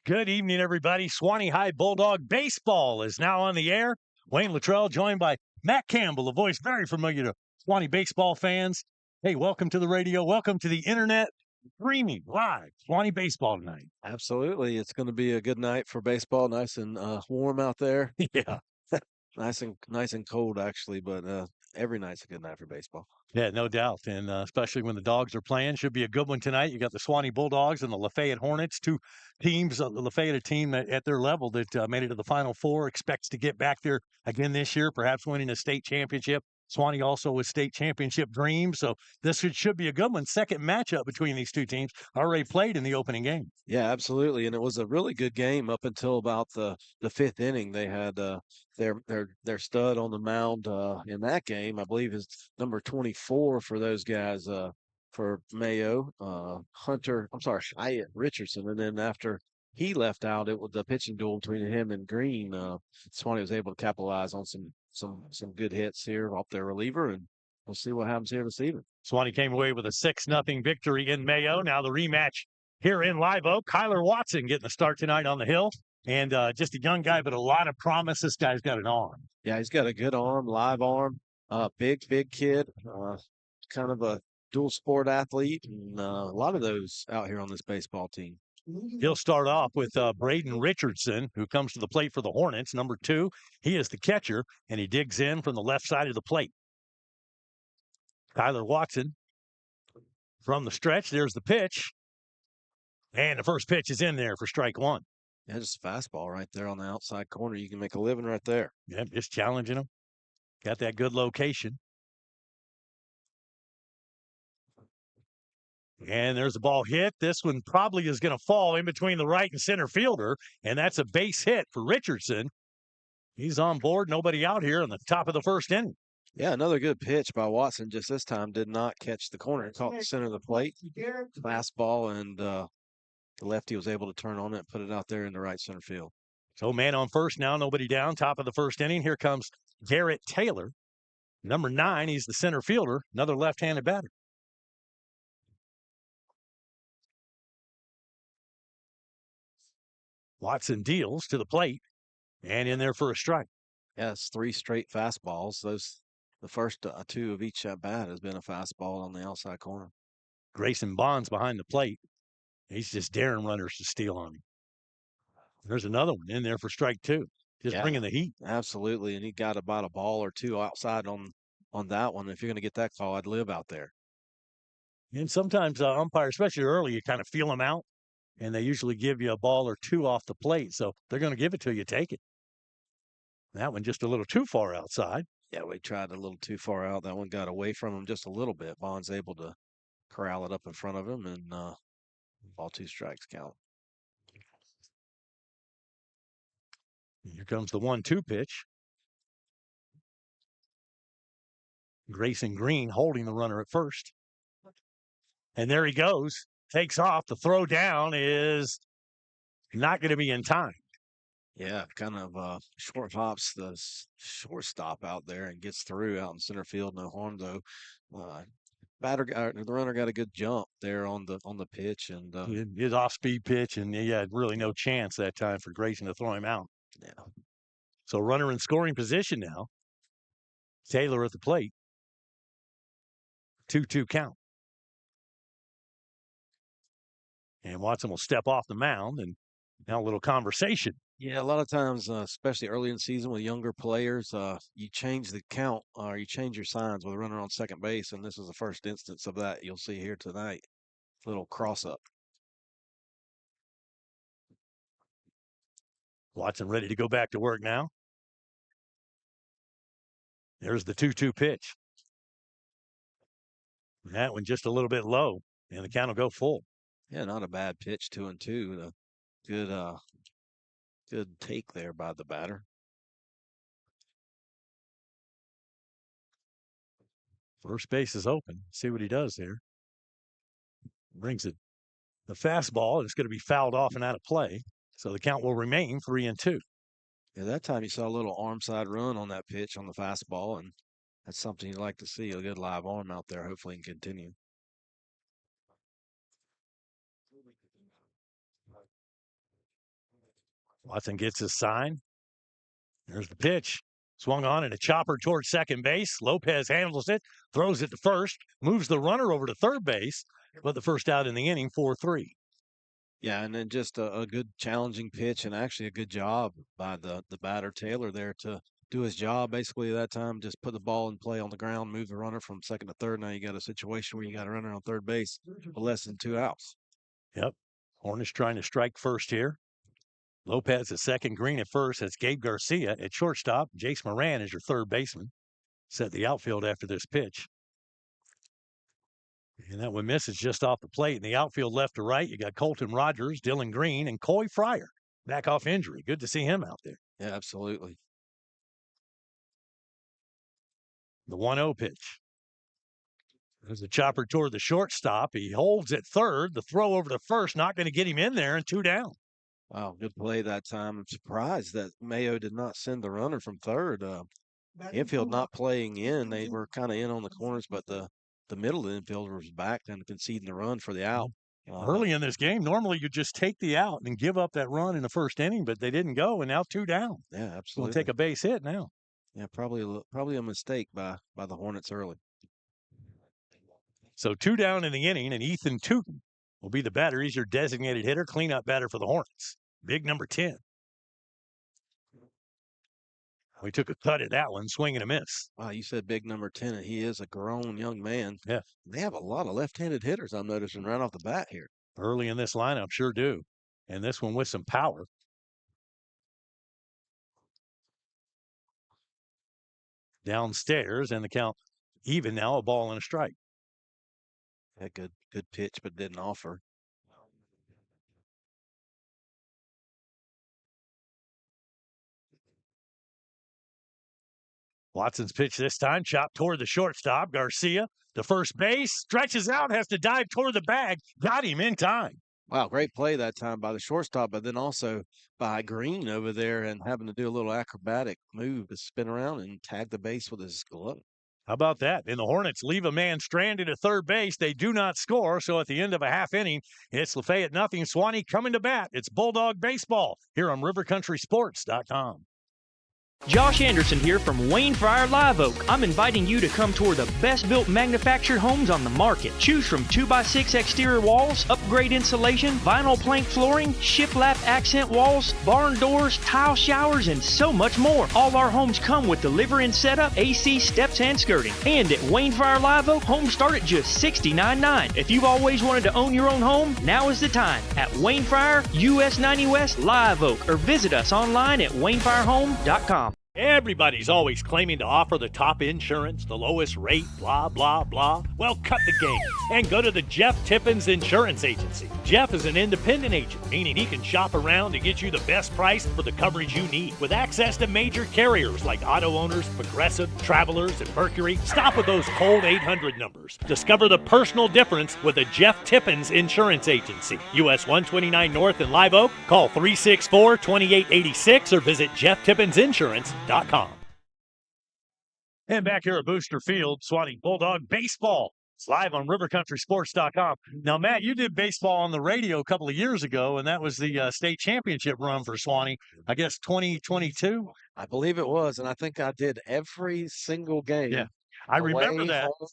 Good evening, everybody. Suwannee High Bulldog Baseball is now on the air. Wayne Luttrell joined by Matt Campbell, a voice very familiar to Suwannee baseball fans. Hey, welcome to the radio. Welcome to the internet. Streaming live Suwannee baseball tonight. Absolutely. It's going to be a good night for baseball. Nice and warm out there. Yeah. Nice and cold, actually, but every night's a good night for baseball. Yeah, no doubt. And especially when the Dogs are playing. Should be a good one tonight. You got the Suwannee Bulldogs and the Lafayette Hornets, two teams. The Lafayette, a team at their level that made it to the Final Four, expects to get back there again this year, perhaps winning a state championship. Suwannee also with state championship dreams. So this should be a good one. Second matchup between these two teams already played in the opening game. Yeah, absolutely. And it was a really good game up until about the fifth inning. They had their stud on the mound in that game, I believe is number 24 for those guys for Mayo, Hyatt Richardson. And then after he left out, it was the pitching duel between him and Green. Swanee was able to capitalize on some good hits here off their reliever, and we'll see what happens here this evening. Suwannee came away with a 6-0 victory in Mayo. Now the rematch here in Live Oak. Kyler Watson getting the start tonight on the hill. And just a young guy, but a lot of promise. This guy's got an arm. Yeah, he's got a good arm, live arm. Big kid. Kind of a dual sport athlete. And a lot of those out here on this baseball team. He'll start off with Braden Richardson, who comes to the plate for the Hornets. Number 2, he is the catcher, and he digs in from the left side of the plate. Kyler Watson from the stretch. There's the pitch. And the first pitch is in there for strike one. Yeah, just a fastball right there on the outside corner. You can make a living right there. Yeah, just challenging him. Got that good location. And there's a ball hit. This one probably is going to fall in between the right and center fielder, and that's a base hit for Richardson. He's on board. Nobody out here on the top of the first inning. Yeah, another good pitch by Watson. Just this time did not catch the corner. It caught the center of the plate. Fastball, and the lefty was able to turn on it and put it out there in the right center field. So man on first now, nobody down. Top of the first inning. Here comes Garrett Taylor. Number 9, he's the center fielder. Another left-handed batter. Watson deals to the plate and in there for a strike. Yes, 3 straight fastballs. The first 2 of each at bat has been a fastball on the outside corner. Grayson Bonds behind the plate. He's just daring runners to steal on him. There's another one in there for strike 2. Just bringing the heat. Absolutely, and he got about a ball or 2 outside on that one. If you're going to get that call, I'd live out there. And sometimes umpires, especially early, you kind of feel them out. And they usually give you a ball or 2 off the plate. So they're going to give it to you. Take it. That one just a little too far outside. Yeah, we tried a little too far out. That one got away from him just a little bit. Bond's able to corral it up in front of him, and ball 2 strikes count. Here comes the 1-2 pitch. Grayson Green holding the runner at first. And there he goes. Takes off. The throw down is not going to be in time. Yeah, kind of short hops the shortstop out there and gets through out in center field. No harm though. The runner got a good jump there on the pitch, and his off-speed pitch, and he had really no chance that time for Grayson to throw him out. Yeah. So runner in scoring position now. Taylor at the plate. 2-2 count. And Watson will step off the mound, and now a little conversation. Yeah, a lot of times, especially early in the season with younger players, you change the count or you change your signs with a runner on second base, and this is the first instance of that you'll see here tonight. Little cross-up. Watson ready to go back to work now. There's the 2-2 pitch. That one just a little bit low, and the count will go full. Yeah, not a bad pitch, 2-2. Good take there by the batter. First base is open. See what he does there. Brings it. The fastball is going to be fouled off and out of play. So the count will remain 3-2. Yeah, that time you saw a little arm side run on that pitch on the fastball, and that's something you'd like to see, a good live arm out there. Hopefully he can continue. Watson gets his sign. There's the pitch. Swung on and a chopper towards second base. Lopez handles it, throws it to first, moves the runner over to third base, but the first out in the inning, 4-3. Yeah, and then just a good challenging pitch and actually a good job by the batter Taylor there to do his job basically at that time. Just put the ball in play on the ground, move the runner from second to third. Now you got a situation where you got a runner on third base with less than 2 outs. Yep. Hornets trying to strike first here. Lopez at second, Green at first. That's Gabe Garcia at shortstop. Jace Moran is your third baseman. Set the outfield after this pitch. And that one misses just off the plate. In the outfield left to right, you got Colton Rogers, Dylan Green, and Coy Fryer back off injury. Good to see him out there. Yeah, absolutely. The 1-0 pitch. There's a chopper toward the shortstop. He holds at third. The throw over to first, not going to get him in there, and 2 down. Wow, good play that time. I'm surprised that Mayo did not send the runner from third. Infield not playing in. They were kind of in on the corners, but the middle infielder was back and conceding the run for the out. Early in this game, normally you just take the out and give up that run in the first inning, but they didn't go, and now 2 down. Yeah, We'll absolutely. take a base hit now. Yeah, probably a mistake by the Hornets early. So 2 down in the inning, and Ethan Tootin will be the batter. He's your designated hitter, cleanup batter for the Hornets. Big number 10. We took a cut at that one, swing and a miss. Wow, you said big number 10, and he is a grown young man. Yeah. They have a lot of left-handed hitters, I'm noticing right off the bat here. Early in this lineup, sure do. And this one with some power. Downstairs, and the count even now, a ball and a strike. Yeah, good pitch, but didn't offer. Watson's pitch this time, chopped toward the shortstop. Garcia to first base, stretches out, has to dive toward the bag. Got him in time. Wow, great play that time by the shortstop, but then also by Green over there and having to do a little acrobatic move to spin around and tag the base with his glove. How about that? And the Hornets leave a man stranded at third base. They do not score. So at the end of a half inning, it's Lafayette nothing. Suwannee coming to bat. It's Bulldog Baseball here on RiverCountrySports.com. Josh Anderson here from Wayne Fryer Live Oak. I'm inviting you to come tour the best built manufactured homes on the market. Choose from 2x6 exterior walls, upgrade insulation, vinyl plank flooring, shiplap accent walls, barn doors, tile showers, and so much more. All our homes come with delivery and setup, AC, steps, and skirting. And at Wayne Fryer Live Oak, homes start at just $69.9. If you've always wanted to own your own home, now is the time. At Wayne Fryer, US 90 West, Live Oak, or visit us online at WayneFryerHome.com. Everybody's always claiming to offer the top insurance, the lowest rate, blah, blah, blah. Well, cut the game and go to the Jeff Tippins Insurance Agency. Jeff is an independent agent, meaning he can shop around to get you the best price for the coverage you need. With access to major carriers like Auto Owners, Progressive, Travelers, and Mercury, stop with those cold 800 numbers. Discover the personal difference with the Jeff Tippins Insurance Agency. US 129 North in Live Oak. Call 364-2886 or visit JeffTippinsInsurance.com. And back here at Booster Field, Suwannee Bulldog Baseball. It's live on RiverCountrySports.com. Now, Matt, you did baseball on the radio a couple of years ago, and that was the state championship run for Suwannee, I guess 2022? I believe it was, and I think I did every single game. Yeah, I remember away, that. home.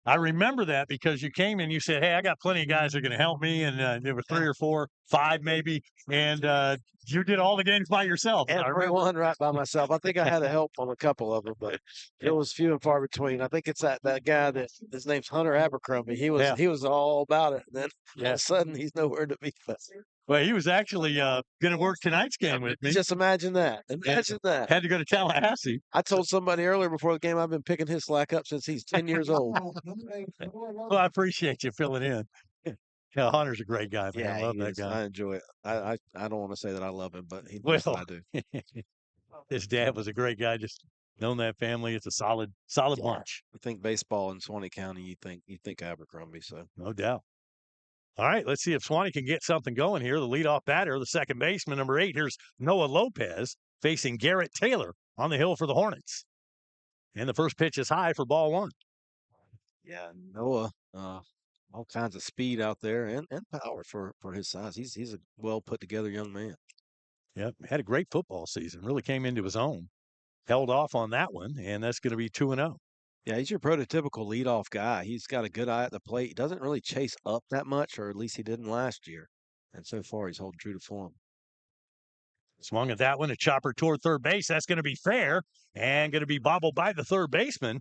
I remember that because you came and you said, hey, I got plenty of guys that are going to help me. And there were 3 or 4, 5 maybe. And you did all the games by yourself. Everyone right by myself. I think I had a help on a couple of them, but it was few and far between. I think it's that guy that his name's Hunter Abercrombie. He was all about it. And then all of a sudden he's nowhere to be found. Well, he was actually going to work tonight's game with me. Just imagine that. Imagine that. Had to go to Tallahassee. I told somebody earlier before the game I've been picking his slack up since he's 10 years old. Well, I appreciate you filling in. Yeah, Hunter's a great guy, man. Yeah, I love that guy. I enjoy it. I don't want to say that I love him, but I do. His dad was a great guy. Just known that family. It's a solid bunch. I think baseball in Suwannee County, you think Abercrombie, so no doubt. All right, let's see if Suwannee can get something going here. The leadoff batter, the second baseman, number 8. Here's Noah Lopez facing Garrett Taylor on the hill for the Hornets. And the first pitch is high for ball 1. Yeah, Noah, all kinds of speed out there and power for his size. He's a well put together young man. Yep, had a great football season. Really came into his own. Held off on that one, and that's going to be 2-0. Yeah, he's your prototypical leadoff guy. He's got a good eye at the plate. He doesn't really chase up that much, or at least he didn't last year. And so far, he's holding true to form. Swung at that one, a chopper toward third base. That's going to be fair and going to be bobbled by the third baseman.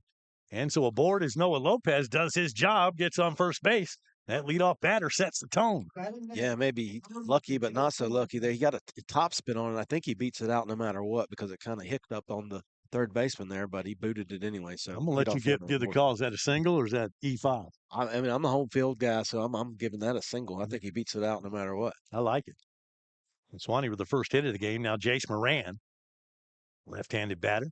And so aboard as Noah Lopez does his job, gets on first base. That leadoff batter sets the tone. Yeah, maybe lucky, but not so lucky there. He got a top spin on it. I think he beats it out no matter what because it kind of hicked up on the third baseman there, but he booted it anyway. So I'm going to let you give the call. Is that a single or is that E5? I mean, I'm the home field guy, so I'm giving that a single. I think he beats it out no matter what. I like it. And Suwannee with the first hit of the game. Now Jace Moran, left-handed batter.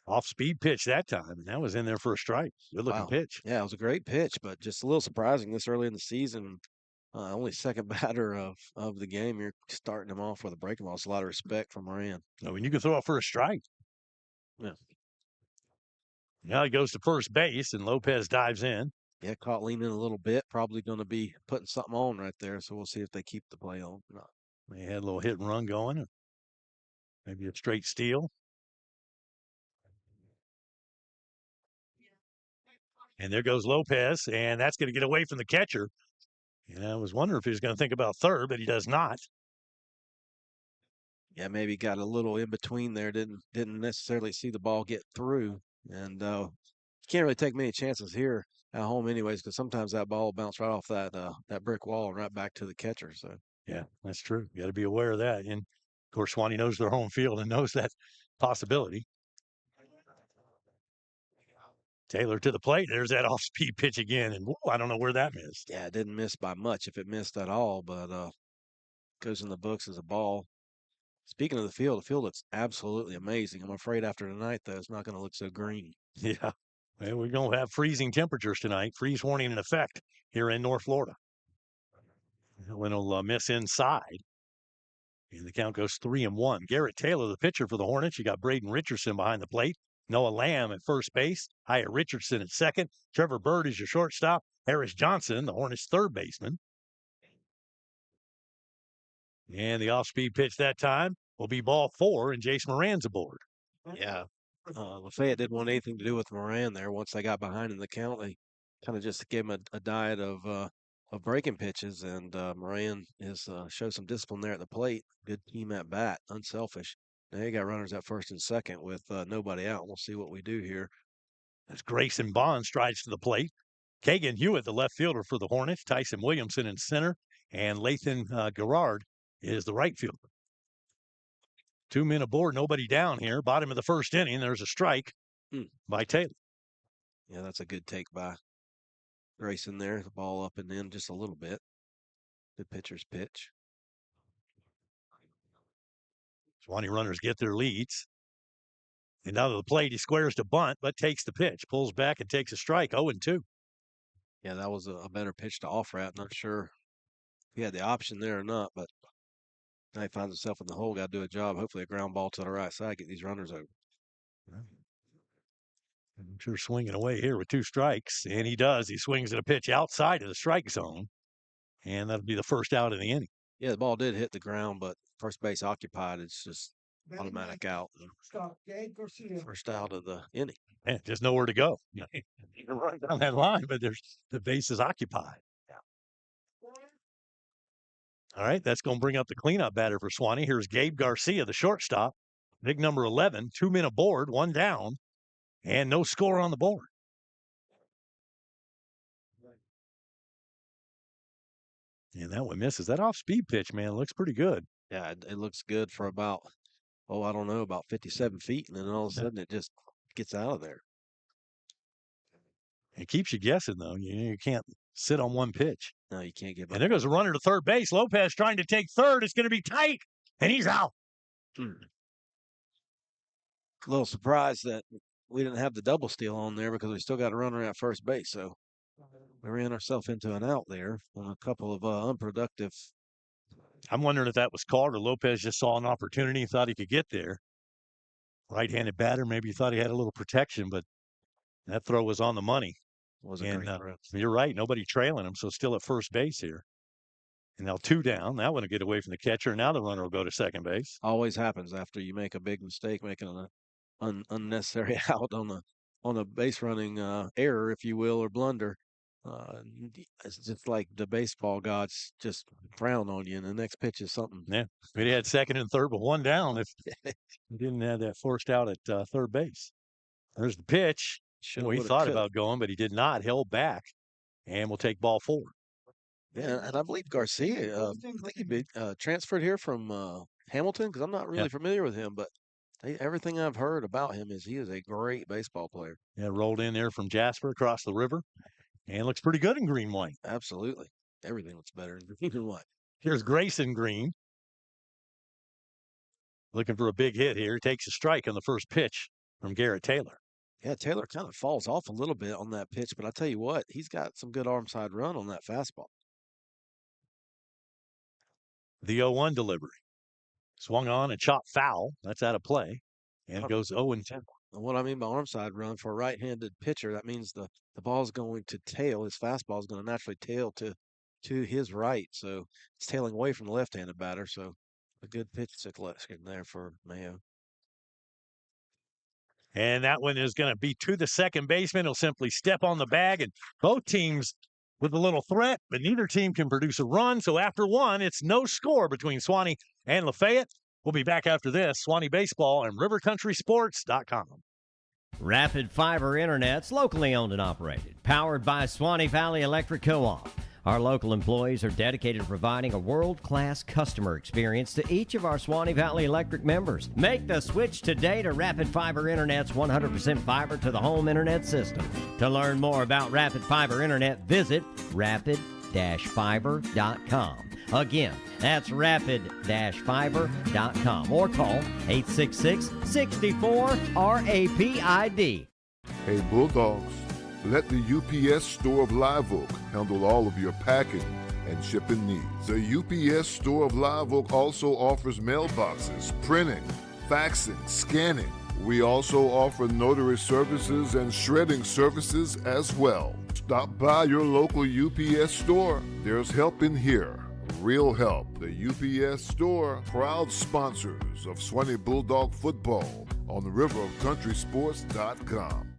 Off-speed pitch that time, and that was in there for a strike. Good-looking pitch. Yeah, it was a great pitch, but just a little surprising this early in the season. Only second batter of the game. You're starting him off with a breaking ball. It's a lot of respect from Moran. I mean, you can throw it for a strike. Yeah. Now he goes to first base, and Lopez dives in. Yeah, caught leaning a little bit. Probably going to be putting something on right there, so we'll see if they keep the play on or not. They had a little hit and run going. Maybe a straight steal. And there goes Lopez, and that's going to get away from the catcher. And I was wondering if he was going to think about third, but he does not. Yeah, maybe got a little in between there. Didn't necessarily see the ball get through, and you can't really take many chances here at home, anyways, because sometimes that ball will bounce right off that brick wall and right back to the catcher. So yeah, that's true. You got to be aware of that. And of course, Suwannee knows their home field and knows that possibility. Taylor to the plate. There's that off-speed pitch again, and whoa, I don't know where that missed. Yeah, it didn't miss by much if it missed at all, but goes in the books as a ball. Speaking of the field looks absolutely amazing. I'm afraid after tonight, though, it's not going to look so green. Yeah. Well, we're going to have freezing temperatures tonight. Freeze warning in effect here in North Florida. When it'll miss inside. And the count goes 3-1. Garrett Taylor, the pitcher for the Hornets. You got Braden Richardson behind the plate. Noah Lamb at first base. Hyatt Richardson at second. Trevor Bird is your shortstop. Harris Johnson, the Hornets' third baseman. And the off-speed pitch that time will be ball 4, and Jace Moran's aboard. Yeah. Lafayette didn't want anything to do with Moran there. Once they got behind in the count, they kind of just gave him a diet of breaking pitches, and Moran is showed some discipline there at the plate. Good team at bat, unselfish. Now you got runners at first and second with nobody out. We'll see what we do here. As Grayson Bond strides to the plate. Kagan Hewitt, the left fielder for the Hornets. Tyson Williamson in center, and Lathan Garrard is the right fielder. 2 men aboard, nobody down here. Bottom of the first inning, there's a strike by Taylor. Yeah, that's a good take by Grayson there. The ball up and in just a little bit. Good pitcher's pitch. Suwannee runners get their leads. And now to the plate, he squares to bunt, but takes the pitch. Pulls back and takes a strike, 0-2. Yeah, that was a better pitch to offer at. Not sure if he had the option there or not, but now he finds himself in the hole. Got to do a job. Hopefully a ground ball to the right side. Get these runners over. I'm sure swinging away here with 2 strikes. And he does. He swings at a pitch outside of the strike zone. And that'll be the first out of the inning. Yeah, the ball did hit the ground, but first base occupied. It's just automatic out. First out of the inning. Yeah, just nowhere to go. You can run down that line, but the base is occupied. Yeah. All right, that's going to bring up the cleanup batter for Suwannee. Here's Gabe Garcia, the shortstop. Big number 11, 2 men aboard, 1 down, and no score on the board. And that one misses. That off-speed pitch, man, looks pretty good. Yeah, it looks good for about, I don't know, about 57 feet, and then all of a sudden it just gets out of there. It keeps you guessing, though. You can't sit on one pitch. No, you can't give up. And there goes a runner to third base. Lopez trying to take third. It's going to be tight, and he's out. A little surprised that we didn't have the double steal on there because we still got a runner at first base. So we ran ourselves into an out there on a couple of unproductive. I'm wondering if that was called or Lopez just saw an opportunity, thought he could get there. Right-handed batter, maybe he thought he had a little protection, but that throw was on the money. Was a great throw. You're right, nobody trailing him, so still at first base here. And now 2 down. That one will get away from the catcher. Now the runner will go to second base. Always happens after you make a big mistake, making an unnecessary out on a base running error, if you will, or blunder. It's just like the baseball gods just frown on you, and the next pitch is something. Yeah, he had second and third with 1 down if he didn't have that forced out at third base. There's the pitch. Well, he thought about going, but he did not. Held back, and will take ball 4. Yeah, and I believe Garcia, I think he transferred here from Hamilton, because I'm not really familiar with him, but everything I've heard about him is he is a great baseball player. Yeah, rolled in there from Jasper across the river, and looks pretty good in green-white. Absolutely. Everything looks better in green and white. Here's Grayson Green. Looking for a big hit here. Takes a strike on the first pitch from Garrett Taylor. Yeah, Taylor kind of falls off a little bit on that pitch, but I tell you what, he's got some good arm side run on that fastball. The 0-1 delivery. Swung on and chopped foul. That's out of play. And it goes 0-10. And what I mean by arm side run, for a right-handed pitcher, that means the ball's going to tail. His fastball is going to naturally tail to his right. So it's tailing away from the left-handed batter. So a good pitch selection there for Mayo. And that one is going to be to the second baseman. He'll simply step on the bag, and both teams with a little threat, but neither team can produce a run. So after 1, it's no score between Suwannee and Lafayette. We'll be back after this. Suwannee Baseball and RiverCountrySports.com. Rapid Fiber Internet's locally owned and operated, powered by Suwannee Valley Electric Co-op. Our local employees are dedicated to providing a world-class customer experience to each of our Suwannee Valley Electric members. Make the switch today to Rapid Fiber Internet's 100% fiber to the home internet system. To learn more about Rapid Fiber Internet, visit rapid-fiber.com. Again, that's rapid-fiber.com or call 866-64-RAPID. Hey Bulldogs, let the UPS Store of Live Oak handle all of your packing and shipping needs. The UPS Store of Live Oak also offers mailboxes, printing, faxing, scanning. We also offer notary services and shredding services as well. Stop by your local UPS store. There's help in here. Real help. The UPS Store, proud sponsors of Suwannee Bulldog football on the RiverCountrySports.com.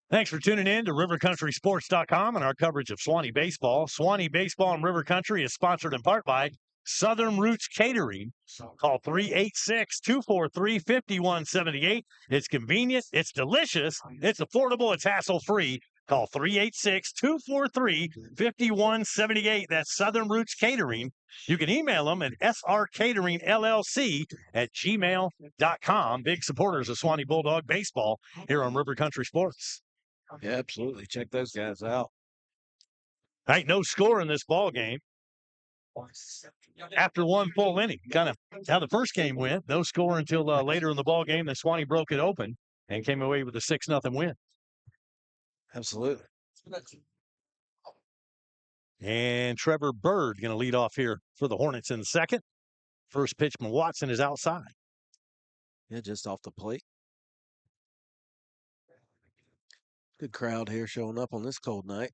Thanks for tuning in to RiverCountrySports.com and our coverage of Suwannee Baseball. Suwannee Baseball and River Country is sponsored in part by Southern Roots Catering. Call 386-243-5178. It's convenient, it's delicious, it's affordable, it's hassle-free. Call 386-243-5178. That's Southern Roots Catering. You can email them at srcateringllc@gmail.com. Big supporters of Suwannee Bulldog Baseball here on River Country Sports. Yeah, absolutely. Check those guys out. Ain't no score in this ball game. After 1 full inning, kind of how the first game went. No score until later in the ball game. The Suwannee broke it open and came away with a 6-0 win. Absolutely. And Trevor Bird going to lead off here for the Hornets in the second. First pitch from Watson is outside. Yeah, just off the plate. Good crowd here showing up on this cold night.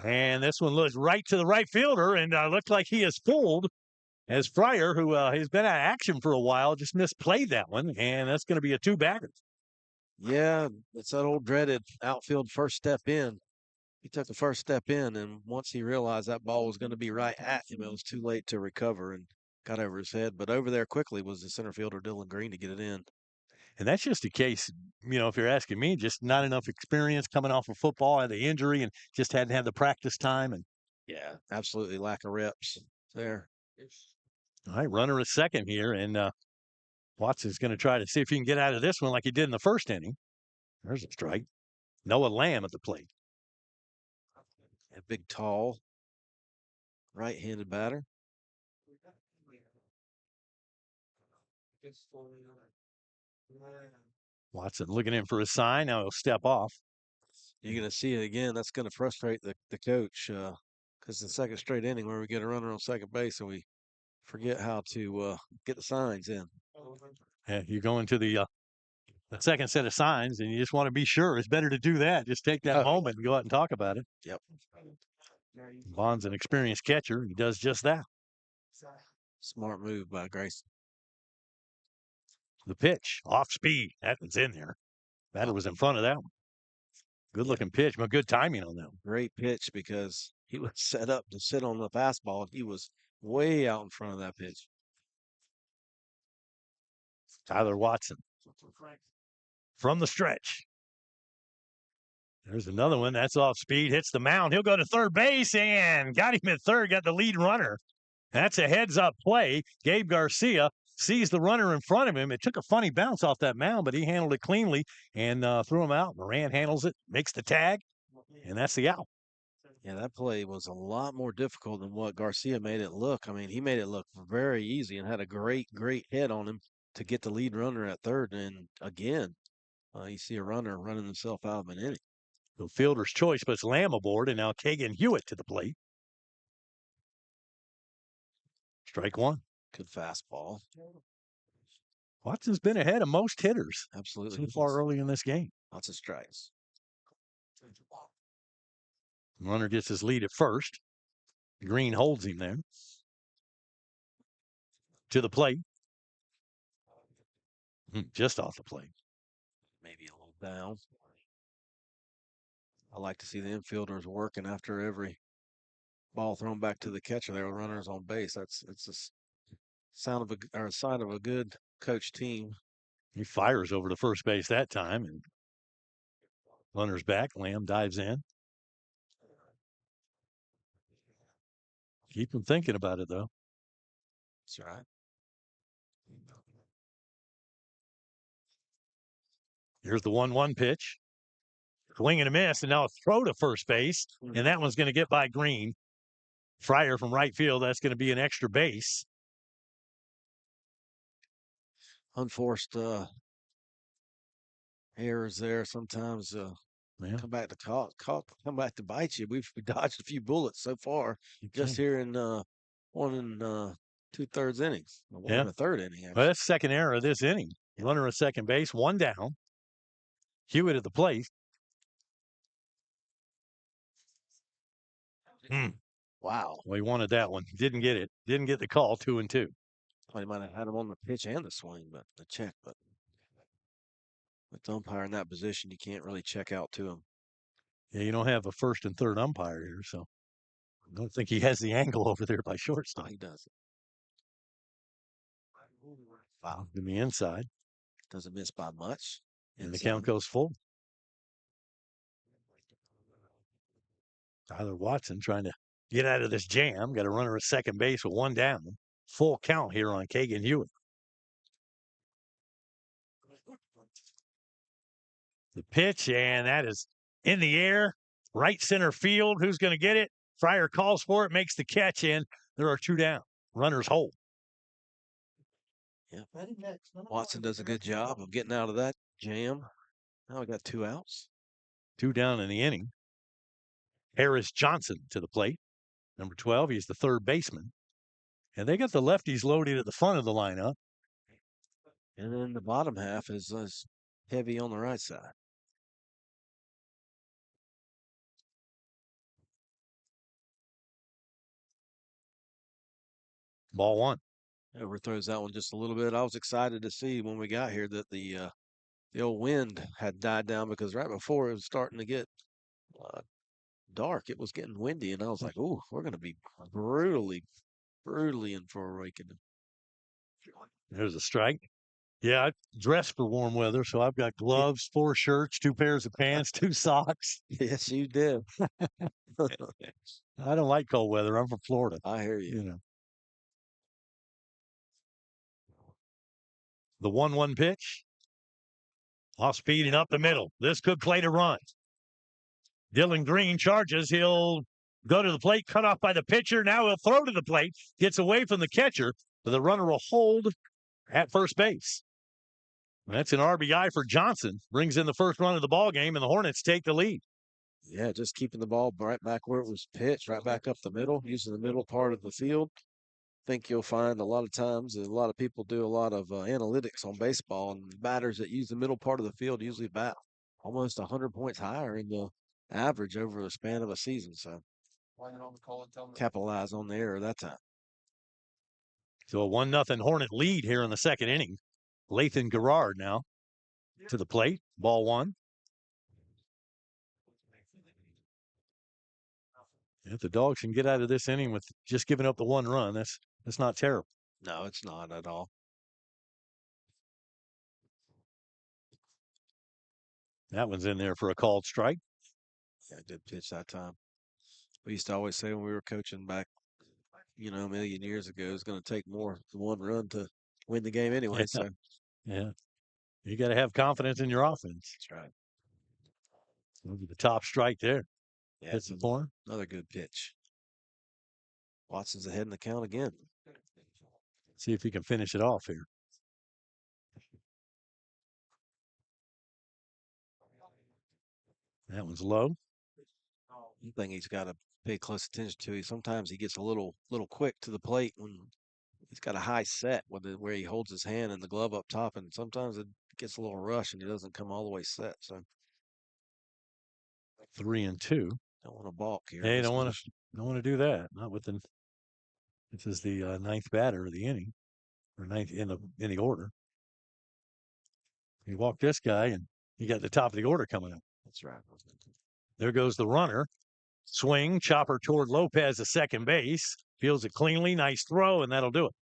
And this one looks right to the right fielder and looked like he is fooled as Fryer, who has been out of action for a while, just misplayed that one. And that's going to be a 2-bagger. Yeah, it's that old dreaded outfield first step in. He took the first step in, and once he realized that ball was going to be right at him, it was too late to recover and got over his head. But over there quickly was the center fielder, Dylan Green, to get it in. And that's just a case, if you're asking me, just not enough experience coming off of football, had the injury, and just hadn't had the practice time. And yeah, absolutely lack of reps there. All right, runner at second here, and Watson's going to try to see if he can get out of this one like he did in the first inning. There's a strike. Noah Lamb at the plate. A big, tall, right-handed batter. Watson looking in for a sign. Now he'll step off. You're going to see it again. That's going to frustrate the coach because the second straight inning where we get a runner on second base and we forget how to get the signs in. Yeah, you go into the second set of signs and you just want to be sure. It's better to do that. Just take that moment and go out and talk about it. Yep. Bond's an experienced catcher. He does just that. Smart move by Grayson. The pitch, off speed. That was in there. Batter was in front of that one. Good looking pitch, but good timing on that one. Great pitch because he was set up to sit on the fastball. He was way out in front of that pitch. Tyler Watson from the stretch. There's another one. That's off speed. Hits the mound. He'll go to third base and got him at third. Got the lead runner. That's a heads-up play. Gabe Garcia sees the runner in front of him. It took a funny bounce off that mound, but he handled it cleanly and threw him out. Moran handles it, makes the tag, and that's the out. Yeah, that play was a lot more difficult than what Garcia made it look. I mean, he made it look very easy and had a great hit on him to get the lead runner at third. And again, you see a runner running himself out of an inning. The fielder's choice puts Lamb aboard, and now Kagan Hewitt to the plate. Strike one. Good fastball. Watson's been ahead of most hitters Absolutely. so far early in this game. Lots of strikes. Runner gets his lead at first. Green holds him there. To the plate. Just off the plate. Maybe a little down. I like to see the infielders working after every ball thrown back to the catcher. There were runners on base. It's a sign of a good coach team. He fires over to first base that time, and runner's back. Lamb dives in. Keep him thinking about it, though. That's right. Here's the 1-1 pitch. Swing and a miss, and now a throw to first base, and that one's going to get by Green. Fryer from right field, that's going to be an extra base. Unforced errors there sometimes come back to come back to bite you. We've dodged a few bullets so far just here in 1 2/3 innings. One and a third inning, actually. Well, that's second error of this inning. Runner at second base, one down. Hewitt at the plate. Wow. Well, he wanted that one. Didn't get it. Didn't get the call. 2-2. Well, he might have had him on the pitch and the swing, but the check. But with the umpire in that position, you can't really check out to him. Yeah, you don't have a first and third umpire here, so I don't think he has the angle over there by shortstop. No, he doesn't. Wow. In the inside. Doesn't miss by much. And the count goes full. Tyler Watson trying to get out of this jam. Got a runner at second base with one down. Full count here on Kagan Hewitt. The pitch, and that is in the air. Right center field. Who's going to get it? Fryer calls for it, makes the catch, and there are two down. Runners hold. Yeah. Watson does a good job of getting out of that jam. Now we got 2 outs. 2 down in the inning. Harris Johnson to the plate. Number 12, he's the third baseman. And they got the lefties loaded at the front of the lineup. And then the bottom half is heavy on the right side. Ball one. Overthrows that one just a little bit. I was excited to see when we got here that the old wind had died down, because right before it was starting to get dark, it was getting windy, and I was like, "Ooh, we're going to be brutally in for a raking." There's a strike. Yeah, I dressed for warm weather, so I've got gloves, 4 shirts, 2 pairs of pants, 2 socks. Yes, you did. I don't like cold weather. I'm from Florida. I hear you. You know. The 1-1 pitch. Off speed and up the middle. This could play to run. Dylan Green charges. He'll go to the plate, cut off by the pitcher. Now he'll throw to the plate. Gets away from the catcher. But the runner will hold at first base. That's an RBI for Johnson. Brings in the first run of the ball game, and the Hornets take the lead. Yeah, just keeping the ball right back where it was pitched, right back up the middle, using the middle part of the field. I think you'll find a lot of times that a lot of people do a lot of analytics on baseball, and batters that use the middle part of the field usually bat almost 100 points higher in the average over the span of a season. So capitalize on the error that time. So a 1-0 Hornet lead here in the second inning. Lathan Garrard now to the plate. Ball one. If the Dogs can get out of this inning with just giving up the 1 run, that's not terrible. No, it's not at all. That one's in there for a called strike. Yeah, good pitch that time. We used to always say when we were coaching back, a million years ago, it's going to take more than 1 run to win the game anyway. Yeah. So Yeah. You got to have confidence in your offense. that's right. Look at the top strike there. Yeah, Hits the corner. another good pitch. Watson's ahead in the count again. See if he can finish it off here. That one's low. One thing he's got to pay close attention to. Sometimes he gets a little quick to the plate when he's got a high set where he holds his hand and the glove up top, and sometimes it gets a little rush and he doesn't come all the way set. So 3-2. don't want to balk here. Hey, don't want to do that. Not with the. This is the ninth batter of the inning, or ninth in the order. You walk this guy, and you got the top of the order coming up. That's right. There goes the runner. Swing, chopper toward Lopez at second base. Fields it cleanly, nice throw, and that'll do it.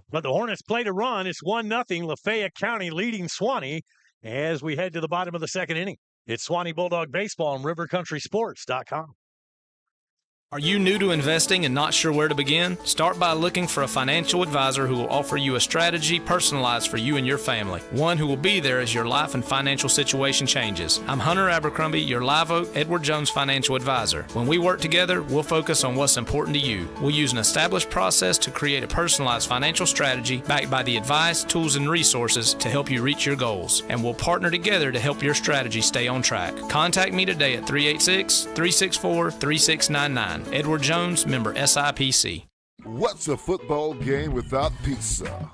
But the Hornets play to run. It's 1-0 Lafayette County leading Suwannee as we head to the bottom of the second inning. It's Suwannee Bulldog Baseball on RiverCountrySports.com. Are you new to investing and not sure where to begin? Start by looking for a financial advisor who will offer you a strategy personalized for you and your family. One who will be there as your life and financial situation changes. I'm Hunter Abercrombie, your Live Oak Edward Jones financial advisor. When we work together, we'll focus on what's important to you. We'll use an established process to create a personalized financial strategy backed by the advice, tools, and resources to help you reach your goals. And we'll partner together to help your strategy stay on track. Contact me today at 386-364-3699. Edward Jones, member SIPC. What's a football game without pizza?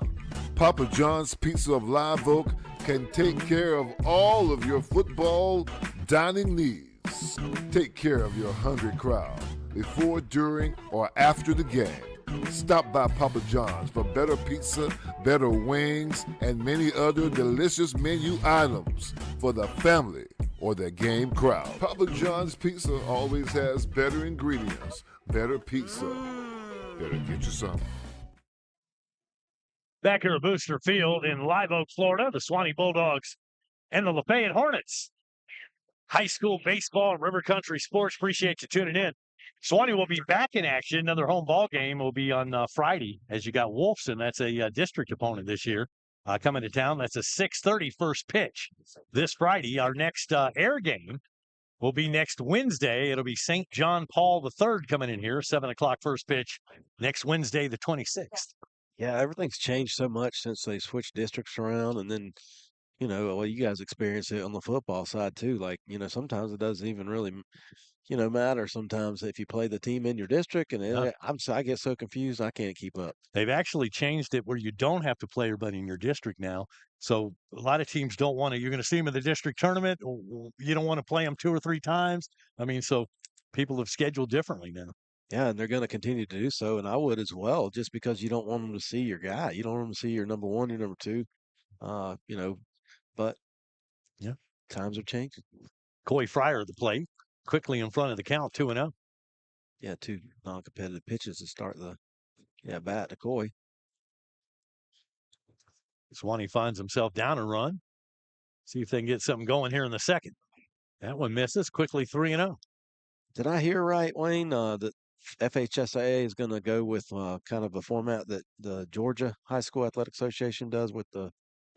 Papa John's Pizza of Live Oak can take care of all of your football dining needs. Take care of your hungry crowd before, during, or after the game. Stop by Papa John's for better pizza, better wings, and many other delicious menu items for the family or the game crowd. Papa John's Pizza always has better ingredients, better pizza. Better get you some. Back here at Booster Field in Live Oak, Florida, the Suwannee Bulldogs and the Lafayette Hornets. High school baseball and River Country Sports. Appreciate you tuning in. Suwannee will be back in action. Another home ball game will be on Friday as you got Wolfson. That's a district opponent this year. Coming to town. That's a 6:30 first pitch this Friday. Our next air game will be next Wednesday. It'll be St. John Paul III coming in here, 7 o'clock first pitch next Wednesday, the 26th. Yeah, everything's changed so much since they switched districts around, and then, well, you guys experience it on the football side too. Like, sometimes it doesn't even really, matter sometimes if you play the team in your district, and I get so confused I can't keep up. They've actually changed it where you don't have to play everybody in your district now. So a lot of teams don't want to. You're going to see them in the district tournament. You don't want to play them 2 or 3 times. I mean, so people have scheduled differently now. Yeah, and they're going to continue to do so, and I would as well, just because you don't want them to see your guy. You don't want them to see your number 1, your number 2, but yeah, times are changing. Coy Fryer at the plate, quickly in front of the count, 2-0. Yeah, 2 non-competitive pitches to start the bat to Coy. Suwannee finds himself down a run. See if they can get something going here in the second. That one misses, quickly 3-0. Did I hear right, Wayne, that FHSAA is going to go with kind of a format that the Georgia High School Athletic Association does with the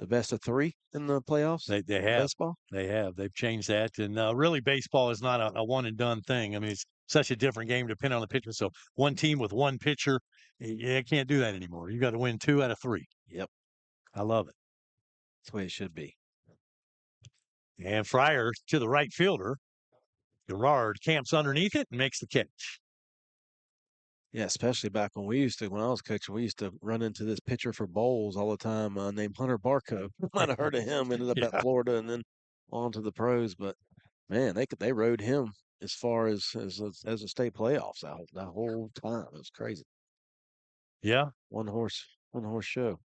best of 3 in the playoffs? They have. Baseball? They have. They've changed that. And really, baseball is not a one-and-done thing. I mean, it's such a different game depending on the pitcher. So one team with one pitcher, you can't do that anymore. You got to win 2 out of 3. Yep. I love it. That's the way it should be. And Fryer to the right fielder. Gerard camps underneath it and makes the catch. Yeah, especially back when I was coaching, we used to run into this pitcher for bowls all the time named Hunter Barco. Might have heard of him, ended up at Florida and then on to the pros. But, man, they rode him as far as the state playoffs out that whole time. It was crazy. Yeah. One horse show.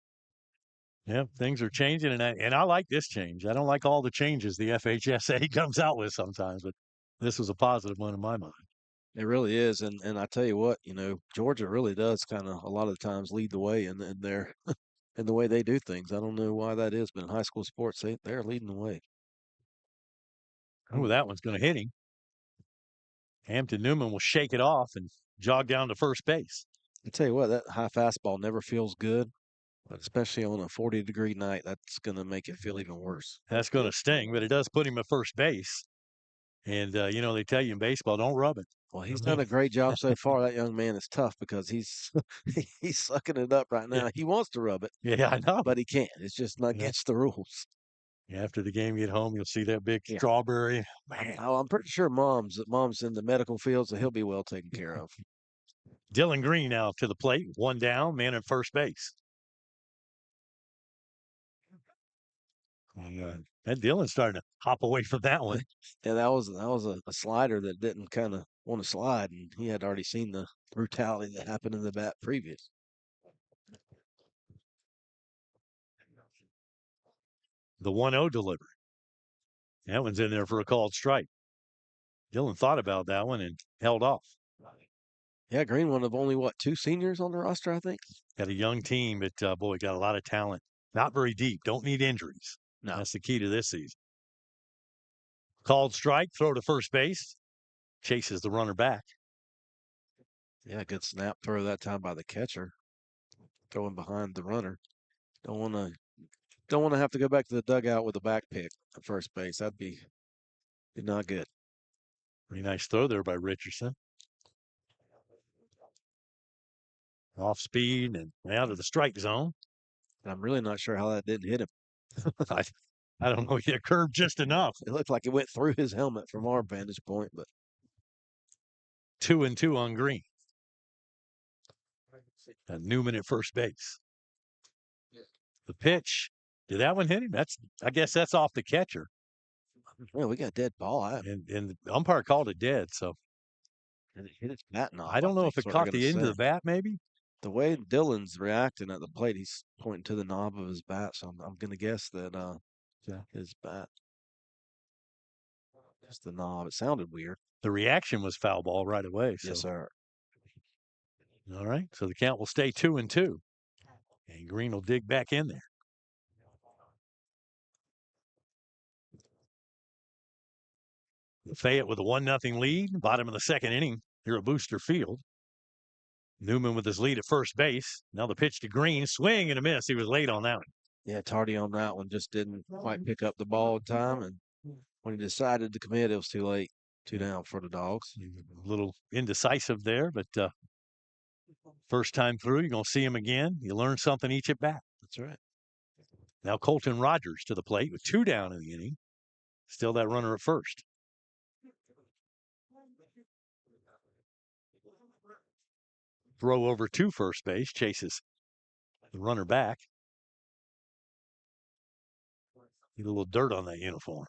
Yeah, things are changing, and I like this change. I don't like all the changes the FHSA comes out with sometimes, but this was a positive one in my mind. It really is, and I tell you what, Georgia really does kind of a lot of the times lead the way in their in the way they do things. I don't know why that is, but in high school sports, they're leading the way. Oh, that one's going to hit him. Hampton Newman will shake it off and jog down to first base. I tell you what, that high fastball never feels good, but especially on a 40-degree night, that's going to make it feel even worse. That's going to sting, but it does put him at first base. And, they tell you in baseball, don't rub it. Well, he's done a great job so far. That young man is tough because he's he's sucking it up right now. He wants to rub it. Yeah, I know. But he can't. It's just not against the rules. After the game, you get home, you'll see that big strawberry. Man. Oh, I'm pretty sure mom's in the medical field, so he'll be well taken care of. Dylan Green now to the plate. One down, man at first base. And Dylan's starting to hop away from that one. Yeah, that was a slider that didn't kind of want to slide, and he had already seen the brutality that happened in the bat previous. The 1-0 delivery. That one's in there for a called strike. Dylan thought about that one and held off. Yeah, Green, one of only, 2 seniors on the roster, I think? Got a young team, but, boy, got a lot of talent. Not very deep. Don't need injuries. No. That's the key to this season. Called strike, throw to first base. Chases the runner back. Yeah, good snap throw that time by the catcher. Throwing behind the runner. Don't want to have to go back to the dugout with a back pick at first base. That'd be not good. Pretty nice throw there by Richardson. Off speed and out of the strike zone. And I'm really not sure how that didn't hit him. I don't know. He had curved just enough. It looked like it went through his helmet from our vantage point, but 2-2 on Green. And Newman at first base. The pitch. Did that one hit him? I guess that's off the catcher. Well, we got a dead ball. And the umpire called it dead, so. And it hit its bat knob. I don't know if it caught the end of the bat, maybe. The way Dylan's reacting at the plate, he's pointing to the knob of his bat, so I'm going to guess that his bat. Just the knob. It sounded weird. The reaction was foul ball right away. So. Yes, sir. All right, so the count will stay 2-2. And Green will dig back in there. Lafayette with a 1-0 lead. Bottom of the second inning here at Booster Field. Newman with his lead at first base. Now the pitch to Green. Swing and a miss. He was late on that one. Yeah, tardy on that one. Just didn't quite pick up the ball in time. And when he decided to commit, it was too late. 2 down for the Dogs. A little indecisive there, but first time through, you're going to see him again. You learn something each at bat. That's right. Now Colton Rogers to the plate with 2 down in the inning. Still that runner at first. Throw over to first base. Chases the runner back. Get a little dirt on that uniform.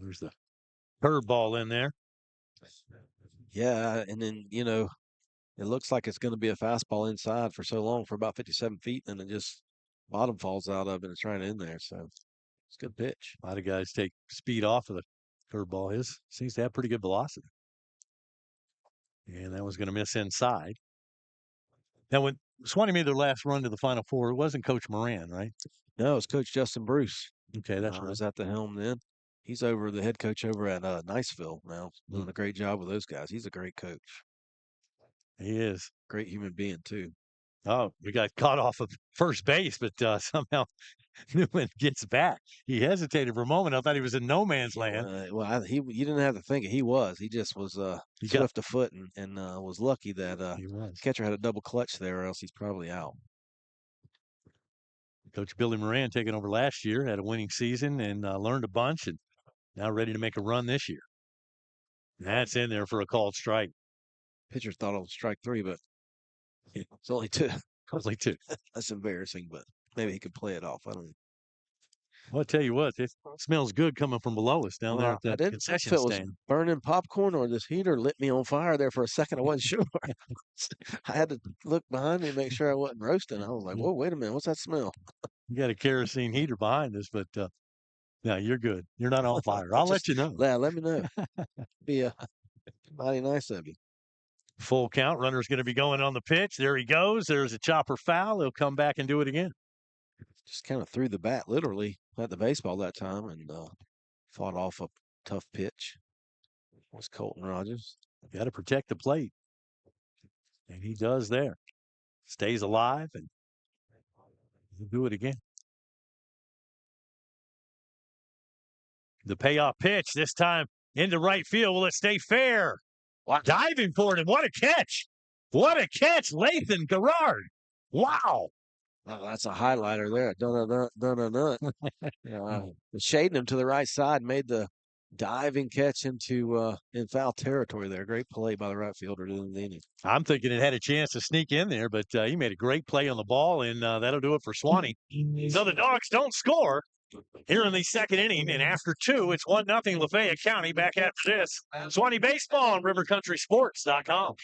There's the curveball in there. Yeah, and then, it looks like it's going to be a fastball inside for so long, for about 57 feet, and it just bottom falls out of it and it's right in there. So it's a good pitch. A lot of guys take speed off of the curveball. His seems to have pretty good velocity. And that was going to miss inside. Now, when Suwannee made their last run to the Final Four, it wasn't Coach Moran, right? No, it's Coach Justin Bruce. Okay, that's right. Was at the helm then. He's over the head coach over at Niceville now, doing a great job with those guys. He's a great coach. He is. Great human being, too. Oh, we got caught off of first base, but somehow Newman gets back. He hesitated for a moment. I thought he was in no man's land. You didn't have to think it. He was. He just was swift of foot and was lucky that the catcher had a double clutch there, or else he's probably out. Coach Billy Moran taking over last year, had a winning season and learned a bunch, and now ready to make a run this year. That's in there for a called strike. Pitcher thought it was strike 3, but it's only 2. Only 2. That's embarrassing, but maybe he could play it off. I don't know. Well, I'll tell you what, it smells good coming from below us down there at I that didn't know if concession it was stand. burning popcorn or this heater lit me on fire there for a second. I wasn't sure. I had to look behind me and make sure I wasn't roasting. I was like, whoa, wait a minute. What's that smell? You got a kerosene heater behind us, but no, you're good. You're not on fire. I'll let you know. Yeah, let me know. Be mighty nice of you. Full count. Runner's going to be going on the pitch. There he goes. There's a chopper foul. He'll come back and do it again. Just kind of threw the bat literally at the baseball that time and fought off a tough pitch. Was Colton Rogers. Got to protect the plate. And he does there. Stays alive and he'll do it again. The payoff pitch this time into right field. Will it stay fair? Wow. Diving for it, and what a catch! What a catch, Lathan Garrard! Wow! Oh, that's a highlighter there. Shading him to the right side, made the diving catch into in foul territory there. Great play by the right fielder in the inning. I'm thinking it had a chance to sneak in there, but he made a great play on the ball, and that'll do it for Suwannee. So the Dogs don't score here in the second inning, and after 2, it's 1-0 Lafayette County. Back after this, Suwannee Baseball on RiverCountrySports.com.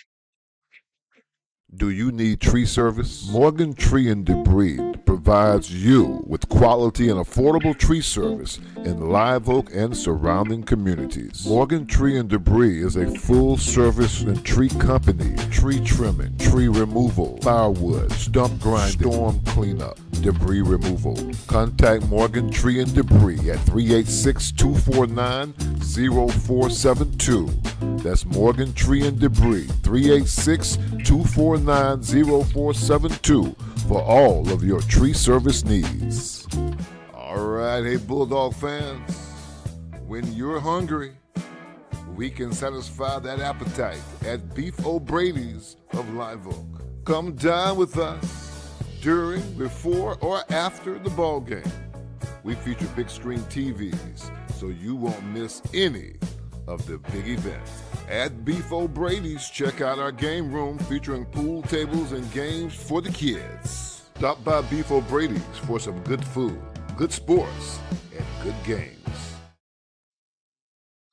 Do you need tree service? Morgan Tree and Debris provides you with quality and affordable tree service in Live Oak and surrounding communities. Morgan Tree and Debris is a full service and tree company. Tree trimming, tree removal, firewood, stump grinding, storm cleanup, debris removal. Contact Morgan Tree and Debris at 386-249-0472. That's Morgan Tree and Debris, 386-249-0472 for all of your tree service needs. All right, hey Bulldog fans, when you're hungry, we can satisfy that appetite at Beef O'Brady's of Live Oak. Come dine with us during, before, or after the ball game. We feature big screen TVs, so you won't miss any of the big events. At Beef O'Brady's, check out our game room featuring pool tables and games for the kids. Stop by Beef O'Brady's for some good food, good sports, and good games.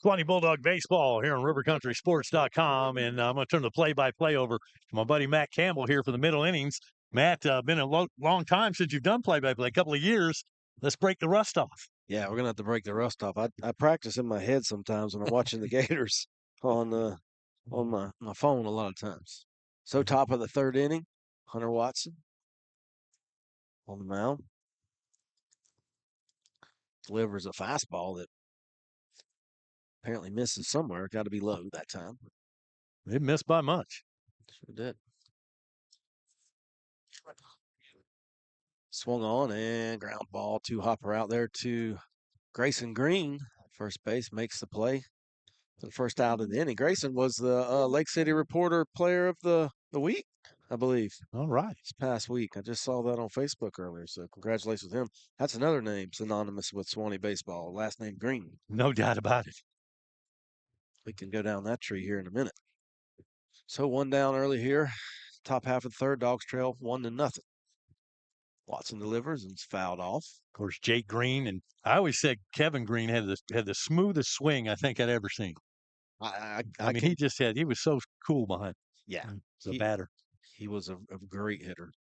Suwannee Bulldog Baseball here on RiverCountrySports.com, and I'm going to turn the play-by-play over to my buddy Matt Campbell here for the middle innings. Matt, been a long time since you've done play-by-play, a couple of years. Let's break the rust off. Yeah, we're going to have to break the rust off. I practice in my head sometimes when I'm watching the Gators on my phone a lot of times. So top of the third inning, Hunter Watson on the mound. Delivers a fastball that apparently misses somewhere. Got to be low that time. It missed by much. Sure did. Swung on and ground ball to Hopper out there to Grayson Green. First base makes the play. The first out of the inning. Grayson was the Lake City Reporter Player of the Week, I believe. All right. This past week. I just saw that on Facebook earlier, so congratulations to him. That's another name synonymous with Suwannee baseball. Last name Green. No doubt about it. We can go down that tree here in a minute. So 1 down early here. Top half of the third. Dogs trail 1-0. Watson delivers and it's fouled off. Of course, Jake Green, and I always said Kevin Green had the smoothest swing I think I'd ever seen. I mean, he was so cool behind. Yeah. As a batter. He was a great hitter.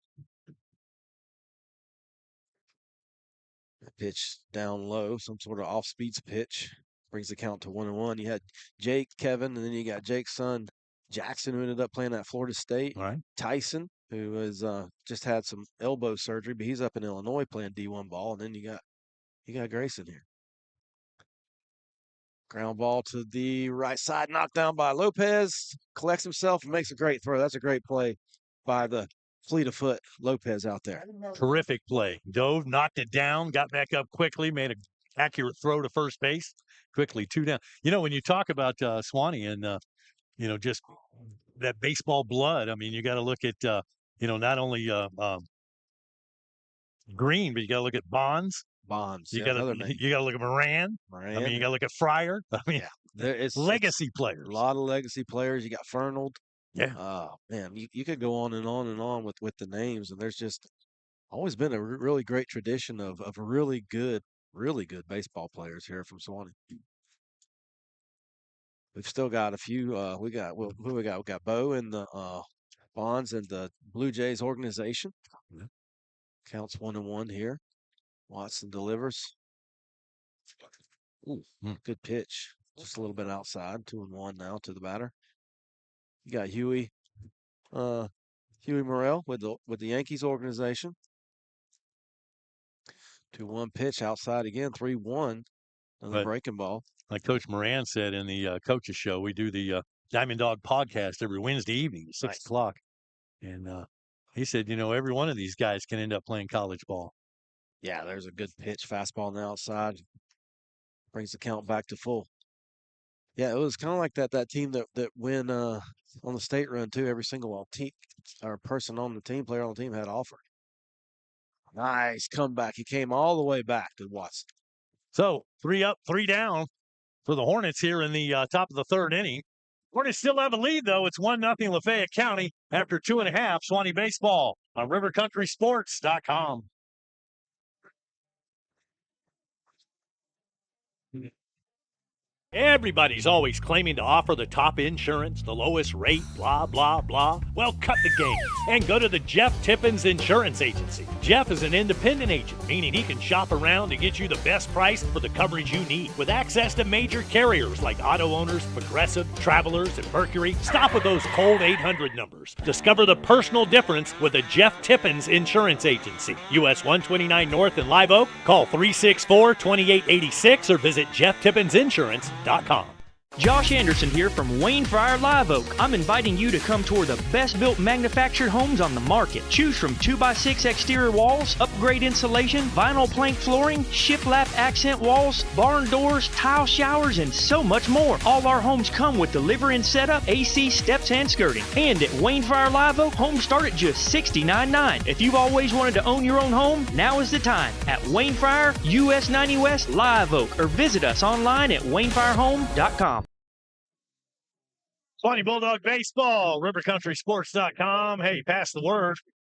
Pitch down low, some sort of off-speed pitch. Brings the count to 1-1. You had Jake, Kevin, and then you got Jake's son, Jackson, who ended up playing at Florida State. All right. Tyson, who has just had some elbow surgery, but he's up in Illinois playing D1 ball. And then you got Grayson here. Ground ball to the right side, knocked down by Lopez. Collects himself and makes a great throw. That's a great play by the fleet of foot Lopez out there. Terrific play. Dove, knocked it down, got back up quickly, made an accurate throw to first base. Quickly, 2 down. You know, when you talk about Suwannee and, just that baseball blood, I mean, you got to look at, not only Green, but you got to look at Bonds. You got to look at Moran. I mean, you got to look at Fryer. I mean, it's legacy players. A lot of legacy players. You got Fernald. Yeah. Man, you could go on and on and on with the names, and there's just always been a really great tradition of really good baseball players here from Suwannee. We've still got a few. Who we got? We got Bo in the Bonds and the Blue Jays organization. Yeah. Counts 1-1 here. Watson delivers. Ooh, good pitch. Just a little bit outside. 2-1 now to the batter. You got Huey Morrell with the Yankees organization. 2-1 pitch outside again. 3-1. Another breaking ball. Like Coach Moran said in the coaches show, we do the Diamond Dog podcast every Wednesday evening at 6 o'clock. And he said, every one of these guys can end up playing college ball. Yeah, there's a good pitch. Fastball on the outside. Brings the count back to full. Yeah, it was kind of like that team that win on the state run too. Every single team or person on the team, player on the team had offer. Nice comeback. He came all the way back to Watson. So 3 up, 3 down for the Hornets here in the top of the third inning. Hornets still have a lead, though. It's 1-0 Lafayette County after 2.5. Suwannee Baseball on rivercountrysports.com. Everybody's always claiming to offer the top insurance, the lowest rate, blah, blah, blah. Well, cut the game and go to the Jeff Tippins Insurance Agency. Jeff is an independent agent, meaning he can shop around to get you the best price for the coverage you need. With access to major carriers like Auto Owners, Progressive, Travelers, and Mercury, stop with those cold 800 numbers. Discover the personal difference with the Jeff Tippins Insurance Agency. US 129 North in Live Oak. Call 364-2886 or visit jefftippensinsurance.com. Josh Anderson here from Wayne Fryer Live Oak. I'm inviting you to come tour the best built manufactured homes on the market. Choose from 2x6 exterior walls, upgrade insulation, vinyl plank flooring, shiplap accent walls, barn doors, tile showers, and so much more. All our homes come with delivery and setup, AC, steps, and skirting. And at Wayne Fryer Live Oak, homes start at just $69.9. If you've always wanted to own your own home, now is the time. At Wayne Fryer, US 90 West, Live Oak, or visit us online at WayneFryerHome.com. Suwannee Bulldog Baseball, rivercountrysports.com. Hey, pass the word.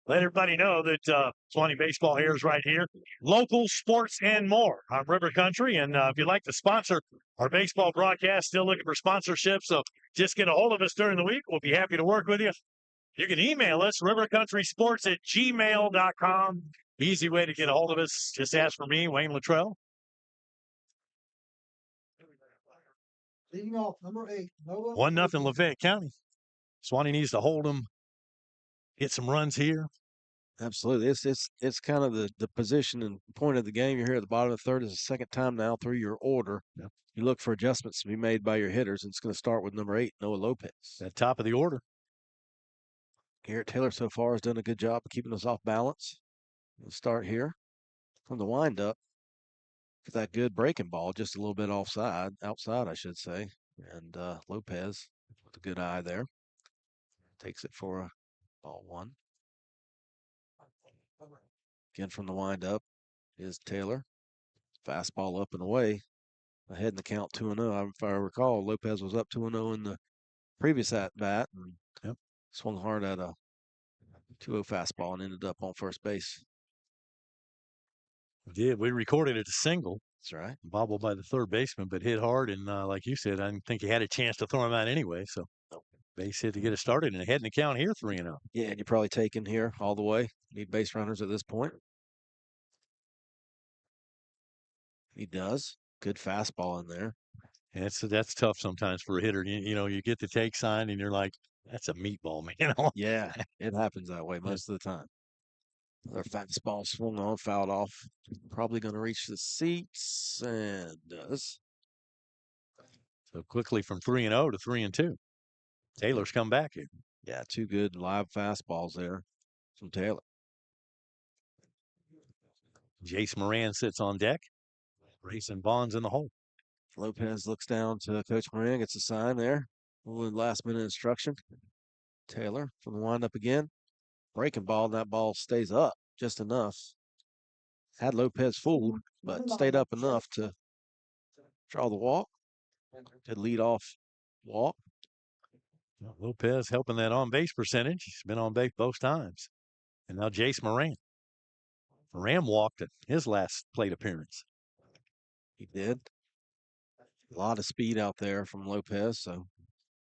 Let everybody know that Suwannee Baseball airs right here. Local sports and more on River Country. And if you'd like to sponsor our baseball broadcast, still looking for sponsorship, so just get a hold of us during the week. We'll be happy to work with you. You can email us, rivercountrysports@gmail.com. Easy way to get a hold of us. Just ask for me, Wayne Luttrell. Leading off, number 8. 1-0 Lafayette County. Suwannee needs to hold them, get some runs here. Absolutely. It's kind of the position and point of the game. You're here at the bottom of the third. Is the second time now through your order. Yep. You look for adjustments to be made by your hitters, and it's going to start with number 8, Noah Lopez. At top of the order. Garrett Taylor so far has done a good job of keeping us off balance. We'll start here from the windup. Get that good breaking ball, just a little bit outside, I should say. And Lopez with a good eye there. Takes it for a ball 1. Again from the windup is Taylor. Fastball up and away. Ahead in the count 2-0. If I recall, Lopez was up 2-0 in the previous at-bat. And swung hard at a 2-0 fastball and ended up on first base. We recorded it a single. That's right. Bobbled by the third baseman, but hit hard. And like you said, I didn't think he had a chance to throw him out anyway. So base hit to get it started and ahead in the count here 3-0. Yeah, and you're probably taking here all the way. Need base runners at this point. He does. Good fastball in there. And that's tough sometimes for a hitter. You get the take sign and you're like, that's a meatball, man. Yeah, it happens that way most of the time. Their fastball swung on, fouled off. Probably going to reach the seats, and does. So quickly from 3-0 to 3-2. Taylor's come back here. Yeah, 2 good live fastballs there from Taylor. Jace Moran sits on deck. Grayson Bonds in the hole. Lopez looks down to Coach Moran, gets a sign there. A little last-minute instruction. Taylor from the windup again. Breaking ball, and that ball stays up just enough. Had Lopez fooled, but stayed up enough to draw the walk. Good lead-off walk. Lopez helping that on-base percentage. He's been on base both times. And now Jace Moran. Moran walked at his last plate appearance. He did. A lot of speed out there from Lopez, so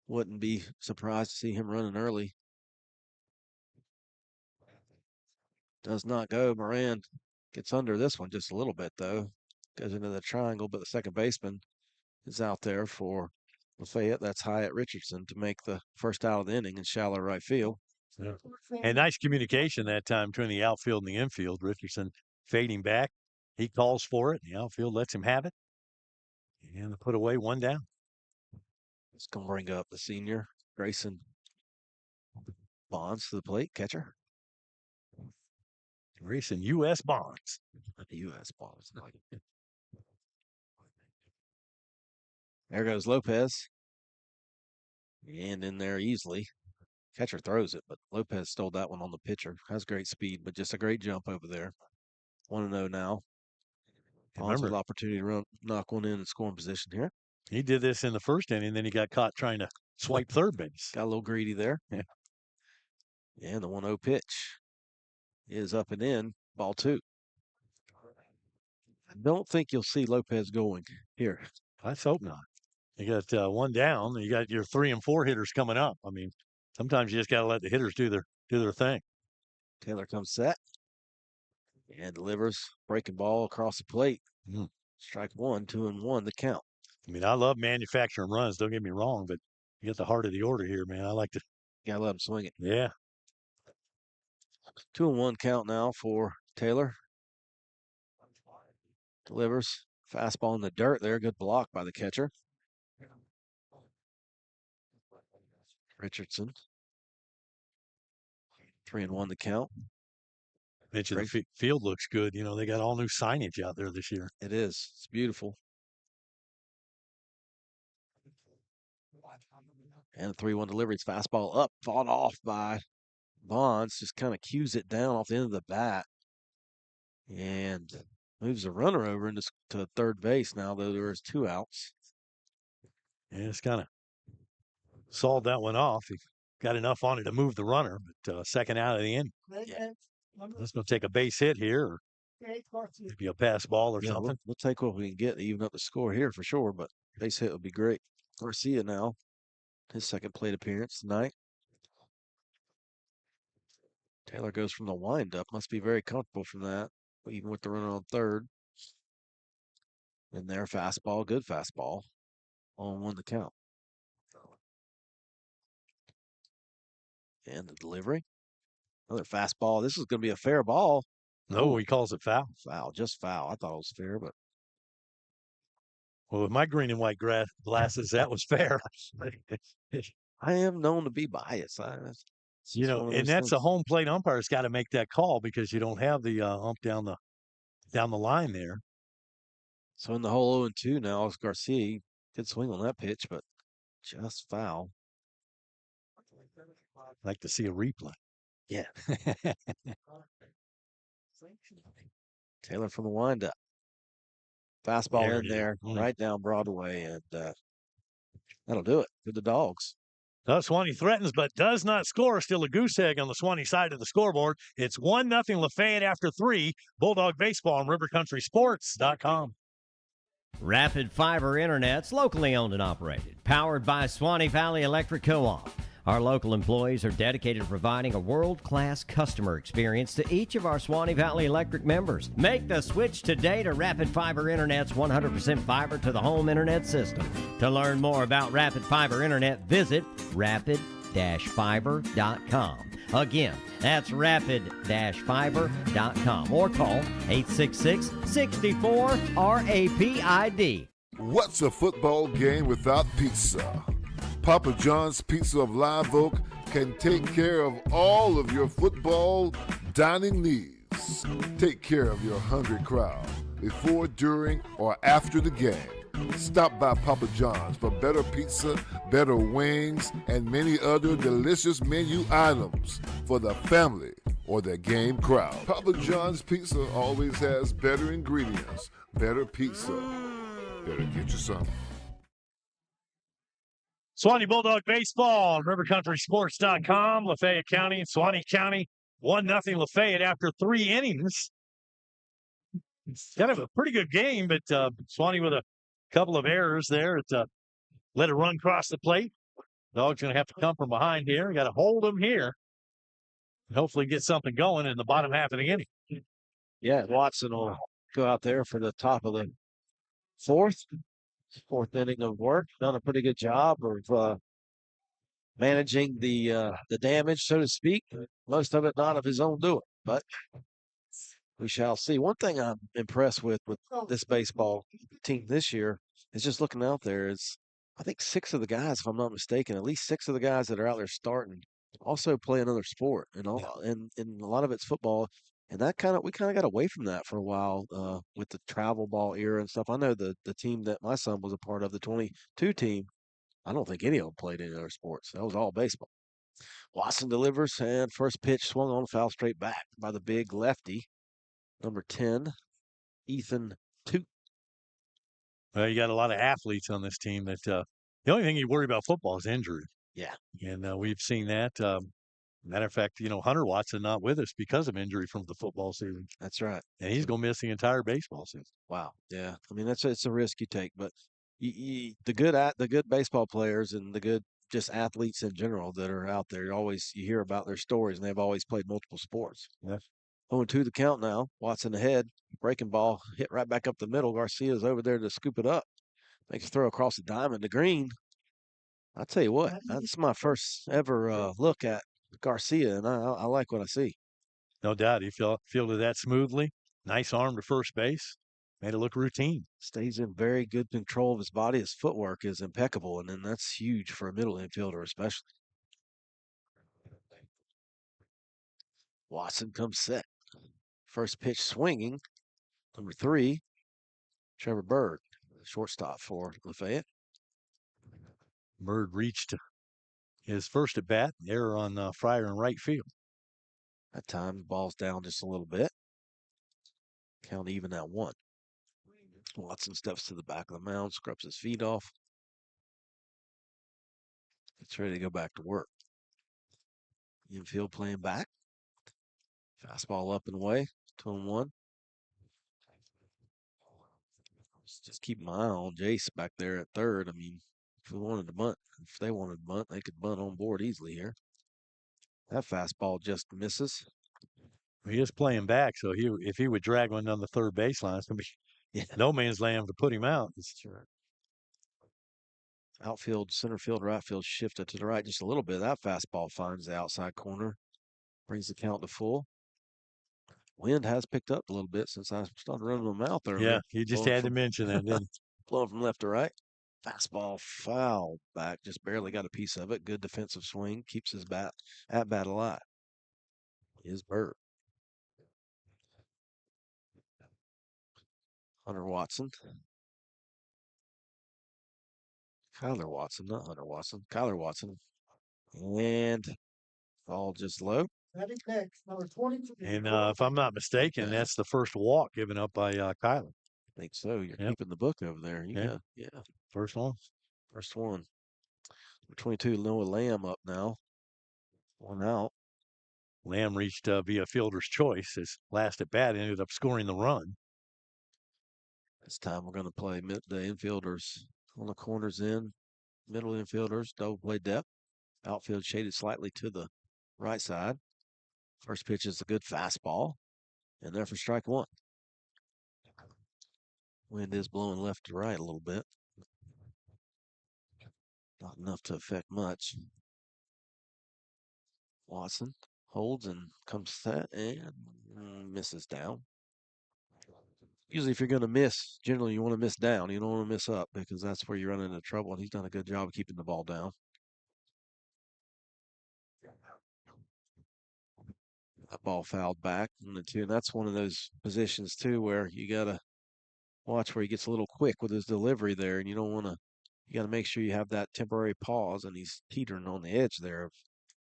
wouldn't be surprised to see him running early. Does not go. Moran gets under this one just a little bit, though. Goes into the triangle, but the second baseman is out there for Lafayette. That's Hyatt Richardson to make the first out of the inning in shallow right field. Yeah. And nice communication that time between the outfield and the infield. Richardson fading back. He calls for it. The outfield lets him have it. And put away, one down. It's going to bring up the senior, Grayson Bonds, to the plate, catcher. Grayson U.S. Bonds. U.S. Bonds. There goes Lopez. And in there easily. Catcher throws it, but Lopez stole that one on the pitcher. Has great speed, but just a great jump over there. 1-0 now. Bonds with an opportunity to knock one in scoring position here. He did this in the first inning, then he got caught trying to swipe third base. Got a little greedy there. Yeah. And the 1-0 pitch is up and in. Ball 2. I don't think you'll see Lopez going here. Let's hope not. You got one down. You got your 3 and 4 hitters coming up. I mean, sometimes you just got to let the hitters do their thing. Taylor comes set and delivers breaking ball across the plate. Strike 1, 2-1, the count. I mean, I love manufacturing runs. Don't get me wrong, but you got the heart of the order here, man. I like to. Gotta let him swing it. Yeah. 2-1 count now for Taylor. Delivers fastball in the dirt there. Good block by the catcher. Richardson. 3-1 the count. Mentioned the field looks good. You know, they got all new signage out there this year. It is. It's beautiful. And a 3-1 delivery. It's fastball up, fought off by Bonds. Just kind of cues it down off the end of the bat. And moves the runner over into to third base now, though there is 2 outs. Yeah, it's kind of sawed that one off. He got enough on it to move the runner, but second out of the inning. Yeah. Let's go take a base hit here, or maybe a pass ball or something. We'll take what we can get to even up the score here for sure, but base hit would be great. Garcia now, his second plate appearance tonight. Taylor goes from the windup. Must be very comfortable from that, even with the runner on third. And their fastball, good fastball. 0-1 the count. And the delivery. Another fastball. This is going to be a fair ball. No, he calls it foul. Foul, just foul. I thought it was fair, but. Well, with my green and white glasses, that was fair. I am known to be biased. You know, and that's a home plate umpire's got to make that call because you don't have the ump down the line there. So in the hole 0-2 now, it's Garcia. Good swing on that pitch, but just foul. I'd like to see a replay. Yeah. Taylor from the windup. Fastball in there, right down Broadway, and that'll do it for the Dogs. Suwannee threatens but does not score. Still a goose egg on the Suwannee side of the scoreboard. It's 1-0 Lafayette after 3. Bulldog Baseball on RiverCountrySports.com. Rapid Fiber Internet's locally owned and operated, powered by Suwannee Valley Electric Co-op. Our local employees are dedicated to providing a world-class customer experience to each of our Suwannee Valley Electric members. Make the switch today to Rapid Fiber Internet's 100% fiber to the home internet system. To learn more about Rapid Fiber Internet, visit rapid-fiber.com. Again, that's rapid-fiber.com or call 866-64-RAPID. What's a football game without pizza? Papa John's Pizza of Live Oak can take care of all of your football dining needs. Take care of your hungry crowd before, during, or after the game. Stop by Papa John's for better pizza, better wings, and many other delicious menu items for the family or the game crowd. Papa John's Pizza always has better ingredients, better pizza. Better get you some. Suwannee Bulldog Baseball, RiverCountrySports.com, Lafayette County and Suwannee County, 1-0 Lafayette after 3 innings. It's kind of a pretty good game, but Suwannee with a couple of errors there. It let a run cross the plate. Dog's going to have to come from behind here. Got to hold him here. And hopefully get something going in the bottom half of the inning. Yeah, Watson will go out there for the top of the fourth inning of work. Done a pretty good job of managing the damage, so to speak. Most of it not of his own doing, but we shall see. One thing I'm impressed with this baseball team this year is just looking out there. Is I think 6 of the guys, if I'm not mistaken, at least 6 of the guys that are out there starting also play another sport, and a lot of it's football. And we kind of got away from that for a while with the travel ball era and stuff. I know the team that my son was a part of, the 22 team, I don't think any of them played any other sports. That was all baseball. Watson delivers, and first pitch swung on, foul straight back by the big lefty, number 10, Ethan Toot. Well, you got a lot of athletes on this team that the only thing you worry about football is injury. Yeah. And we've seen that. Matter of fact, Hunter Watson not with us because of injury from the football season. That's right. And he's going to miss the entire baseball season. Wow. Yeah. I mean, it's a risk you take, but the good baseball players and the good just athletes in general that are out there, you hear about their stories, and they've always played multiple sports. Yeah. 0-2 the count now. Watson ahead. Breaking ball hit right back up the middle. Garcia's over there to scoop it up. Makes a throw across the diamond to Green. I'll tell you what, that's my first ever look at Garcia, and I like what I see. No doubt. He fielded that smoothly. Nice arm to first base. Made it look routine. Stays in very good control of his body. His footwork is impeccable, and then that's huge for a middle infielder especially. Watson comes set. First pitch swinging. Number 3, Trevor Bird, shortstop for Lafayette. Bird reached his first at bat. Error on Fryer in right field. That time the ball's down just a little bit. Count even at 1. Watson steps to the back of the mound, scrubs his feet off. Gets ready to go back to work. Infield playing back. Fastball up and away. 2-1. Just keep my eye on Jace back there at third. I mean, if they wanted to bunt, they could bunt on board easily here. That fastball just misses. He is playing back, so if he would drag one down the third baseline, it's going to be no man's land to put him out. Sure. Outfield, center field, right field shifted to the right just a little bit. That fastball finds the outside corner, brings the count to full. Wind has picked up a little bit since I started running them out there. Yeah, you just had to mention that, didn't you? Blowing from left to right. Fastball foul back, just barely got a piece of it. Good defensive swing, keeps his at bat alive. Is Bird. Hunter Watson. Kyler Watson, not Hunter Watson. Kyler Watson. And ball just low. Next, number 22. And if I'm not mistaken, that's the first walk given up by Kyler. I think so. You're keeping the book over there. Yeah. First one. First one. 22, Noah Lamb up now. 1 out. Lamb reached via fielder's choice. His last at bat ended up scoring the run. This time we're going to play the infielders on the corners in. Middle infielders, double play depth. Outfield shaded slightly to the right side. First pitch is a good fastball. And there for strike 1. Wind is blowing left to right a little bit. Not enough to affect much. Watson holds and comes set and misses down. Usually if you're going to miss, generally you want to miss down. You don't want to miss up because that's where you run into trouble. And he's done a good job of keeping the ball down. That ball fouled back in the 2. And that's one of those positions too where you got to watch where he gets a little quick with his delivery there. And you got to make sure you have that temporary pause. And he's teetering on the edge there of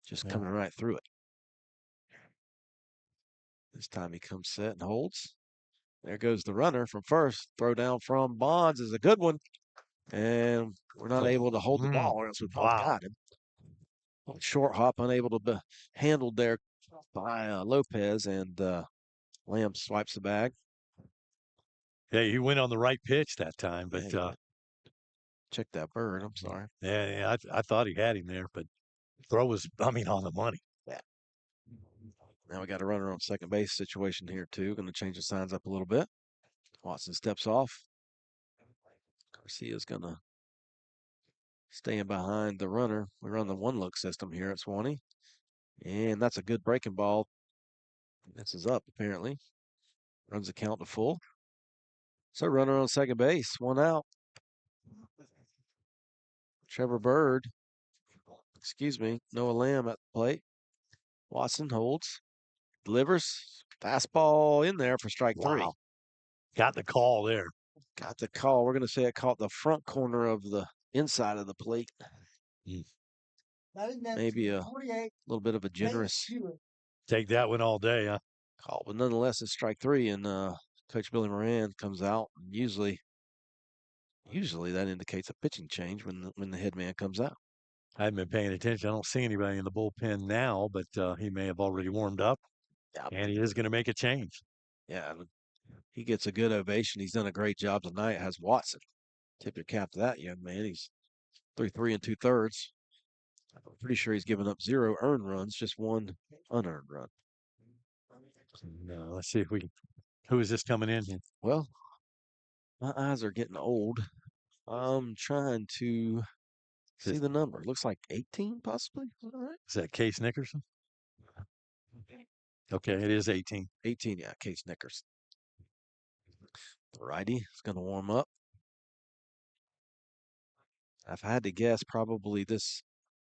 just coming right through it. This time he comes set and holds. There goes the runner from first. Throw down from Bonds is a good one. And we're not able to hold the ball, or else we both got him. Short hop, unable to be handled there by Lopez, and Lamb swipes the bag. Yeah, he went on the right pitch that time, but check that bird. I'm sorry. Yeah, I thought he had him there, but throw was, on the money. Yeah. Now we got a runner on second base situation here too. Going to change the signs up a little bit. Watson steps off. Garcia's going to stay in behind the runner. We run the one-look system here at Suwannee, and that's a good breaking ball. This is up apparently. Runs the count to full. So runner on second base, one out. Trevor Bird, Noah Lamb at the plate. Watson holds, delivers, fastball in there for strike three. Got the call there. Got the call. We're going to say it caught the front corner of the inside of the plate. Maybe a little bit of a generous take that one all day, huh? Call, but nonetheless, it's strike three, and Coach Billy Moran comes out. And usually that indicates a pitching change when the head man comes out. I haven't been paying attention. I don't see anybody in the bullpen now, but he may have already warmed up, and he is going to make a change. Yeah, he gets a good ovation. He's done a great job tonight. Has Watson. Tip your cap to that young man. He's 3 2/3. I'm pretty sure he's given up 0 earned runs, just 1 unearned run. Let's see who is this coming in here? Well, my eyes are getting old. I'm trying to see the number. Looks like 18, possibly. Is that right? Is that Case Nickerson? Okay, it is 18. 18, yeah, Case Nickerson. The righty is going to warm up. If I had to guess, probably this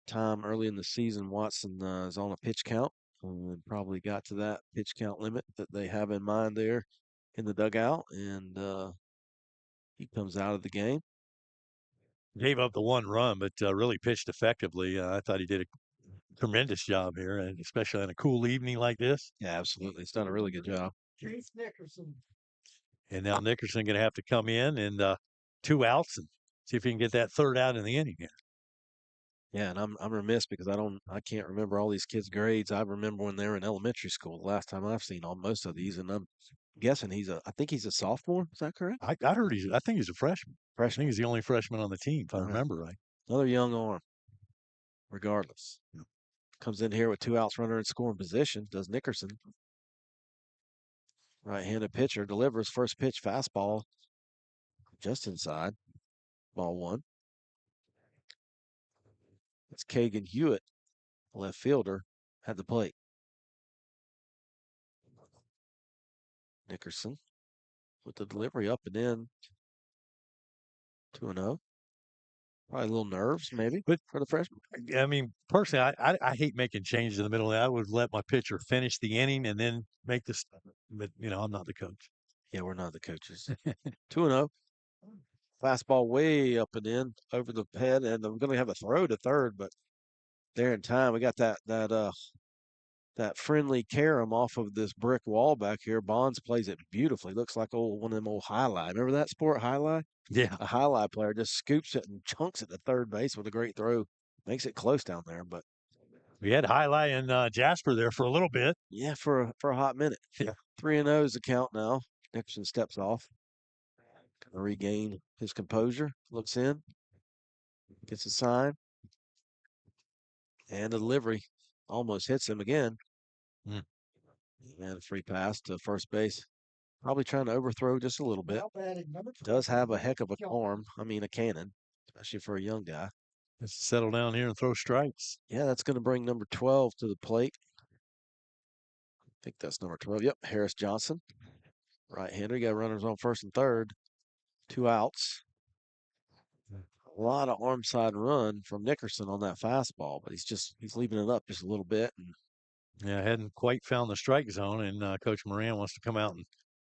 time early in the season, Watson is on a pitch count and probably got to that pitch count limit that they have in mind there in the dugout, and he comes out of the game. Gave up the 1 run, but really pitched effectively. I thought he did a tremendous job here, and especially on a cool evening like this. Yeah, absolutely. He's done a really good job. Chase Nickerson. And now Nickerson going to have to come in and 2 outs and see if he can get that 3rd out in the inning here. Yeah, and I'm remiss because I can't remember all these kids' grades. I remember when they were in elementary school. The last time I've seen most of these, and I'm guessing I think he's a sophomore. Is that correct? I think he's a freshman. I think he's the only freshman on the team, if I remember right. Another young arm, regardless. Yeah. Comes in here with 2 outs, runner in scoring position. Does Nickerson. Right-handed pitcher delivers first pitch fastball just inside. Ball 1. It's Kagan Hewitt, left fielder, at the plate. Nickerson with the delivery up and in. 2-0. Probably a little nerves, maybe, for the freshman. I mean, personally, I hate making changes in the middle. I would let my pitcher finish the inning and then make this. But, I'm not the coach. Yeah, we're not the coaches. 2-0. Fastball way up and in over the head, and I'm going to have a throw to third, but there in time. We got that friendly carom off of this brick wall back here. Bonds plays it beautifully. Looks like one of them old highlight. Remember that sport, highlight? Yeah. A highlight player just scoops it and chunks it to third base with a great throw. Makes it close down there, but we had highlight and Jasper there for a little bit. Yeah, for a hot minute. Yeah. 3-0 is the count now. Nickerson steps off. Gonna regain his composure. Looks in. Gets a sign. And the delivery almost hits him again. And a free pass to first base. Probably trying to overthrow just a little bit. Does have a heck of a a cannon, especially for a young guy. Let's settle down here and throw strikes. Yeah, that's going to bring number 12 to the plate. I think that's number 12. Yep, Harris Johnson. Right-hander. You got runners on first and third. 2 outs. A lot of arm side run from Nickerson on that fastball, but he's leaving it up just a little bit. And yeah, hadn't quite found the strike zone, and Coach Moran wants to come out and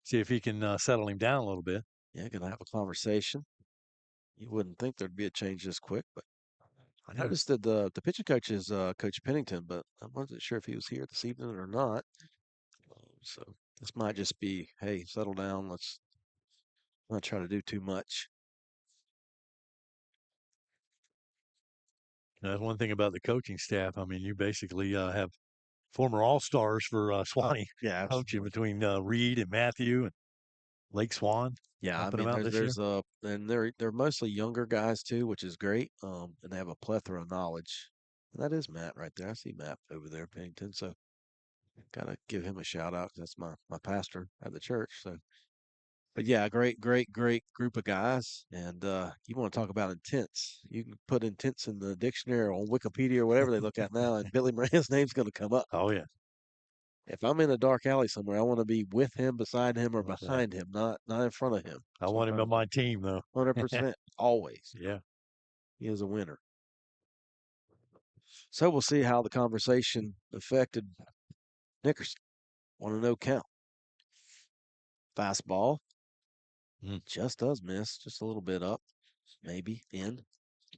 see if he can settle him down a little bit. Yeah, going to have a conversation. You wouldn't think there'd be a change this quick, but I noticed that the pitching coach is Coach Pennington, but I wasn't sure if he was here this evening or not. So this might just be, hey, settle down. Let's not try to do too much. That's one thing about the coaching staff. I mean, you basically have former All-Stars for Suwannee Yeah, coaching between Reed and Matthew and Lake Swan. yeah. I Helping mean, them out this year. and they're mostly younger guys too, which is great. And they have a plethora of knowledge. And that is Matt right there. I see Matt over there paying attention. So gotta give him a shout out 'cause that's my pastor at the church. So, but yeah, great group of guys. And you want to talk about intense? You can put intense in the dictionary or on Wikipedia or whatever they look at now, and Billy Moran's name's going to come up. Oh, yeah. If I'm in a dark alley somewhere, I want to be with him, beside him, or Love that. behind him, not in front of him. I want him on my team, though. 100%, always. Yeah. He is a winner. So we'll see how the conversation affected Nickerson. 1-0 count. Fastball. Just does miss, just a little bit up, maybe in.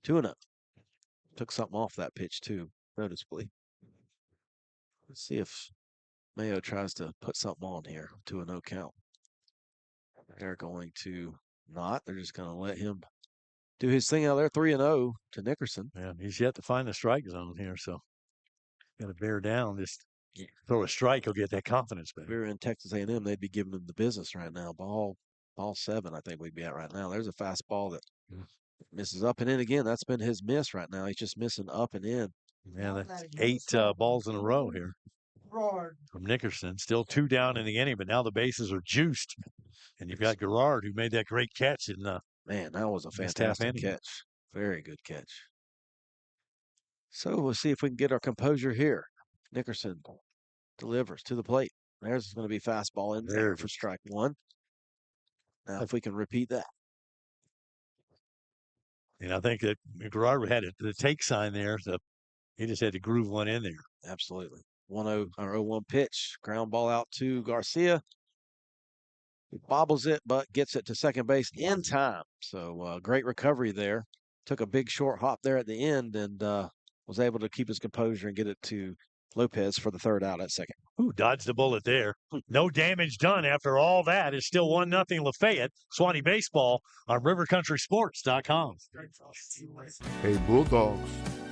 2-0. Took something off that pitch too, noticeably. Let's see if Mayo tries to put something on here. 2-0 count. They're going to not. They're just going to let him do his thing out there. 3-0 to Nickerson. Yeah, he's yet to find the strike zone here, so got to bear down. Just throw a strike, he'll get that confidence back. If we were in Texas A&M, they'd be giving him the business right now. Ball 7, I think we'd be at right now. There's a fastball that misses up and in again. That's been his miss right now. He's just missing up and in. Yeah, that's 8 balls in a row here from Nickerson. Still 2 down in the inning, but now the bases are juiced. And you've got Gerard, who made that great catch. Man, that was a Missed half fantastic inning. catch. Very good catch. So we'll see if we can get our composure here. Nickerson delivers to the plate. There's going to be fastball in there for strike 1. Now, if we can repeat that. And I think that Gerard had the take sign there, so he just had to groove one in there. Absolutely. 1-0 or 0-1 pitch. Ground ball out to Garcia. He bobbles it, but gets it to second base in time. So great recovery there. Took a big short hop there at the end and was able to keep his composure and get it to Lopez for the 3rd out at second. Ooh, dodged the bullet there. No damage done after all that. It's still 1-0 Lafayette. Suwannee Baseball on rivercountrysports.com. Hey, Bulldogs,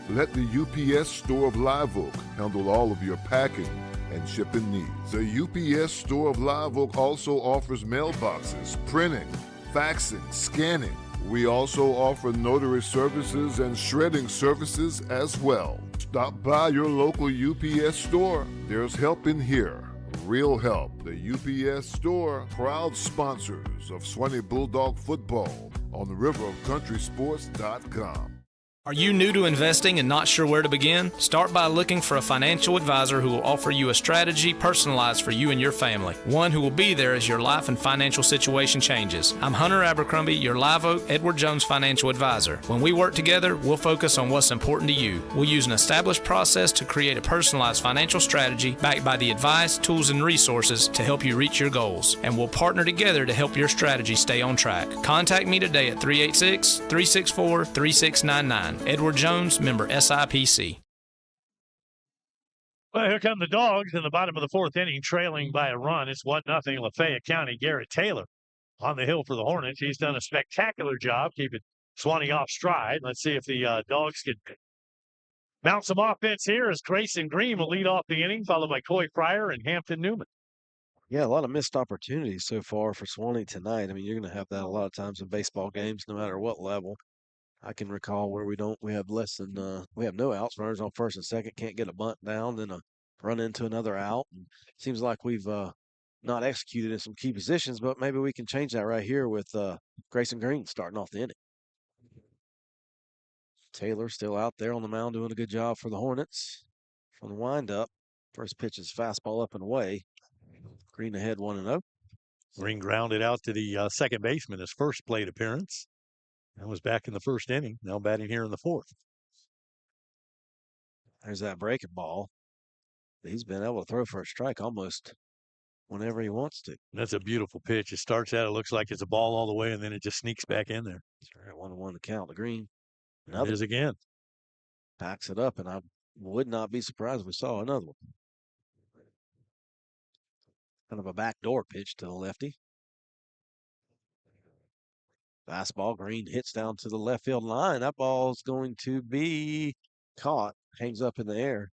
let the UPS Store of Live Oak handle all of your packing and shipping needs. The UPS Store of Live Oak also offers mailboxes, printing, faxing, scanning. We also offer notary services and shredding services as well. Stop by your local UPS store. There's help in here. Real help. The UPS Store, proud sponsors of Suwannee Bulldog football on the riverofcountrysports.com. Are you new to investing and not sure where to begin? Start by looking for a financial advisor who will offer you a strategy personalized for you and your family. One who will be there as your life and financial situation changes. I'm Hunter Abercrombie, your Live Oak Edward Jones financial advisor. When we work together, we'll focus on what's important to you. We'll use an established process to create a personalized financial strategy backed by the advice, tools, and resources to help you reach your goals. And we'll partner together to help your strategy stay on track. Contact me today at 386-364-3699. Edward Jones, member SIPC. Well, here come the Dogs in the bottom of the 4th inning, trailing by a run. It's 1-0 Lafayette County. Garrett Taylor on the hill for the Hornets. He's done a spectacular job keeping Suwannee off stride. Let's see if the Dogs can mount some offense here as Grayson Green will lead off the inning, followed by Coy Fryer and Hampton Newman. Yeah, a lot of missed opportunities so far for Suwannee tonight. I mean, you're going to have that a lot of times in baseball games, no matter what level. I can recall where we have no outs, runners on first and second, can't get a bunt down, then a run into another out. And it seems like we've not executed in some key positions, but maybe we can change that right here with Grayson Green starting off the inning. Taylor still out there on the mound doing a good job for the Hornets. From the windup, first pitch is fastball up and away. Green ahead 1-0. Green grounded out to the second baseman, his first plate appearance. That was back in the 1st inning. Now batting here in the 4th. There's that breaking ball. He's been able to throw for a strike almost whenever he wants to. That's a beautiful pitch. It starts out, it looks like it's a ball all the way, and then it just sneaks back in there. That's right, 1-1 to count. The Green. It is again. Packs it up, and I would not be surprised if we saw another one. Kind of a backdoor pitch to the lefty. Fastball, Green hits down to the left field line. That ball is going to be caught, hangs up in the air.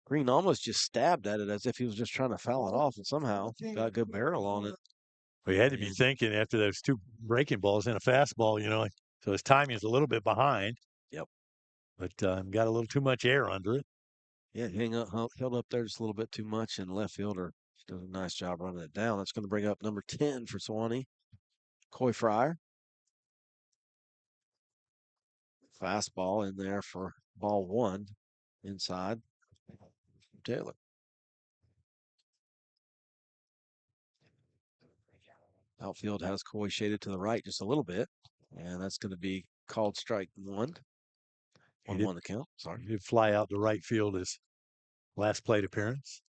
Green almost just stabbed at it as if he was just trying to foul it off, and somehow got a good barrel on it. We had to be thinking after those two breaking balls and a fastball, so his timing is a little bit behind. Yep. But got a little too much air under it. Yeah, held up there just a little bit too much, and left fielder does a nice job running it down. That's going to bring up number 10 for Suwannee, Coy Fryer. Fastball in there for ball one inside Taylor. Outfield has Coy shaded to the right just a little bit, and that's going to be called strike one. 1-1 the count. Sorry. He did fly out to right field his last plate appearance.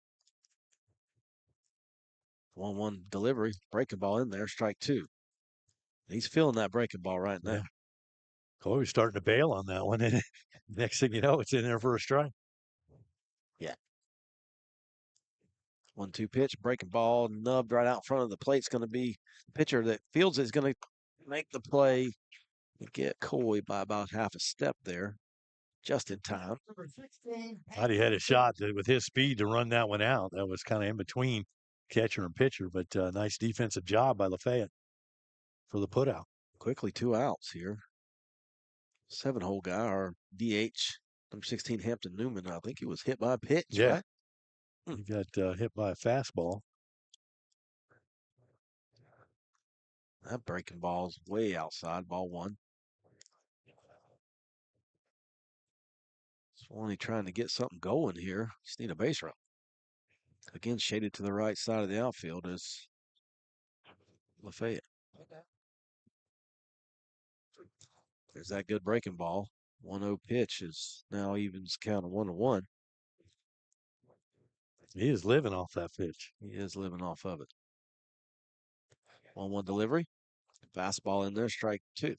1-1 delivery, breaking ball in there, strike two. He's feeling that breaking ball right now. Yeah. Coy was starting to bail on that one, and next thing you know, it's in there for a strike. Yeah. 1-2 pitch, breaking ball, nubbed right out in front of the plate. It's going to be the pitcher that fields is going to make the play and get Coy by about half a step there, just in time. Thought he had a shot with his speed to run that one out. That was kind of in between catcher and pitcher, but nice defensive job by Lafayette for the putout. Quickly 2 outs here. 7-hole guy, our DH, number 16, Hampton Newman. I think he was hit by a pitch, Yeah. right? He got hit by a fastball. That breaking ball's way outside, ball one. Suwannee trying to get something going here. Just need a base run. Again, shaded to the right side of the outfield is Lafayette. There's that good breaking ball. 1-0 pitch is now evens count of 1-1. He is living off that pitch. He is living off of it. 1-1 delivery. Fastball in there, strike two.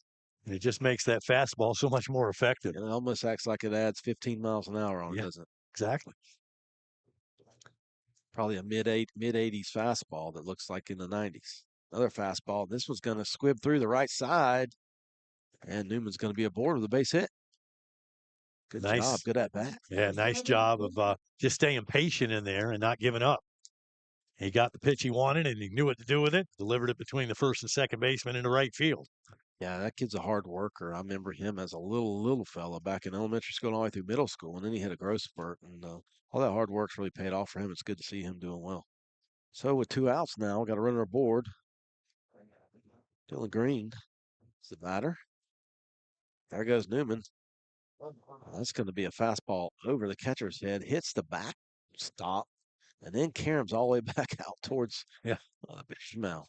And it just makes that fastball so much more effective. It almost acts like it adds 15 miles an hour on it, doesn't it? Exactly. Probably a mid-80s fastball that looks like in the 90s. Another fastball. This one's going to squib through the right side, and Newman's going to be aboard with a base hit. Good job. Good at bat. Yeah, nice job of just staying patient in there and not giving up. He got the pitch he wanted, and he knew what to do with it. Delivered it between the first and second baseman in the right field. Yeah, that kid's a hard worker. I remember him as a little fella back in elementary school all the way through middle school, and then he hit a growth spurt, and all that hard work's really paid off for him. It's good to see him doing well. So with 2 outs now, we got a runner aboard. Dylan Green is the batter. There goes Newman. That's going to be a fastball over the catcher's head. Hits the back, stop, and then caroms all the way back out towards the pitcher's mouth.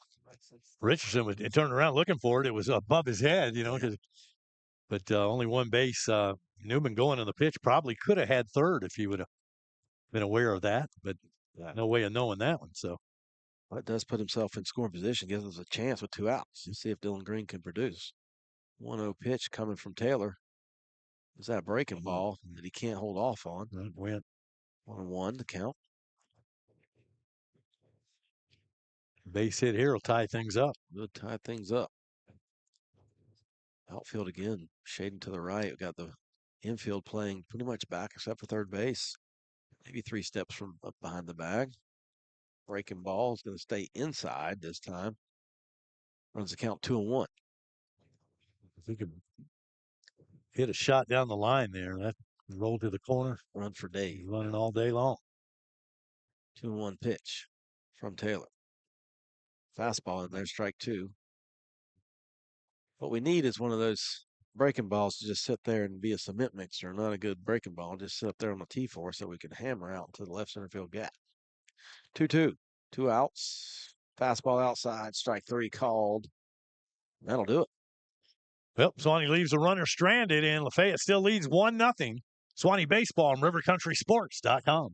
Richardson was turned around looking for it. It was above his head, but only one base. Newman going on the pitch probably could have had third if he would have been aware of that, but no way of knowing that one. So that does put himself in scoring position, gives us a chance with 2 outs. Let's see if Dylan Green can produce. 1-0 pitch coming from Taylor. Is that a breaking ball that he can't hold off on? Went 1-1 to count. Base hit here will tie things up. We'll tie things up. Outfield again, shading to the right. We've got the infield playing pretty much back except for third base. Maybe 3 steps from up behind the bag. Breaking ball is going to stay inside this time. Runs the count 2-1. If he could hit a shot down the line there, that rolled to the corner. Run for Dave. Running all day long. 2-1 pitch from Taylor. Fastball in there, strike two. What we need is one of those breaking balls to just sit there and be a cement mixer, not a good breaking ball. Just sit up there on the T4 so we can hammer out to the left center field gap. 2-2. 2 outs. Fastball outside, strike three called. That'll do it. Well, Suwannee leaves the runner stranded, and Lafayette still leads 1-0. Suwannee Baseball on RiverCountrySports.com.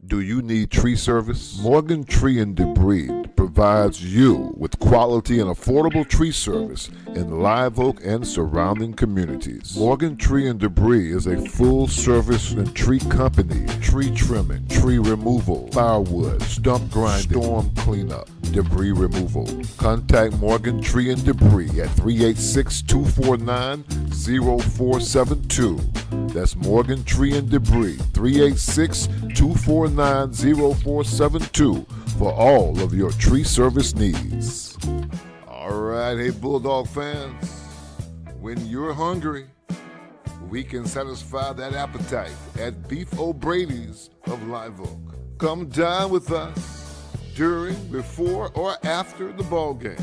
Do you need tree service? Morgan Tree and Debris provides you with quality and affordable tree service in Live Oak and surrounding communities. Morgan Tree and Debris is a full service and tree company. Tree trimming, tree removal, firewood, stump grinding, storm cleanup, Debris removal. Contact Morgan Tree and Debris at 386-249-0472. That's Morgan Tree and Debris, 386-249-0472 for all of your tree service needs. All right, hey Bulldog fans, when you're hungry, we can satisfy that appetite at Beef O'Brady's of Live Oak. Come dine with us during, before, or after the ball game.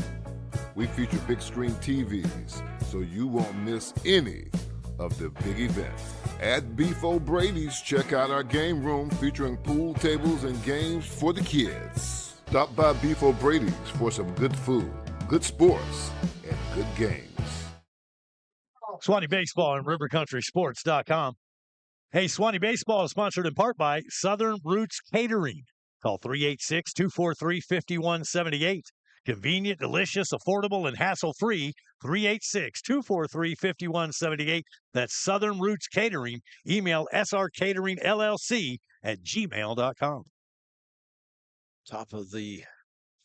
We feature big screen TVs, so you won't miss any of the big events. At Beef O'Brady's, check out our game room featuring pool tables and games for the kids. Stop by Beef O'Brady's for some good food, good sports, and good games. Suwannee Baseball and RiverCountrySports.com. Hey, Suwannee Baseball is sponsored in part by Southern Roots Catering. Call 386-243-5178. Convenient, delicious, affordable, and hassle-free. 386-243-5178. That's Southern Roots Catering. Email srcateringllc@gmail.com. Top of the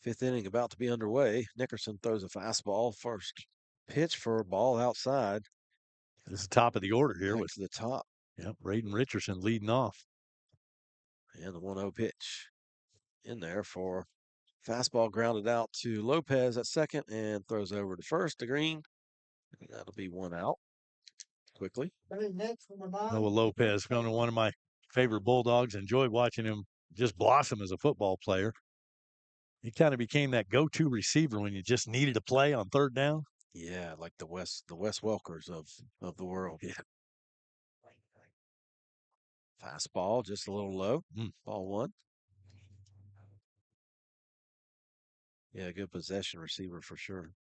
fifth inning about to be underway. Nickerson throws a fastball. First pitch for a ball outside. This is the top of the order here Back with to the top. Yep, Braden Richardson leading off. And the 1-0 pitch in there for fastball grounded out to Lopez at second and throws over to first to Green. And that'll be one out quickly. Noah Lopez, one of my favorite Bulldogs. Enjoyed watching him just blossom as a football player. He kind of became that go-to receiver when you just needed a play on third down. Yeah, like the Wes Welkers of the world. Yeah. Fastball just a little low. Ball one. Yeah, good possession receiver for sure.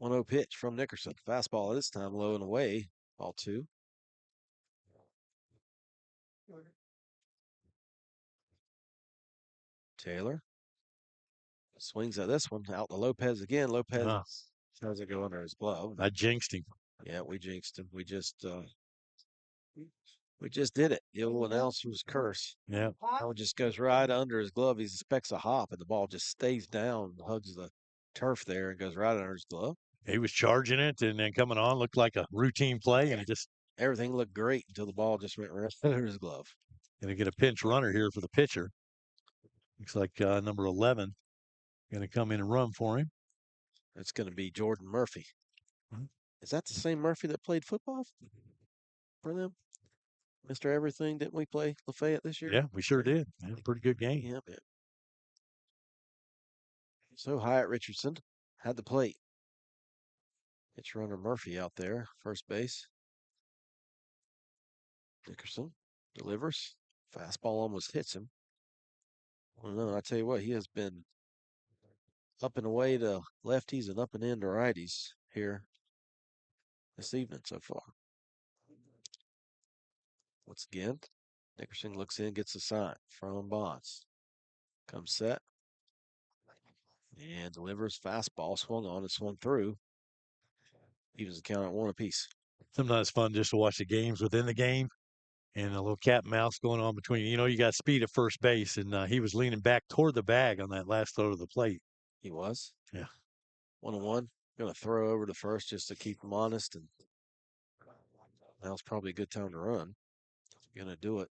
1-0 pitch from Nickerson. Fastball this time low and away. Ball two. Taylor swings at this one. Out to Lopez again. Lopez doesn't go under his glove. I jinxed him. Yeah, we jinxed him. We just did it. The old announcer's curse. Yeah. How it just goes right under his glove. He expects a hop, and the ball just stays down, hugs the turf there, and goes right under his glove. He was charging it and then coming on, looked like a routine play, and it just everything looked great until the ball just went right under his glove. Going to get a pinch runner here for the pitcher. Looks like number 11 going to come in and run for him. It's going to be Jordan Murphy. Is that the same Murphy that played football for them? Mr. Everything, didn't we play Lafayette this year? Yeah, we sure did. Yeah, pretty good game. Yeah, man. So Hyatt Richardson had the plate. Pitch runner Murphy out there, first base. Nickerson delivers. Fastball almost hits him. Well, no, I tell you what, he has been up and away to lefties and up and in to righties here this evening so far. Once again, Nickerson looks in, gets a sign from Bonds. Comes set. And delivers fastball, swung on and swung through. Evens the count at one apiece. Sometimes it's fun just to watch the games within the game and a little cat and mouse going on between. You know, you got speed at first base, and he was leaning back toward the bag on that last throw to the plate. He was? Yeah. 1-1. Going to throw over to first just to keep him honest. And now's probably a good time to run. Going to do it.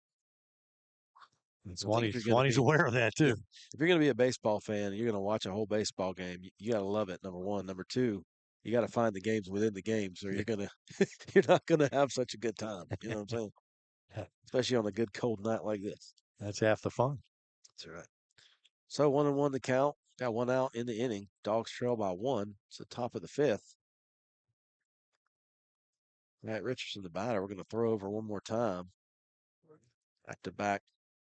Suwannee's aware of that, too. If you're going to be a baseball fan, you're going to watch a whole baseball game. You got to love it, number one. Number two, you got to find the games within the games, or you're not going to have such a good time. You know what I'm saying? Especially on a good cold night like this. That's half the fun. That's right. So 1-1 the count. Got one out in the inning. Dogs trail by one. It's the top of the fifth. Matt Richardson, the batter. We're going to throw over one more time. Back-to-back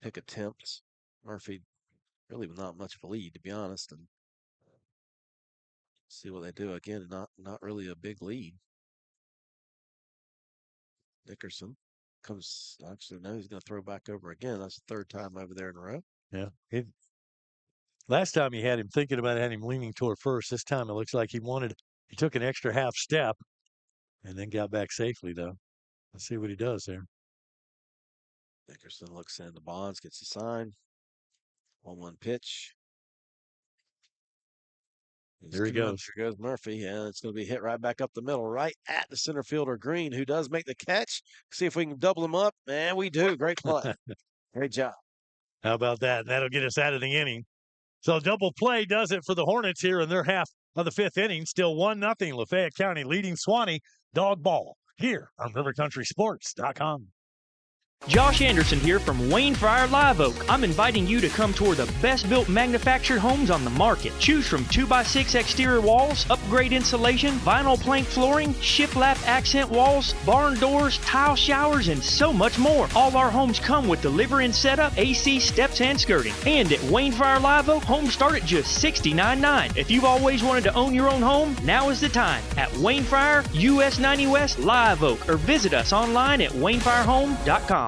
pick attempts. Murphy really not much of a lead, to be honest. And see what they do. Again, not really a big lead. Nickerson comes, actually, no, he's going to throw back over again. That's the third time over there in a row. Yeah. Last time he had him thinking about having him leaning toward first. This time it looks like he took an extra half step and then got back safely, though. Let's see what he does there. Nickerson looks in the Bonds, gets a sign. 1-1 pitch. There he goes. There goes Murphy, and it's going to be hit right back up the middle, right at the center fielder Green, who does make the catch. See if we can double him up, and we do. Great play. Great job. How about that? That'll get us out of the inning. So double play does it for the Hornets here in their half of the fifth inning. Still 1-0. Lafayette County leading Suwannee dog ball here on RiverCountrySports.com. Josh Anderson here from Wayne Fryer Live Oak. I'm inviting you to come tour the best built manufactured homes on the market. Choose from 2x6 exterior walls, upgrade insulation, vinyl plank flooring, shiplap accent walls, barn doors, tile showers, and so much more. All our homes come with delivery and setup, AC, steps, and skirting. And at Wayne Fryer Live Oak, homes start at just $69.9. If you've always wanted to own your own home, now is the time. At Wayne Fryer, US 90 West, Live Oak, or visit us online at WayneFryerHome.com.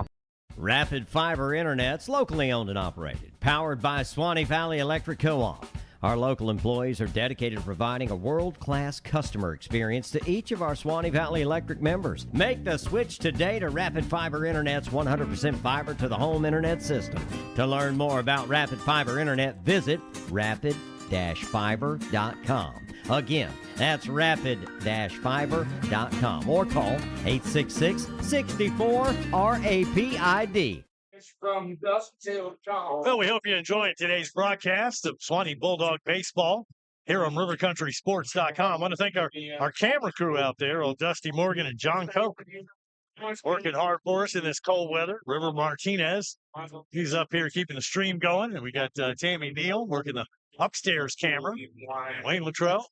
Rapid Fiber Internet's locally owned and operated, powered by Suwannee Valley Electric Co-op. Our local employees are dedicated to providing a world-class customer experience to each of our Suwannee Valley Electric members. Make the switch today to Rapid Fiber Internet's 100% fiber to the home internet system. To learn more about Rapid Fiber Internet, visit rapid-fiber.com. Again, that's rapid-fiber.com or call 866-64-RAPID. From dusk till dawn. Well, we hope you enjoyed today's broadcast of Suwannee Bulldog Baseball here on RiverCountrySports.com. I want to thank our camera crew out there, old Dusty Morgan and John Coke, working hard for us in this cold weather. River Martinez, he's up here keeping the stream going. And we got Tammy Neal working the upstairs camera. Wayne Luttrell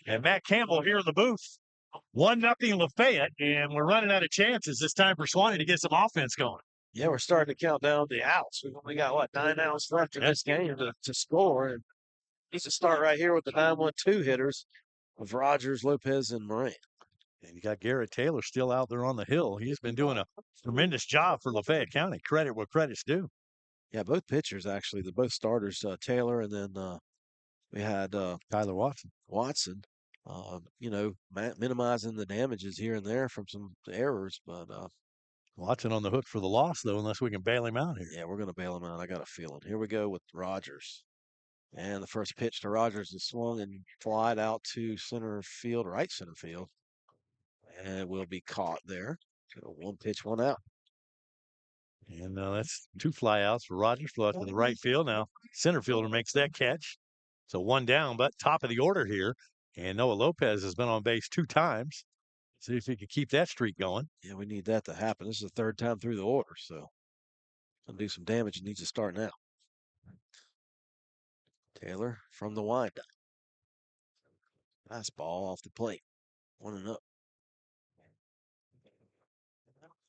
and Matt Campbell here in the booth. 1-0 Lafayette, and we're running out of chances. It's time for Suwannee to get some offense going. Yeah, we're starting to count down the outs. We've only got, 9 outs left in this game to score. And needs to start right here with the 9-1-2 hitters of Rogers, Lopez, and Moran. And you got Garrett Taylor still out there on the hill. He's been doing a tremendous job for Lafayette County. Credit where credit's due. Yeah, both pitchers, actually. They're both starters, Taylor, and then we had Tyler Watson. Minimizing the damages here and there from some errors. But Watson on the hook for the loss, though, unless we can bail him out here. yeah, we're going to bail him out. I got a feeling. Here we go with Rogers. And the first pitch to Rogers is swung and flied out to center field, right center field. And it will be caught there. So 1 pitch, 1 out. And that's 2 flyouts for Rogers, flew out to the right field. Now, center fielder makes that catch. So 1 down, but top of the order here. And Noah Lopez has been on base 2 times. See if he can keep that streak going. Yeah, we need that to happen. This is the 3rd time through the order, so gonna do some damage. It needs to start now. Taylor from the windup. Nice ball off the plate. 1-0.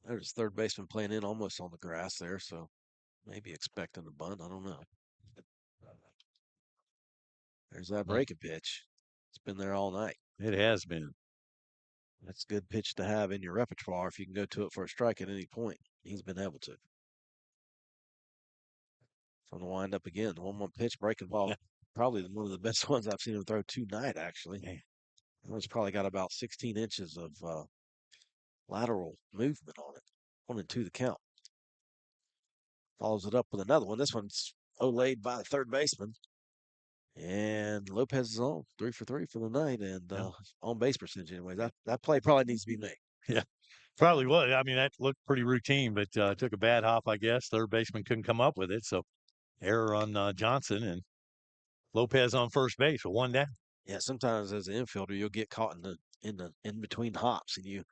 There's third baseman playing in almost on the grass there, so maybe expecting a bunt. I don't know. There's that breaking pitch. It's been there all night. It has been. That's a good pitch to have in your repertoire if you can go to it for a strike at any point. He's been able to. From the windup again, the 1-1 pitch, breaking ball. Probably one of the best ones I've seen him throw tonight, actually. He's probably got about 16 inches of lateral movement on it. 1-2 the count. Follows it up with another one. This one's olayed by the third baseman. And Lopez is on 3 for 3 for the night, and on base percentage anyway. That play probably needs to be made. Yeah, probably would. I mean, that looked pretty routine, but took a bad hop, I guess. Third baseman couldn't come up with it, so error on Johnson, and Lopez on first base with 1 down. Yeah, sometimes as an infielder, you'll get caught in between hops, and you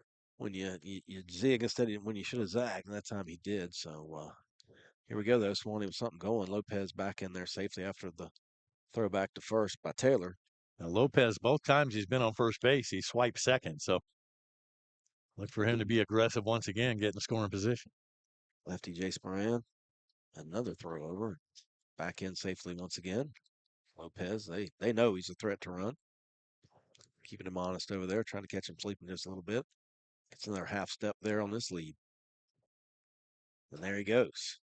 zig instead of when you should have zagged, and that time he did. So here we go though. Suwannee with something going. Lopez back in there safely after the throw back to first by Taylor. Now, Lopez, both times he's been on first base, he swiped second. So look for him to be aggressive once again, get in the scoring position. Lefty Jace Moran, another throw over. Back in safely once again. Lopez, they know he's a threat to run. Keeping him honest over there, trying to catch him sleeping just a little bit. It's another half step there on this lead. And there he goes.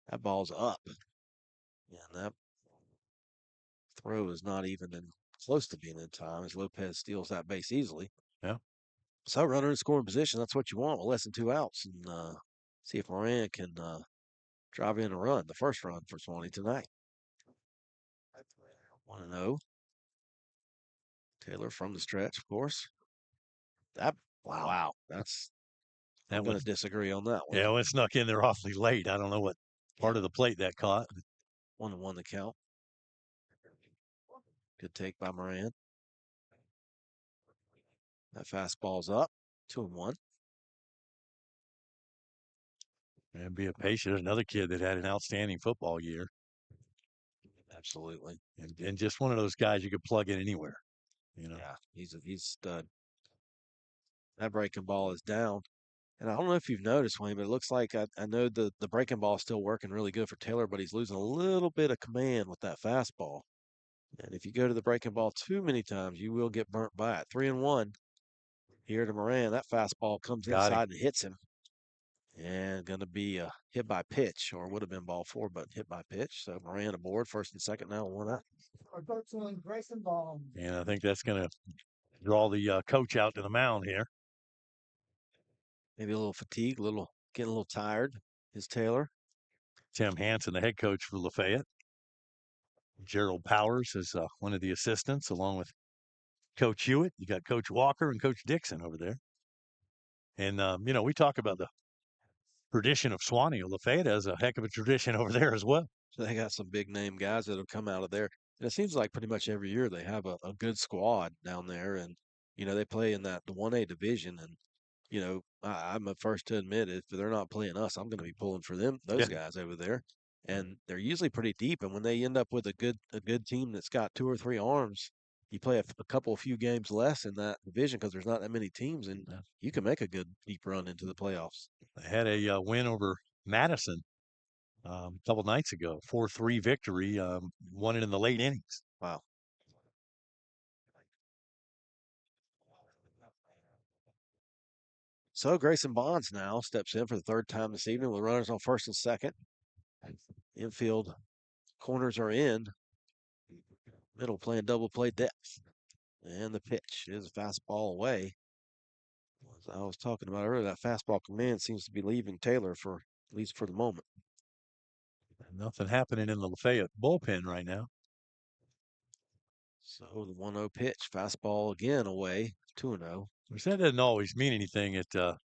That ball's up. And that throw is not even close to being in time as Lopez steals that base easily. Yeah. So runner in scoring position, that's what you want with less than 2 outs. And see if Moran can drive in a run, the first run for Suwannee tonight. 1-0. Taylor from the stretch, of course. Wow. I'm going to disagree on that one. Yeah, well, it snuck in there awfully late. I don't know what part of the plate that caught. 1-1 the count. Good take by Moran. That fastball's up. 2-1. And be a patient. Another kid that had an outstanding football year. Absolutely. And just one of those guys you could plug in anywhere. Yeah, he's a stud. That breaking ball is down. And I don't know if you've noticed, Wayne, but it looks like I know the breaking ball is still working really good for Taylor, but he's losing a little bit of command with that fastball. And if you go to the breaking ball too many times, you will get burnt by it. 3-1 here to Moran. That fastball comes inside and hits him. And going to be a hit by pitch, or would have been ball 4, but hit by pitch. So Moran aboard, first and second now, 1 out. And I think that's going to draw the coach out to the mound here. Maybe a little fatigue, getting a little tired is Taylor. Tim Hansen, the head coach for Lafayette. Gerald Powers is one of the assistants, along with Coach Hewitt. You got Coach Walker and Coach Dixon over there. And, we talk about the tradition of Suwannee. Lafayette has a heck of a tradition over there as well. They got some big name guys that have come out of there. And it seems like pretty much every year they have a good squad down there. And, they play in the 1A division. And, I'm the first to admit if they're not playing us, I'm going to be pulling for those guys over there. And they're usually pretty deep. And when they end up with a good team that's got 2 or 3 arms, you play a few games less in that division because there's not that many teams, and you can make a good deep run into the playoffs. They had a win over Madison a couple nights ago, 4-3 victory, won it in the late innings. Wow. So Grayson Bonds now steps in for the 3rd time this evening with runners on first and second. Infield corners are in. Middle playing double play depth. And the pitch is a fastball away. As I was talking about earlier, that fastball command seems to be leaving Taylor at least for the moment. Nothing happening in the Lafayette bullpen right now. So the 1-0 pitch, fastball again away, 2-0. Which that doesn't always mean anything at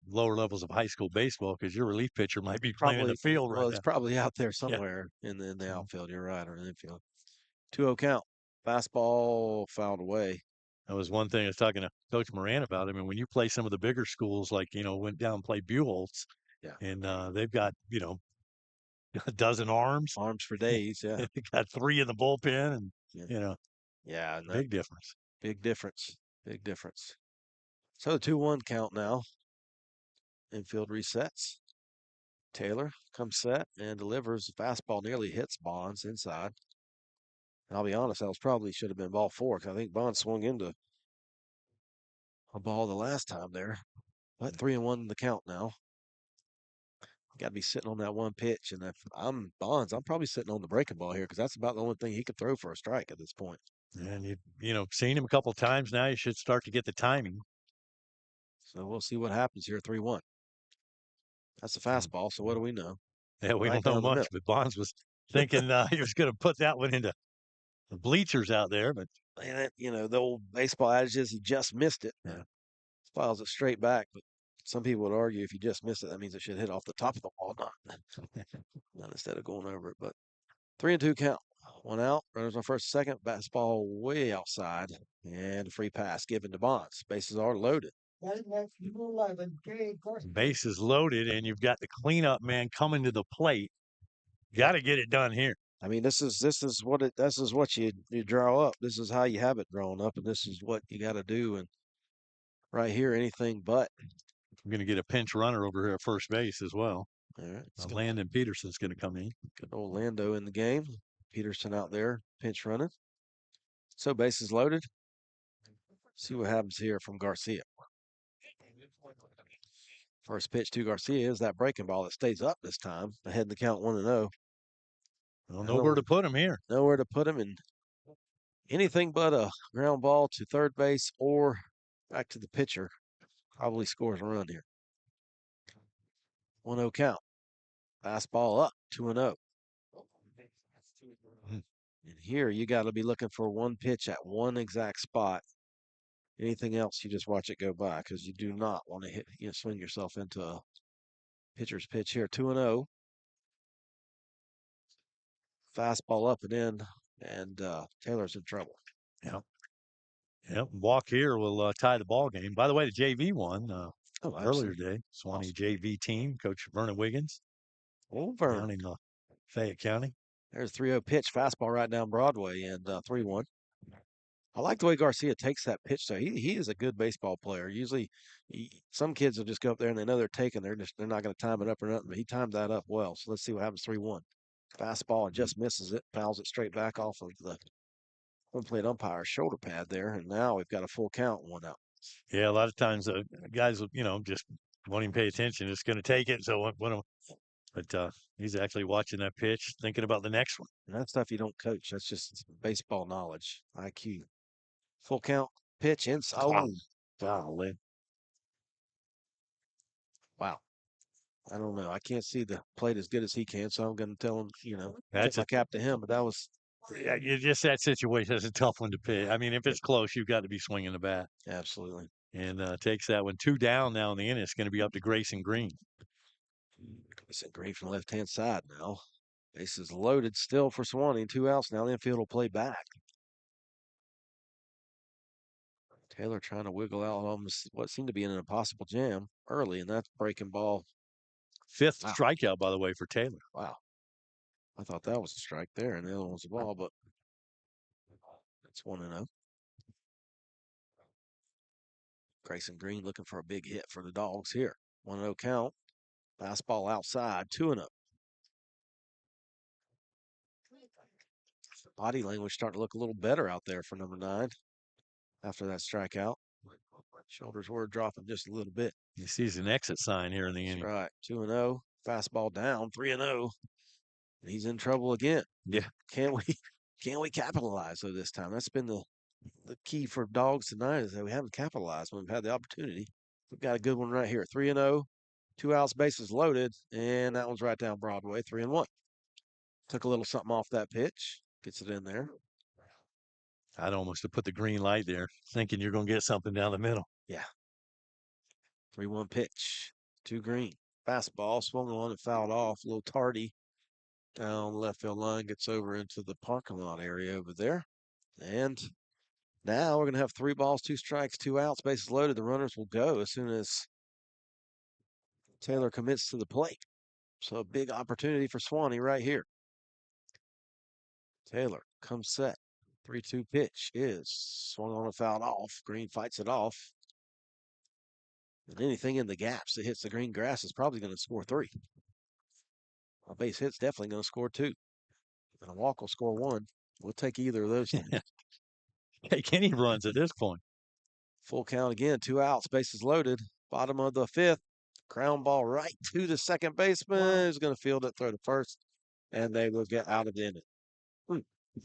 lower levels of high school baseball because your relief pitcher might be playing in the field right now. Well, it's probably out there somewhere in the outfield. You're right, or in the infield. 2-0 count. Fastball fouled away. That was one thing I was talking to Coach Moran about. I mean, when you play some of the bigger schools, like, went down and played Buell's, and they've got, a dozen arms. Arms for days, yeah. They got 3 in the bullpen, and, Yeah, big difference. Big difference. Big difference. So the 2-1 count now. Infield resets. Taylor comes set and delivers. The fastball nearly hits Bonds inside. And I'll be honest, that probably should have been ball 4 because I think Bonds swung into a ball the last time there. But 3-1 the count now. Got to be sitting on that one pitch. And if I'm Bonds, I'm probably sitting on the breaking ball here because that's about the only thing he could throw for a strike at this point. And you've seen him a couple of times now. You should start to get the timing. So we'll see what happens here. 3-1. That's a fastball. So what do we know? Yeah, we don't know much. But Bonds was thinking he was going to put that one into the bleachers out there. But the old baseball adage is he just missed it. Yeah. Files it straight back. But some people would argue if you just missed it, that means it should hit off the top of the wall, not instead of going over it. But 3-2 count. 1 out. Runners on first and second. Fastball way outside. And a free pass given to Bonds. Bases are loaded. Bases loaded, and you've got the cleanup man coming to the plate. Got to get it done here. I mean, this is what you draw up. This is how you have it drawn up, and this is what you got to do. And right here, anything but. We're going to get a pinch runner over here at first base as well. All right. Landon Peterson's going to come in. Good old Lando in the game. Peterson out there, pinch running. So bases loaded. See what happens here from Garcia. First pitch to Garcia is that breaking ball that stays up this time. Ahead in the count 1-0. Well, nowhere to put him here. Nowhere to put him, and anything but a ground ball to third base or back to the pitcher probably scores a run here. 1-0 count. Fastball up, 2-0. And here you got to be looking for one pitch at one exact spot Anything else, you just watch it go by because you do not want to swing yourself into a pitcher's pitch here. 2-0. Fastball up and in, and Taylor's in trouble. Yeah. Yep. Walk here will tie the ball game. By the way, the JV won earlier today. Suwannee JV team, Coach Vernon Wiggins. Over. Down in Fayette County. There's 3-0 pitch, fastball right down Broadway, and 3-1. I like the way Garcia takes that pitch, though. He is a good baseball player. Usually, some kids will just go up there and they know they're taking. They're not going to time it up or nothing. But he timed that up well. So let's see what happens. 3-1. Fastball and just misses it. Fouls it straight back off of the home plate umpire's shoulder pad there, and now we've got a full count, 1 out. Yeah, a lot of times guys, just won't even pay attention. It's going to take it. So but he's actually watching that pitch, thinking about the next one. And that stuff you don't coach. That's just baseball knowledge, IQ. Full count, pitch, inside. Oh, golly. Wow. I don't know. I can't see the plate as good as he can, so I'm going to tell him, tip my cap to him. But that was. Yeah, just that situation is a tough one to pick. I mean, if it's close, you've got to be swinging the bat. Absolutely. And takes that one 2 down now in the inning. It's going to be up to Grayson Green. Grayson Green from the left-hand side now. Bases loaded still for Suwannee. 2 outs now. The infield will play back. Taylor trying to wiggle out almost what seemed to be an impossible jam early, and that's breaking ball. 5th strikeout, by the way, for Taylor. Wow. I thought that was a strike there, and the other one was a ball, but it's 1-0. Grayson Green looking for a big hit for the Dogs here. 1-0 count. Fastball outside, 2-0. Body language starting to look a little better out there for number 9 after that strikeout. Shoulders were dropping just a little bit. He sees an exit sign here in the inning. Right, 2-0. Fastball down, 3-0. And he's in trouble again. Yeah. Can we capitalize though this time? That's been the key for Dogs tonight is that we haven't capitalized when we've had the opportunity. We've got a good one right here. 3-0. 2 outs, bases loaded, and that one's right down Broadway. 3-1. Took a little something off that pitch. Gets it in there. I'd almost have put the green light there, thinking you're going to get something down the middle. Yeah. 3-1 pitch. 2 green. Fastball swung on and fouled off. A little tardy down the left field line. Gets over into the parking lot area over there. And now we're going to have 3 balls, 2 strikes, 2 outs. Bases loaded. The runners will go as soon as Taylor commits to the plate. So a big opportunity for Suwannee right here. Taylor comes set. 3-2 pitch is swung on and fouled off. Green fights it off. And anything in the gaps that hits the green grass is probably going to score 3. A base hit's definitely going to score 2. And a walk will score 1. We'll take either of those. Take any runs at this point. Full count again. 2 outs. Bases loaded. Bottom of the 5th. Ground ball right to the second baseman. Who's going to field it, throw to first, and they will get out of the inning.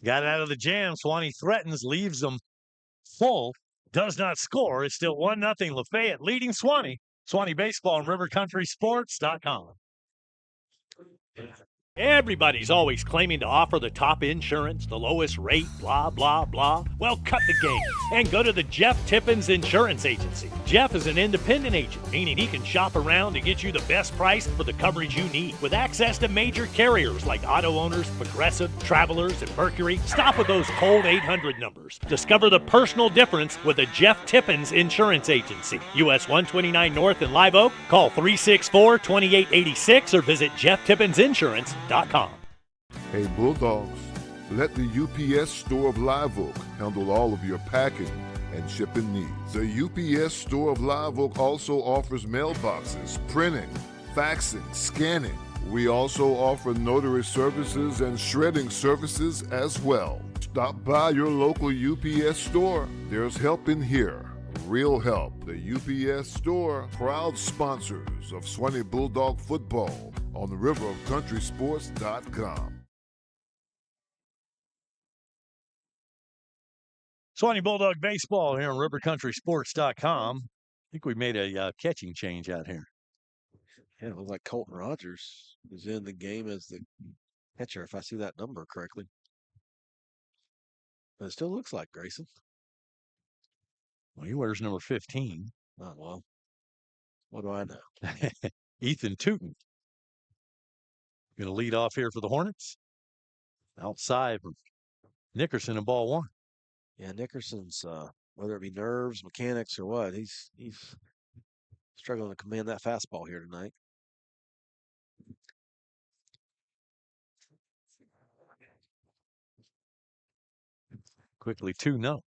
Got out of the jam. Suwannee threatens, leaves them full. Does not score. It's still 1-0 Lafayette leading Suwannee. Suwannee Baseball and RiverCountrySports.com. Everybody's always claiming to offer the top insurance, the lowest rate, blah, blah, blah. Well, cut the game and go to the Jeff Tippins Insurance Agency. Jeff is an independent agent, meaning he can shop around to get you the best price for the coverage you need. With access to major carriers like Auto Owners, Progressive, Travelers, and Mercury, stop with those cold 800 numbers. Discover the personal difference with the Jeff Tippins Insurance Agency. US 129 North in Live Oak. Call 364-2886 or visit JeffTippinsInsurance.com. Hey Bulldogs, let the UPS Store of Live Oak handle all of your packing and shipping needs. The UPS Store of Live Oak also offers mailboxes, printing, faxing, scanning. We also offer notary services and shredding services as well. Stop by your local UPS store. There's help in here. Real help. The UPS Store, proud sponsors of Suwannee Bulldog football on the RiverCountrySports.com. Suwannee Bulldog Baseball here on RiverCountrySports.com. I think we made a catching change out here. Yeah, it looks like Colton Rogers is in the game as the catcher, if I see that number correctly. But it still looks like Grayson. Well, he wears number 15. Oh, well, what do I know? Ethan Tootin going to lead off here for the Hornets. Outside from Nickerson in ball one. Yeah, Nickerson's whether it be nerves, mechanics, or what, he's struggling to command that fastball here tonight. Quickly 2-0.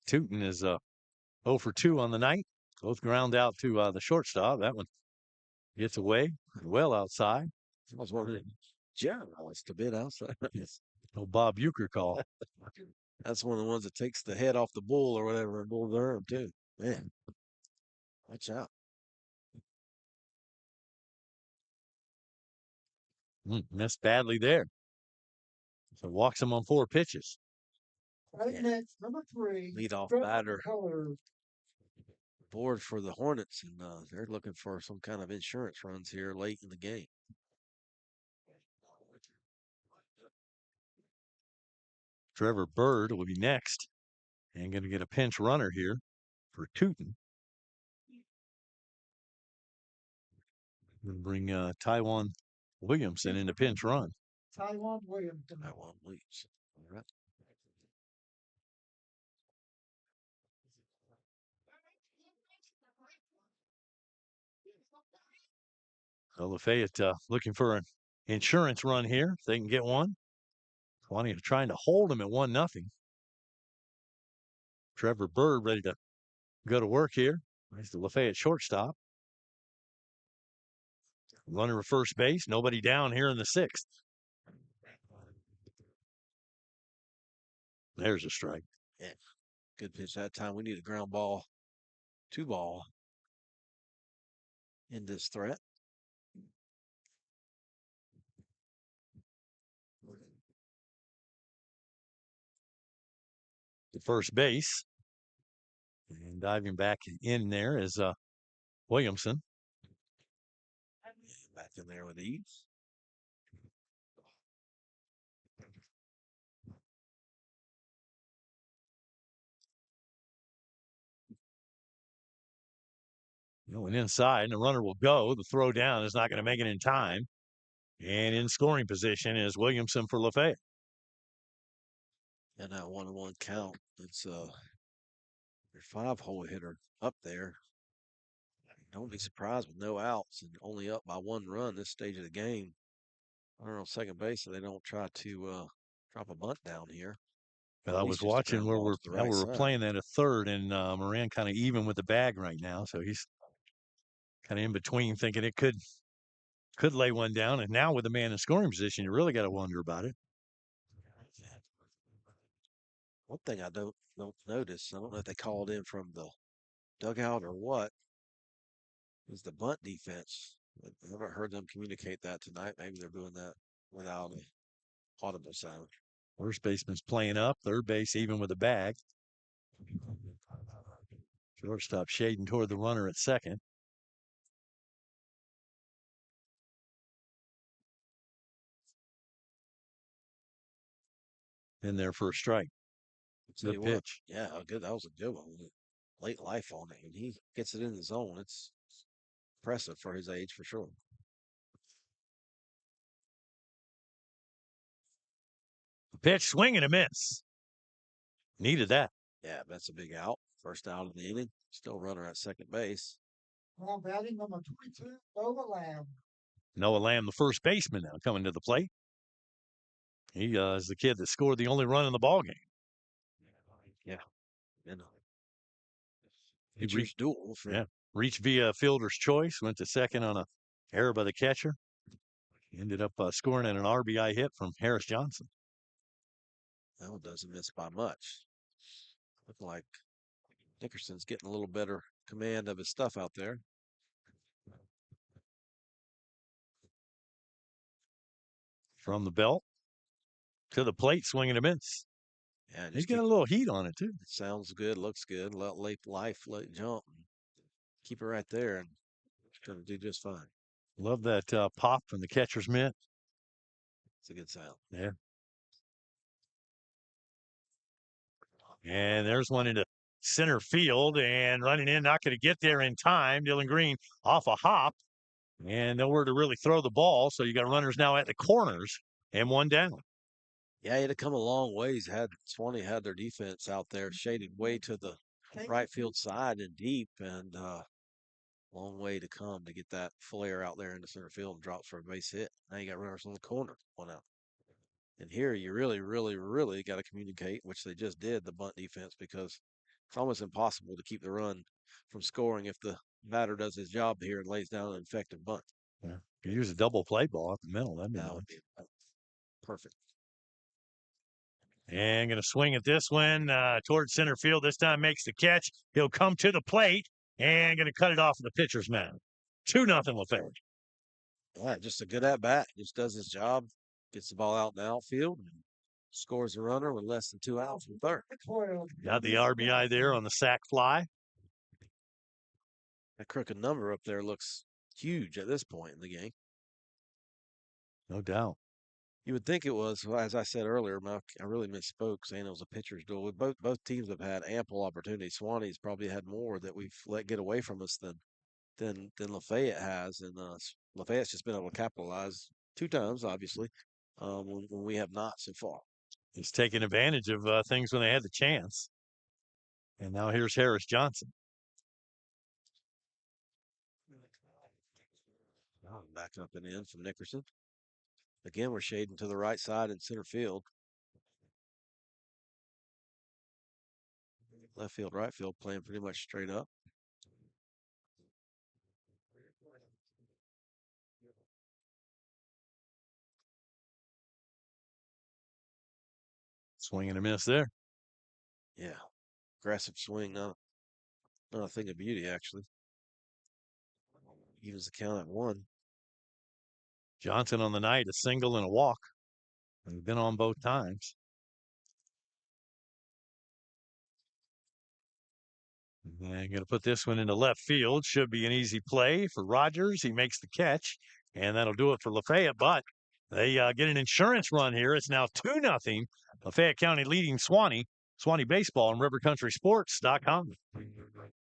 Tootin is 0 for 2 on the night. Both ground out to the shortstop. That one gets away well outside. I was wondering, it's a bit outside. No Bob Euchre call. That's one of the ones that takes the head off the bull or whatever, Bull Durham, too. Man, watch out. Missed badly there. So walks him on 4 pitches. Right next, number 3. Lead off Trevor batter Keller. board for the Hornets, and they're looking for some kind of insurance runs here late in the game. Trevor Bird will be next and going to get a pinch runner here for Tootin. Going to bring Taiwan Williamson in the pinch run. Taiwan Williamson. Taiwan Williamson. All right. So Lafayette looking for an insurance run here if they can get one. Suwannee trying to hold him at 1-0. Trevor Bird ready to go to work here. There's the Lafayette shortstop. Runner at first base. Nobody down here in the 6th. There's a strike. Yeah. Good pitch that time. We need a ground ball, 2-ball in this threat. To first base. And diving back in there is Williamson. Back in there with ease. And inside, and the runner will go. The throw down is not going to make it in time. And in scoring position is Williamson for Lafayette. And that 1-1 count. It's your 5-hole hitter up there. Don't be surprised with no outs and only up by 1 run this stage of the game. Runner on second base, so they don't try to drop a bunt down here. I was watching where we're playing that at third, and Moran kind of even with the bag right now, so he's kind of in between, thinking it could lay one down. And now with the man in scoring position, you really got to wonder about it. One thing I don't notice, I don't know if they called in from the dugout or what, is the bunt defense. I haven't heard them communicate that tonight. Maybe they're doing that without an audible sound. First baseman's playing up, third base even with a bag. Shortstop shading toward the runner at second. In there for a strike. Good pitch. Yeah, good. That was a good one. Late life on it, and he gets it in the zone. It's impressive for his age, for sure. Pitch, swing and a miss. Needed that. Yeah, that's a big out. First out of the inning. Still runner at second base. Now batting number 22, Noah Lamb. Noah Lamb, the first baseman, now coming to the plate. He is the kid that scored the only run in the ball game. Yeah. And he reached duel. Reached via fielder's choice. Went to second on a error by the catcher. Ended up scoring an RBI hit from Harris Johnson. That one doesn't miss by much. Looking like Nickerson's getting a little better command of his stuff out there. From the belt to the plate, swinging a miss. Yeah, he's got a little heat on it too. It sounds good, looks good. Let jump. Keep it right there, and it's going to do just fine. Love that pop from the catcher's mitt. It's a good sound. Yeah. And there's one into center field and running in, not going to get there in time. Dylan Green off a hop and nowhere to really throw the ball. So you got runners now at the corners and one down. Yeah, he had to come a long ways. Suwannee had their defense out there shaded way to the right field side and deep, and long way to come to get that flare out there into center field and drops for a base hit. Now you got runners on the corner, one out. And here you really, really, really got to communicate, which they just did, the bunt defense, because it's almost impossible to keep the run from scoring if the batter does his job here and lays down an effective bunt. Yeah. You use a double play ball up the middle. That'd be That nice. would be perfect. And going to swing at this one towards center field. This time makes the catch. He'll come to the plate and going to cut it off in the pitcher's mound. 2-0 Lafayette. All right, just a good at bat. Just does his job, gets the ball out in the outfield, and scores a runner with less than 2 outs from third. Got the RBI there on the sac fly. That crooked number up there looks huge at this point in the game. No doubt. You would think it was, well, as I said earlier, I really misspoke saying it was a pitcher's duel. Both teams have had ample opportunities. Swannee's probably had more that we've let get away from us than Lafayette has, and Lafayette's just been able to capitalize 2 times, obviously, when we have not so far. He's taking advantage of things when they had the chance. And now here's Harris Johnson. Back up and in from Nickerson. Again, we're shading to the right side in center field. Left field, right field playing pretty much straight up. Swing and a miss there. Yeah. Aggressive swing, not a thing of beauty, actually. Evens the count at 1. Johnson on the night, a single and a walk. He's been on both times. And going to put this one into left field. Should be an easy play for Rogers. He makes the catch, and that'll do it for Lafayette. But they get an insurance run here. It's now 2-0. Lafayette County leading Suwannee. Suwannee Baseball and RiverCountrySports.com.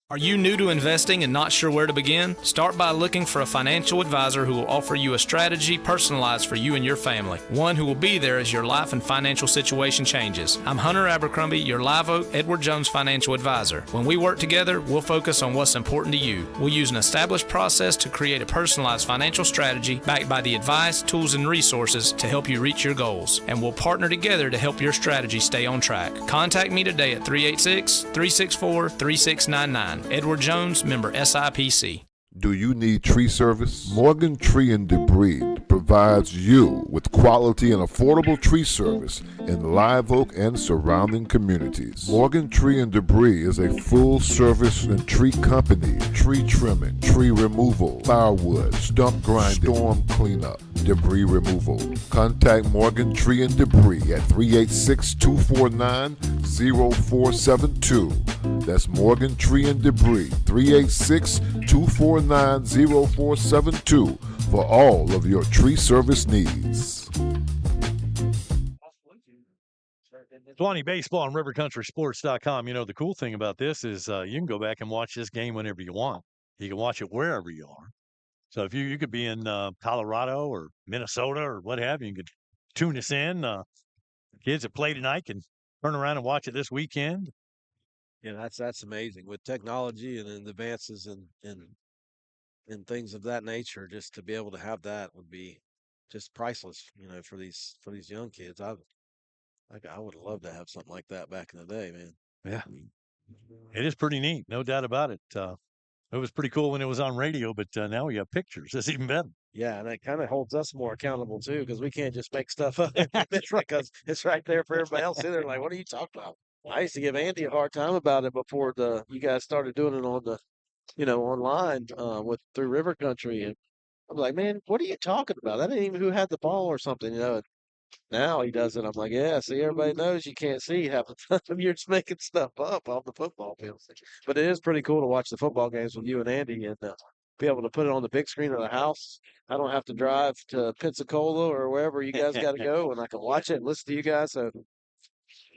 Are you new to investing and not sure where to begin? Start by looking for a financial advisor who will offer you a strategy personalized for you and your family. One who will be there as your life and financial situation changes. I'm Hunter Abercrombie, your Live Oak Edward Jones financial advisor. When we work together, we'll focus on what's important to you. We'll use an established process to create a personalized financial strategy backed by the advice, tools, and resources to help you reach your goals. And we'll partner together to help your strategy stay on track. Contact me today at 386-364-3699. Edward Jones, member SIPC. Do you need tree service? Morgan Tree and Debris provides you with quality and affordable tree service in Live Oak and surrounding communities. Morgan Tree and Debris is a full service and tree company. Tree trimming, tree removal, firewood, stump grinding, storm cleanup, debris removal. Contact Morgan Tree and Debris at 386-249-0472. That's Morgan Tree and Debris, 386-249-0472 for all of your tree service needs. Suwannee Baseball and RiverCountrySports.com. You know, the cool thing about this is you can go back and watch this game whenever you want. You can watch it wherever you are. So if you could be in Colorado or Minnesota or what have you, you could tune us in. Kids that play tonight can turn around and watch it this weekend. Yeah, that's amazing with technology and advances and things of that nature. Just to be able to have that would be just priceless, you know, for these young kids. I would love to have something like that back in the day, man. Yeah, it is pretty neat, no doubt about it. It was pretty cool when it was on radio, but now we have pictures. It's even better. Yeah, and that kind of holds us more accountable too, because we can't just make stuff up. Because it's right there for everybody else in there. Like, what are you talking about? I used to give Andy a hard time about it before you guys started doing it on the, online through River Country, and I'm like, man, what are you talking about? That ain't even who had the ball or something, And now he does it. I'm like, yeah, see, everybody knows you can't see half the time. You're just making stuff up off the football field. But it is pretty cool to watch the football games with you and Andy and be able to put it on the big screen of the house. I don't have to drive to Pensacola or wherever you guys got to go, and I can watch it and listen to you guys. So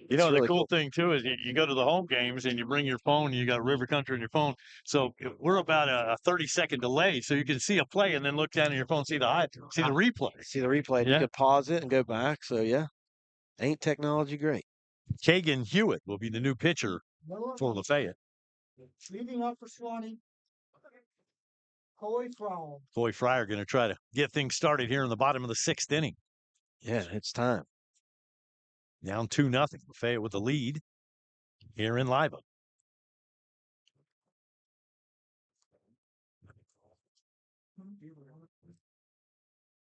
You know, the really cool thing too is you go to the home games and you bring your phone and you got River Country on your phone. So we're about a 30-second delay, so you can see a play and then look down at your phone, see the replay. See the replay. You Yeah. could pause it and go back. So yeah, ain't technology great? Kagan Hewitt will be the new pitcher Noah, for Lafayette. leading up for Suwannee. Coy Frog. Coy Fryer going to try to get things started here in the bottom of the 6th inning. Yeah, it's time. Down 2-0. Lafayette with the lead here in Live Oak.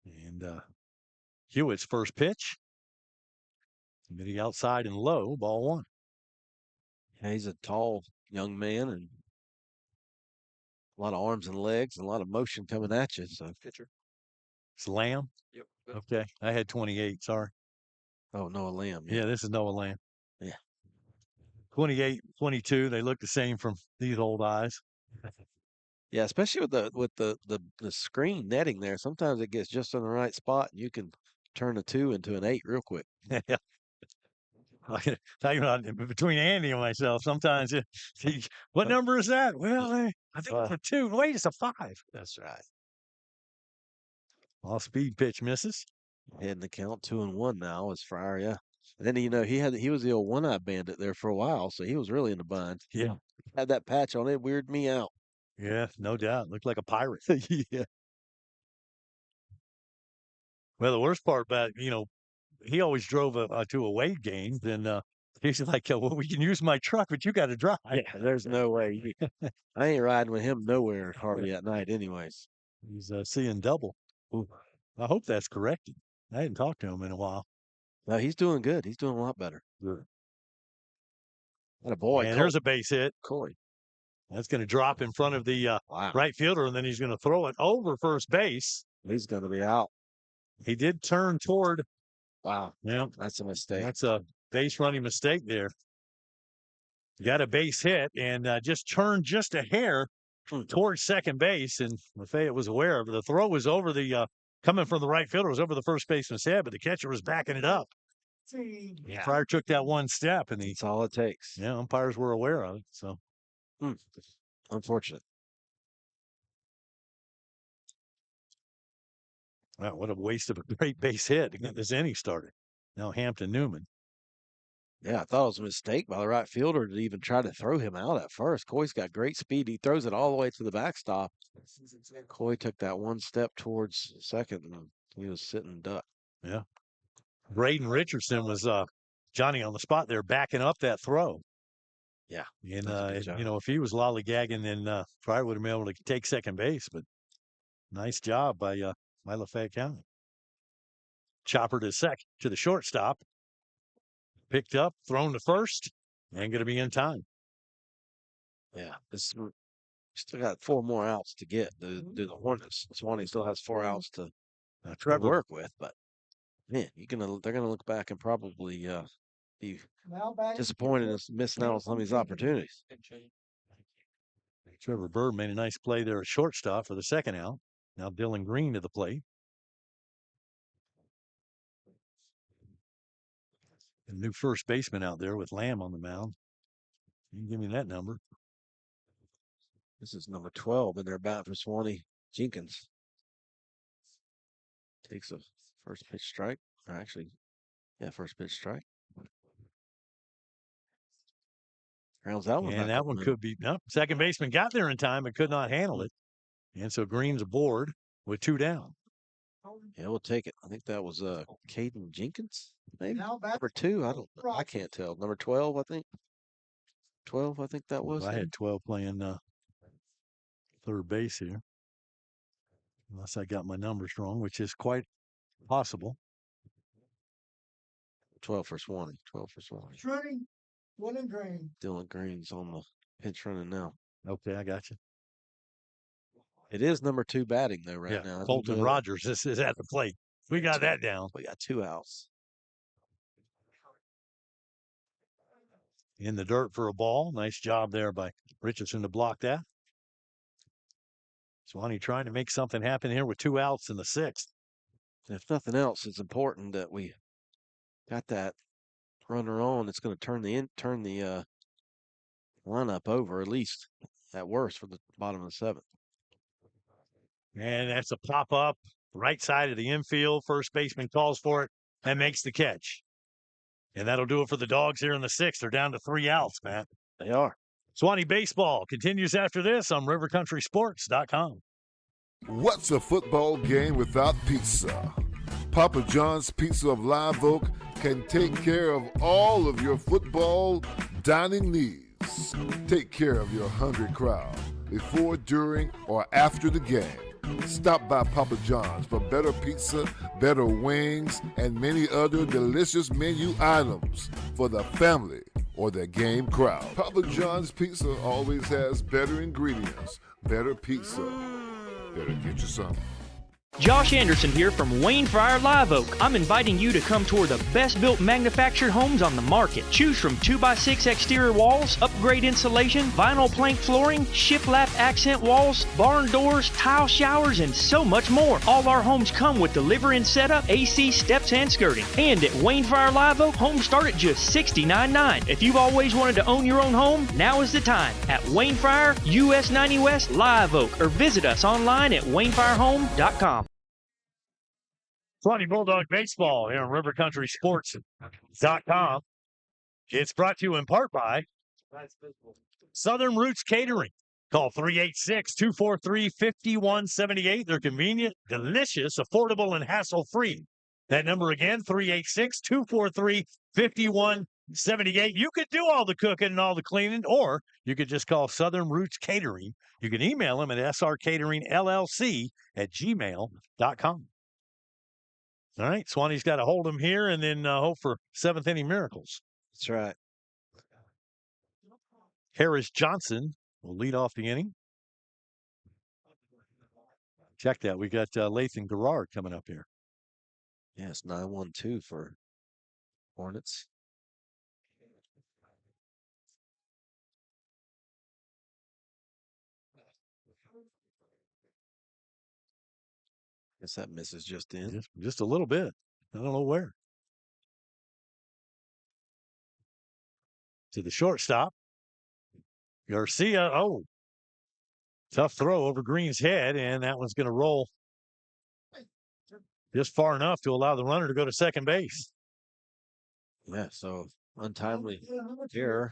And Hewitt's first pitch. Committee outside and low, ball 1. Yeah, he's a tall young man and a lot of arms and legs and a lot of motion coming at you. So pitcher. It's Lamb. Yep. Okay, I had 28. Sorry. Oh, Noah Lamb. Yeah, this is Noah Lamb. Yeah. 28, 22. They look the same from these old eyes. Yeah, especially with the screen netting there. Sometimes it gets just in the right spot and you can turn a 2 into an 8 real quick. Yeah. I can tell you about between Andy and myself. Sometimes what number is that? Well, I think it's a 2. Wait, it's a 5. That's right. Off speed pitch misses. Heading the count 2-1 now is Fryer. Yeah. And then he was the old one-eye bandit there for a while, so he was really in the bind. Yeah. Had that patch on it, weirded me out. Yeah, no doubt. Looked like a pirate. Yeah. Well, the worst part about, he always drove to away games, and he's like, well, we can use my truck, but you got to drive. Yeah, there's no way. I ain't riding with him nowhere hardly at night anyways. He's seeing double. Ooh, I hope that's corrected. I hadn't talked to him in a while. No, he's doing good. He's doing a lot better. Good. That a boy. And there's a base hit. Corey. That's going to drop in front of the right fielder, and then he's going to throw it over first base. He's going to be out. He did turn toward. Wow. Yeah, That's a mistake. that's a base running mistake there. Got a base hit and just turned just a hair towards second base, and Lafayette was aware of it. The throw was over the coming from the right fielder, was over the first baseman's head, but the catcher was backing it up. Yeah. Fryer took that one step, and That's all it takes. umpires were aware of it. So Unfortunate. wow, what a waste of a great base hit to get this inning started. Now Hampton Newman. Yeah, I thought it was a mistake by the right fielder to even try to throw him out at first. Coy's got great speed. He throws it all the way to the backstop. Coy took that one step towards second, and he was sitting duck. Yeah. Braden Richardson was Johnny on the spot there, backing up that throw. Yeah. And, that's a good job. if he was lollygagging, then Fryer would have been able to take second base. But nice job by Lafayette County. Chopper to the shortstop. Picked up, thrown to first, and going to be in time. Yeah, we still got 4 more outs to get. Do the Hornets. Suwannee still has 4 outs to work with, but man, they're gonna look back and probably be disappointed in missing out on some of these opportunities. Trevor Bird made a nice play there at shortstop for the second out. Now Dylan Green to the plate. A new first baseman out there with Lamb on the mound. You can give me that number. This is number 12 in their bat for Suwannee. Jenkins takes a first pitch strike. Or actually, first pitch strike. Rounds that one. And that one could be second baseman got there in time but could not handle it. And so Green's aboard with 2 down. Yeah, we'll take it. I think that was Caden Jenkins, maybe. Number 2. I can't tell. Number 12, I think. 12, I think that was. I had 12 playing third base here. Unless I got my numbers wrong, which is quite possible. 12 for Suwannee. 12 for Suwannee. Shredding, Dylan Green. Dylan Green's on the pinch running now. Okay, I got you. It is number 2 batting though right now. Colton Rogers is at the plate. We got that down. We got 2 outs. In the dirt for a ball. Nice job there by Richardson to block that. Suwannee trying to make something happen here with 2 outs in the 6th. If nothing else, it's important that we got that runner on, it's going to turn the lineup over, at least at worst, for the bottom of the seventh. And that's a pop up right side of the infield. First baseman calls for it and makes the catch. And that'll do it for the Dogs here in the sixth. They're down to 3 outs, Matt. They are. Suwannee Baseball continues after this on rivercountrysports.com. What's a football game without pizza? Papa John's Pizza of Live Oak can take care of all of your football dining needs. Take care of your hungry crowd before, during, or after the game. Stop by Papa John's for better pizza, better wings, and many other delicious menu items for the family or the game crowd. Papa John's Pizza always has better ingredients, better pizza. Better get you some. Josh Anderson here from Wayne Fryer Live Oak. I'm inviting you to come tour the best built manufactured homes on the market. Choose from 2x6 exterior walls, upgrade insulation, vinyl plank flooring, shiplap accent walls, barn doors, tile showers, and so much more. All our homes come with delivery and setup, AC, steps, and skirting. And at Wayne Fryer Live Oak, homes start at just $69.9. If you've always wanted to own your own home, now is the time at Wayne Fryer, US 90 West, Live Oak, or visit us online at WayneFryerHome.com. Suwannee Bulldog Baseball here on rivercountrysports.com. It's brought to you in part by Southern Roots Catering. Call 386-243-5178. They're convenient, delicious, affordable, and hassle-free. That number again, 386-243-5178. You could do all the cooking and all the cleaning, or you could just call Southern Roots Catering. You can email them at srcateringllc@gmail.com. All right, Suwannee's got to hold him here and then hope for seventh inning miracles. That's right. Harris Johnson will lead off the inning. Check that. We got Lathan Garrard coming up here. Yes, 9-1-2 for Hornets. Guess that misses just in. Just a little bit. I don't know where. To the shortstop. Garcia. Oh, tough throw over Green's head, and that one's going to roll just far enough to allow the runner to go to second base. Yeah, so untimely here.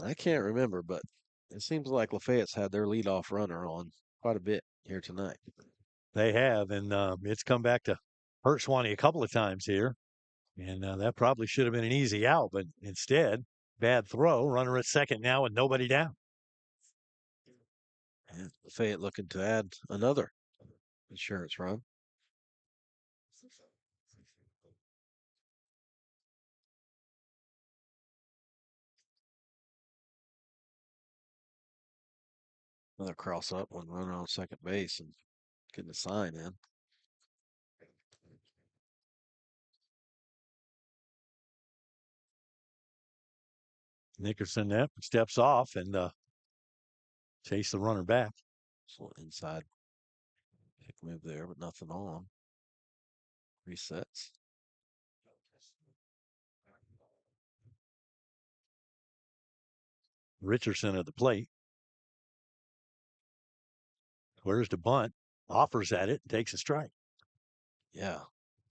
I can't remember, but it seems like Lafayette's had their leadoff runner on quite a bit here tonight. They have, and it's come back to hurt Suwannee a couple of times here. And that probably should have been an easy out, but instead, bad throw. Runner at second now with nobody down. And Lafayette looking to add another insurance run. Another cross up, one runner on second base, and getting a sign in. Nickerson steps off and chase the runner back. So inside pick move there, but nothing on. Resets. Richardson at the plate. Where's the bunt? Offers at it, takes a strike. Yeah.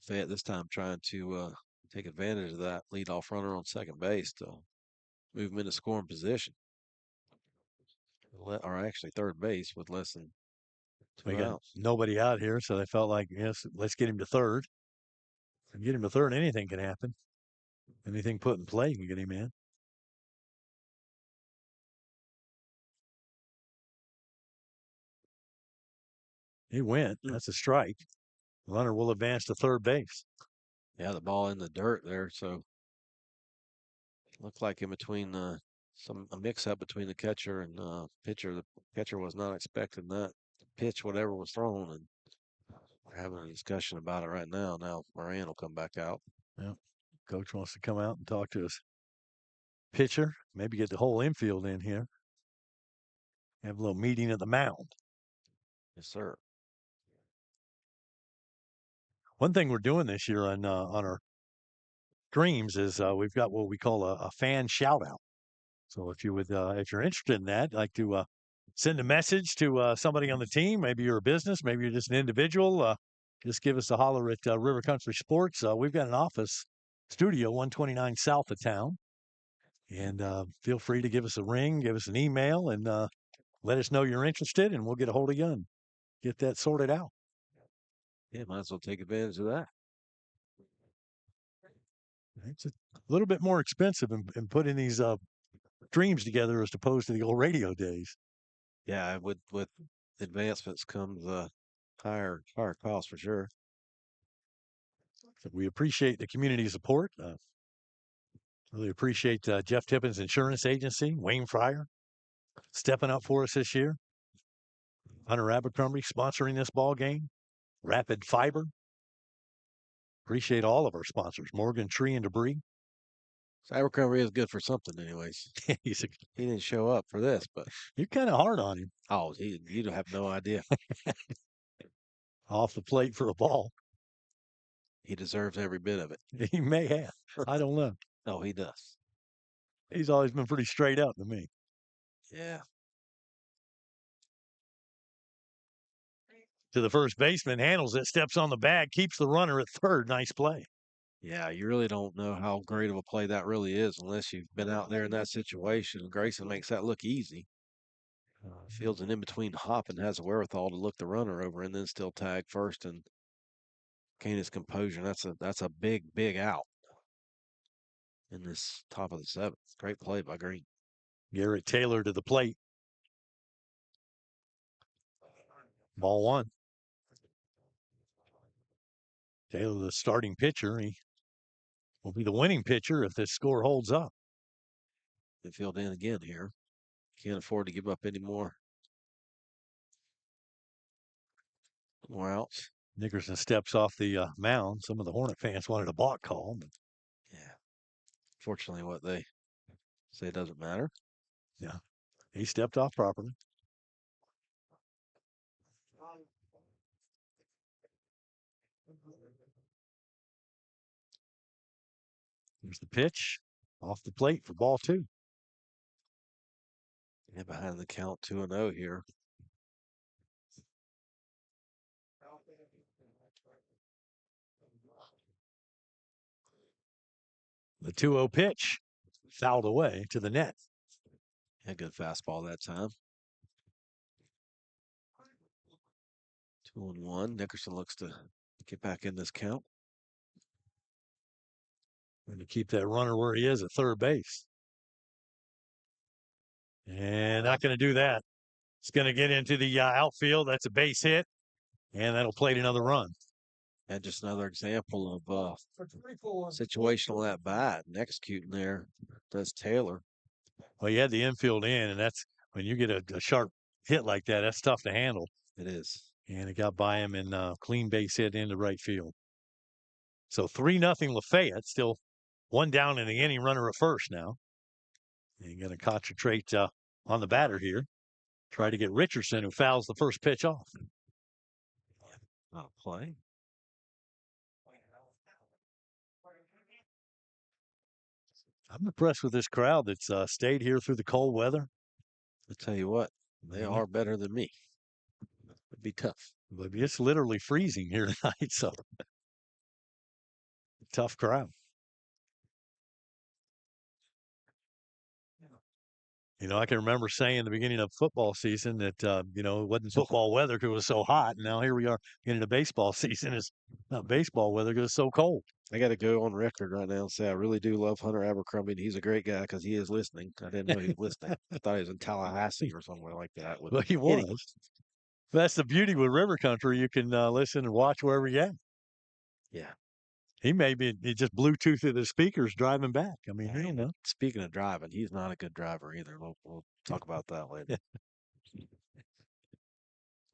Fayette this time trying to take advantage of that leadoff runner on second base to move him into scoring position. Or actually third base with less than We 2 got outs. nobody out here, so they felt like, yes, let's get him to third. And get him to third, anything can happen. Anything put in play can get him in. He went. That's a strike. Runner will advance to third base. Yeah, the ball in the dirt there, so looked like in between a mix up between the catcher and pitcher. The catcher was not expecting that pitch, whatever was thrown, and we're having a discussion about it right now. Now Moran will come back out. Yeah. Coach wants to come out and talk to his pitcher. Maybe get the whole infield in here. Have a little meeting at the mound. Yes, sir. One thing we're doing this year on our streams is we've got what we call a fan shout out. So if you would, if you're interested in that, like to send a message to somebody on the team, maybe you're a business, maybe you're just an individual, just give us a holler at River Country Sports. We've got an office studio 129 south of town. And feel free to give us a ring, give us an email, and let us know you're interested, and we'll get a hold of you and get that sorted out. Yeah, might as well take advantage of that. It's a little bit more expensive in putting these streams together as opposed to the old radio days. Yeah, with advancements comes higher cost for sure. So we appreciate the community support. Really appreciate Jeff Tippin's insurance agency, Wayne Fryer, stepping up for us this year. Hunter Abercrombie sponsoring this ball game. Rapid Fiber. Appreciate all of our sponsors, Morgan Tree and Debris. So Abercrombie is good for something, anyways. He didn't show up for this, but you're kind of hard on him. Oh, you don't have no idea. Off the plate for a ball. He deserves every bit of it. He may have. I don't know. No, he does. He's always been pretty straight up to me. Yeah. To the first baseman, handles it, steps on the bag, keeps the runner at third. Nice play. Yeah, you really don't know how great of a play that really is unless you've been out there in that situation. Grayson makes that look easy. Fields an in-between hop and has a wherewithal to look the runner over and then still tag first and gain his composure. That's a big out in this top of the seventh. Great play by Green. Garrett Taylor to the plate. Ball one. Taylor, the starting pitcher, he will be the winning pitcher if this score holds up. They filled in again here. Can't afford to give up any more outs. Nickerson steps off the mound. Some of the Hornet fans wanted a balk call. But yeah. Fortunately, what they say doesn't matter. Yeah. He stepped off properly. Here's the pitch off the plate for ball two. Yeah, behind the count 2-0 here. The 2-0 pitch fouled away to the net. Yeah, good fastball that time. 2-1. Nickerson looks to get back in this count. And to keep that runner where he is at third base. And not going to do that. It's going to get into the outfield. That's a base hit. And that'll plate another run. And just another example of situational at bat and executing there. Does Taylor. Well, you had the infield in, and that's when you get a sharp hit like that, that's tough to handle. It is. And it got by him in clean base hit into right field. So 3-0 Lafayette, still one down in the inning, runner at first now. And going to concentrate on the batter here. Try to get Richardson, who fouls the first pitch off. Not a play. I'm impressed with this crowd that's stayed here through the cold weather. I'll tell you what, they are better than me. It'd be tough. But it's literally freezing here tonight, so tough crowd. You know, I can remember saying in the beginning of football season that, you know, it wasn't football weather because it was so hot. And now here we are getting into baseball season. It's not baseball weather because it's so cold. I got to go on record right now and say I really do love Hunter Abercrombie. And he's a great guy because he is listening. I didn't know he was listening. I thought he was in Tallahassee or somewhere like that. Well, he was. That's the beauty with River Country. You can listen and watch wherever you're at. Yeah. He just Bluetooth the speakers driving back. I mean, you know. Speaking of driving, he's not a good driver either. We'll talk about that later.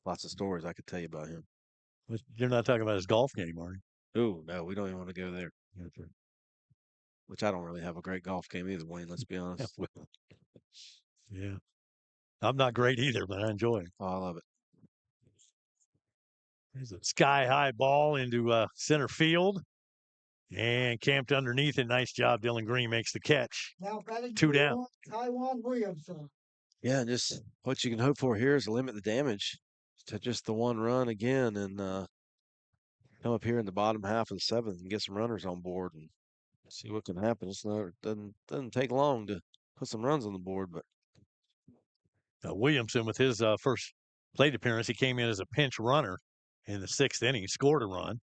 Lots of stories I could tell you about him. But you're not talking about his golf game, are you? Oh, no, we don't even want to go there. Which I don't really have a great golf game either, Wayne, let's be honest. Yeah. I'm not great either, but I enjoy it. Oh, I love it. There's a sky-high ball into center field. And camped underneath it. Nice job. Dylan Green makes the catch. Now batting 2 down. Taiwan Williamson. Yeah, and just what you can hope for here is to limit the damage to just the one run again and come up here in the bottom half of the seventh and get some runners on board and see what can happen. It doesn't take long to put some runs on the board, but Williamson, with his first plate appearance, he came in as a pinch runner in the 6th inning. He scored a run,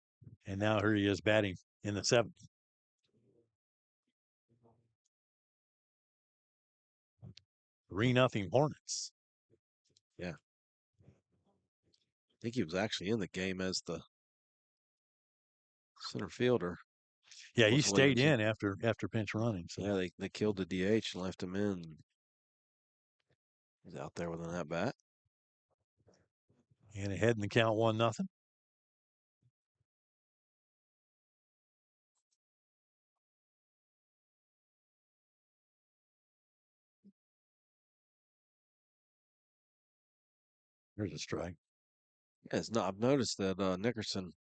and now here he is batting in the 7th. Three nothing Hornets. Yeah. I think he was actually in the game as the center fielder. Yeah, he Was stayed Williamson. in after pinch running. So. Yeah, they killed the DH and left him in. He's out there with an at-bat. And ahead in the count 1-0. There's a strike. Yeah, I've noticed that Nickerson,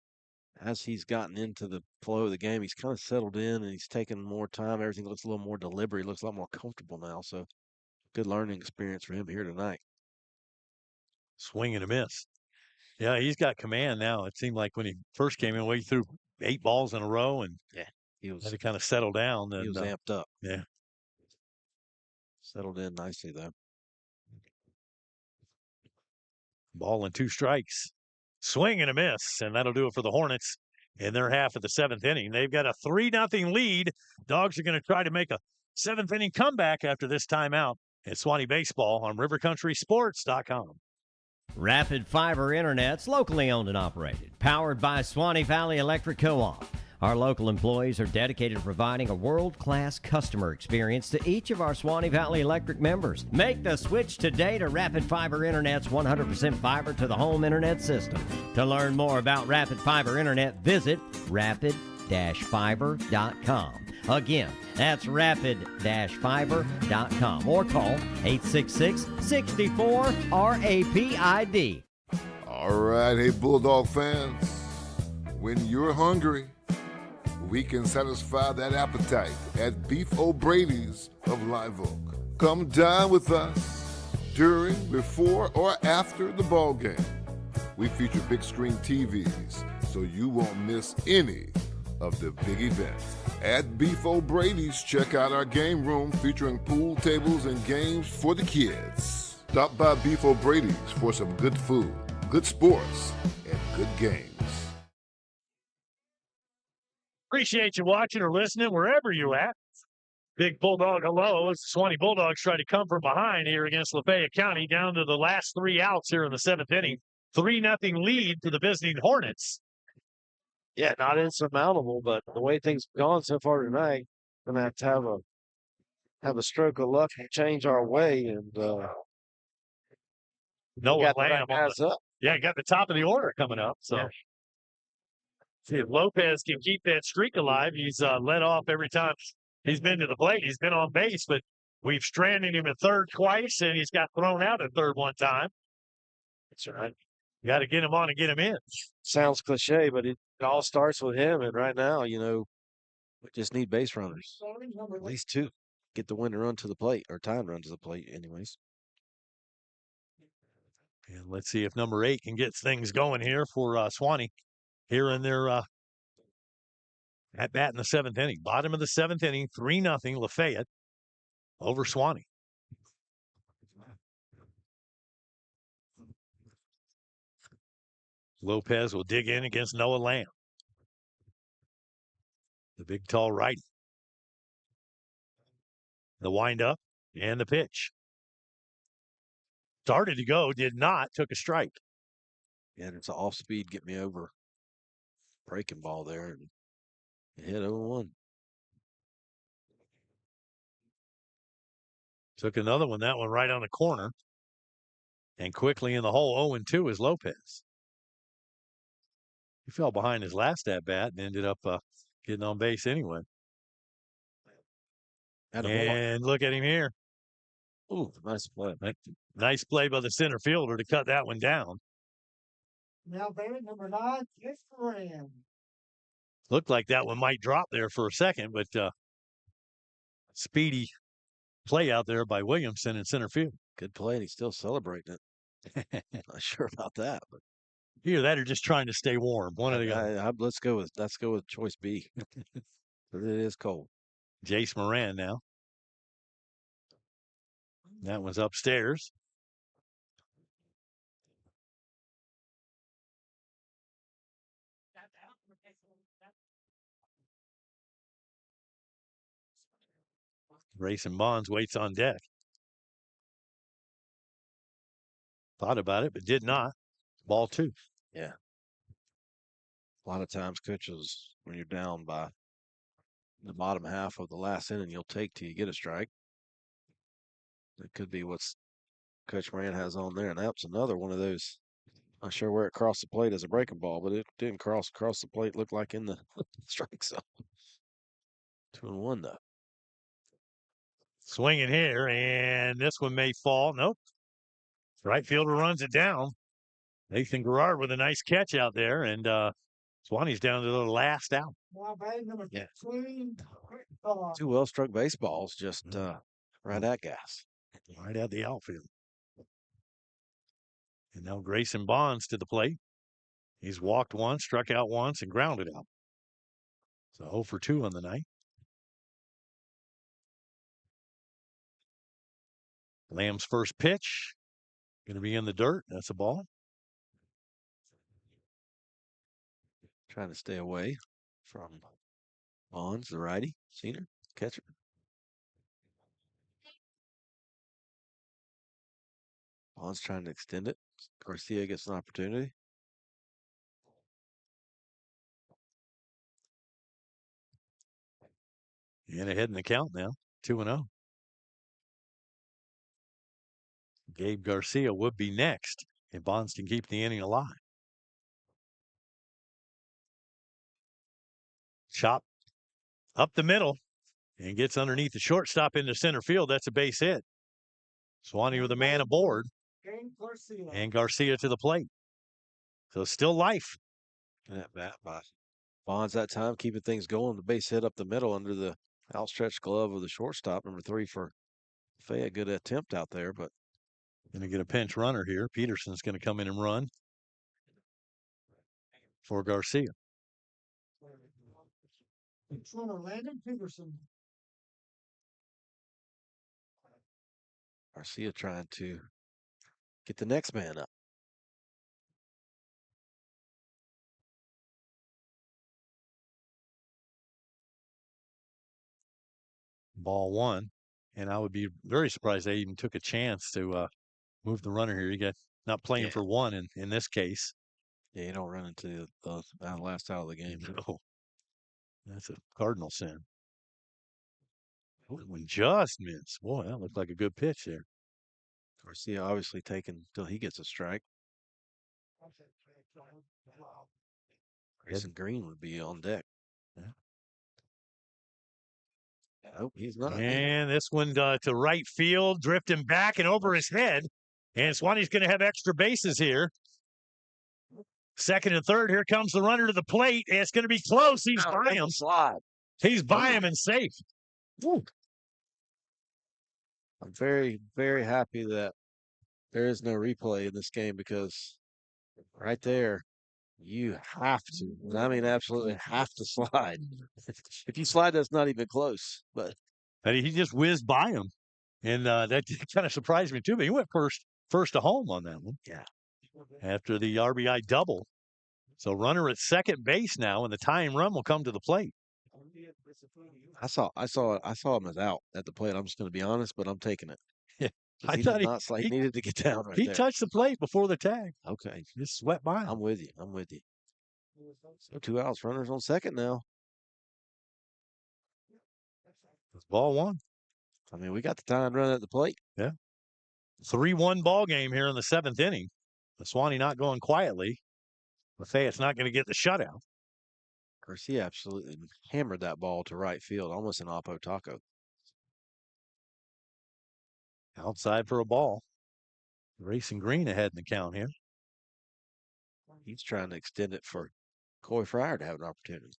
as he's gotten into the flow of the game, he's kind of settled in and he's taken more time. Everything looks a little more deliberate. He looks a lot more comfortable now. So good learning experience for him here tonight. Swing and a miss. Yeah, he's got command now. It seemed like when he first came in, he threw 8 balls in a row and He had was to kind of settle down. And, he was amped up. Yeah. Settled in nicely though. Ball and 2 strikes. Swing and a miss, and that'll do it for the Hornets in their half of the 7th inning. They've got a 3-0 lead. Dogs are going to try to make a 7th inning comeback after this timeout at Suwannee Baseball on RiverCountrySports.com. Rapid Fiber Internet's locally owned and operated, powered by Suwannee Valley Electric Co-op. Our local employees are dedicated to providing a world-class customer experience to each of our Suwannee Valley Electric members. Make the switch today to Rapid Fiber Internet's 100% fiber to the home internet system. To learn more about Rapid Fiber Internet, visit rapid-fiber.com. Again, that's rapid-fiber.com or call 866-64-RAPID. All right, hey Bulldog fans, when you're hungry, we can satisfy that appetite at Beef O'Brady's of Live Oak. Come dine with us during, before, or after the ball game. We feature big screen TVs, so you won't miss any of the big events. At Beef O'Brady's, check out our game room featuring pool tables and games for the kids. Stop by Beef O'Brady's for some good food, good sports, and good games. Appreciate you watching or listening wherever you're at. Big Bulldog hello as the Suwannee Bulldogs try to come from behind here against Lafayette County down to the last 3 outs here in the 7th inning. 3-0 lead to the visiting Hornets. Yeah, not insurmountable, but the way things have gone so far tonight, gonna have to have a stroke of luck and change our way. And Noah got the Lamb right guys up. got the top of the order coming up. So see if Lopez can keep that streak alive. He's led off every time he's been to the plate. He's been on base, but we've stranded him at third twice, and he's got thrown out at third one time. That's right. You got to get him on and get him in. Sounds cliche, but it all starts with him. And right now, we just need base runners, at least 2. Get the winner run to the plate, or time run to the plate, anyways. And let's see if number 8 can get things going here for Suwannee here in their at bat in the 7th inning. Bottom of the 7th inning, 3-0 Lafayette over Suwannee. Lopez will dig in against Noah Lamb. The big, tall righty. The windup and the pitch. Started to go, did not, took a strike. Yeah, and it's an off-speed, get me over breaking ball there, and it hit 0-1. Took another one, that one right on the corner. And quickly in the hole, 0-2 is Lopez. He fell behind his last at-bat and ended up getting on base anyway. And look at him here. Ooh, nice play. Nice play by the center fielder to cut that one down. Now batting number 9, Jeff Graham. Looked like that one might drop there for a second, but speedy play out there by Williamson in center field. Good play, and he's still celebrating it. Not sure about that, but Either that or just trying to stay warm. One or the other. let's go with choice B. But it is cold. Jace Moran now. That one's upstairs. Grayson Bonds waits on deck. Thought about it, but did not. Ball 2. Yeah. A lot of times coaches, when you're down by the bottom half of the last inning, you'll take till you get a strike. That could be what's Coach Moran has on there. And that's another one of those. Not sure where it crossed the plate as a breaking ball, but it didn't cross the plate. Looked like in the strike zone. 2-1 though. Swinging here, and this one may fall. Nope. Right fielder runs it down. Nathan Garrard with a nice catch out there, and Suwannee's down to the last out. Yeah. 2 well-struck baseballs just right at gas. Right at the outfield. And now Grayson Bonds to the plate. He's walked once, struck out once, and grounded out. So 0 for 2 on the night. Lamb's first pitch. Going to be in the dirt. That's a ball. Trying to stay away from Bonds, the righty, senior catcher. Bonds trying to extend it. Garcia gets an opportunity. And ahead in the count now. 2-0. Gabe Garcia would be next if Bonds can keep the inning alive. Chop up the middle and gets underneath the shortstop into center field. That's a base hit. Suwannee with a man aboard. And Garcia to the plate. So still life. And that bat by Bonds that time, keeping things going. The base hit up the middle under the outstretched glove of the shortstop. Number 3 for Lafayette. Good attempt out there, but going to get a pinch runner here. Peterson's going to come in and run for Garcia. Garcia trying to get the next man up. Ball 1. And I would be very surprised they even took a chance to move the runner here. You got not playing for 1 in this case. Yeah, you don't run into the last out of the game. No. That's a cardinal sin. That one just missed. Boy, that looked like a good pitch there. Garcia obviously taking until he gets a strike. Grayson Green would be on deck. Yeah. Nope, he's not. And this one to right field, drifting back and over his head. And Suwannee's going to have extra bases here. Second and third, here comes the runner to the plate. And it's going to be close. He's by him. Slide. He's by him and safe. Woo. I'm very, very happy that there is no replay in this game because right there, you have to, and I mean absolutely have to slide. If you slide, that's not even close. But he just whizzed by him. And that kind of surprised me too. But he went first to home on that one. Yeah. After the RBI double. So runner at second base now, and the tying run will come to the plate. I saw him as out at the plate. I'm just going to be honest, but I'm taking it. Yeah. I thought he needed to get down right there. He there. touched the plate before the tag. Okay. Just swept by him. I'm with you. So 2 outs, runners on second now. It's ball 1. I mean, we got the tying run at the plate. Yeah. 3-1 ball game here in the 7th inning. The Suwannee not going quietly. Lafayette's not going to get the shutout. Garcia absolutely hammered that ball to right field, almost an Oppo taco. Outside for a ball. Grayson Green ahead in the count here. He's trying to extend it for Coy Fryer to have an opportunity.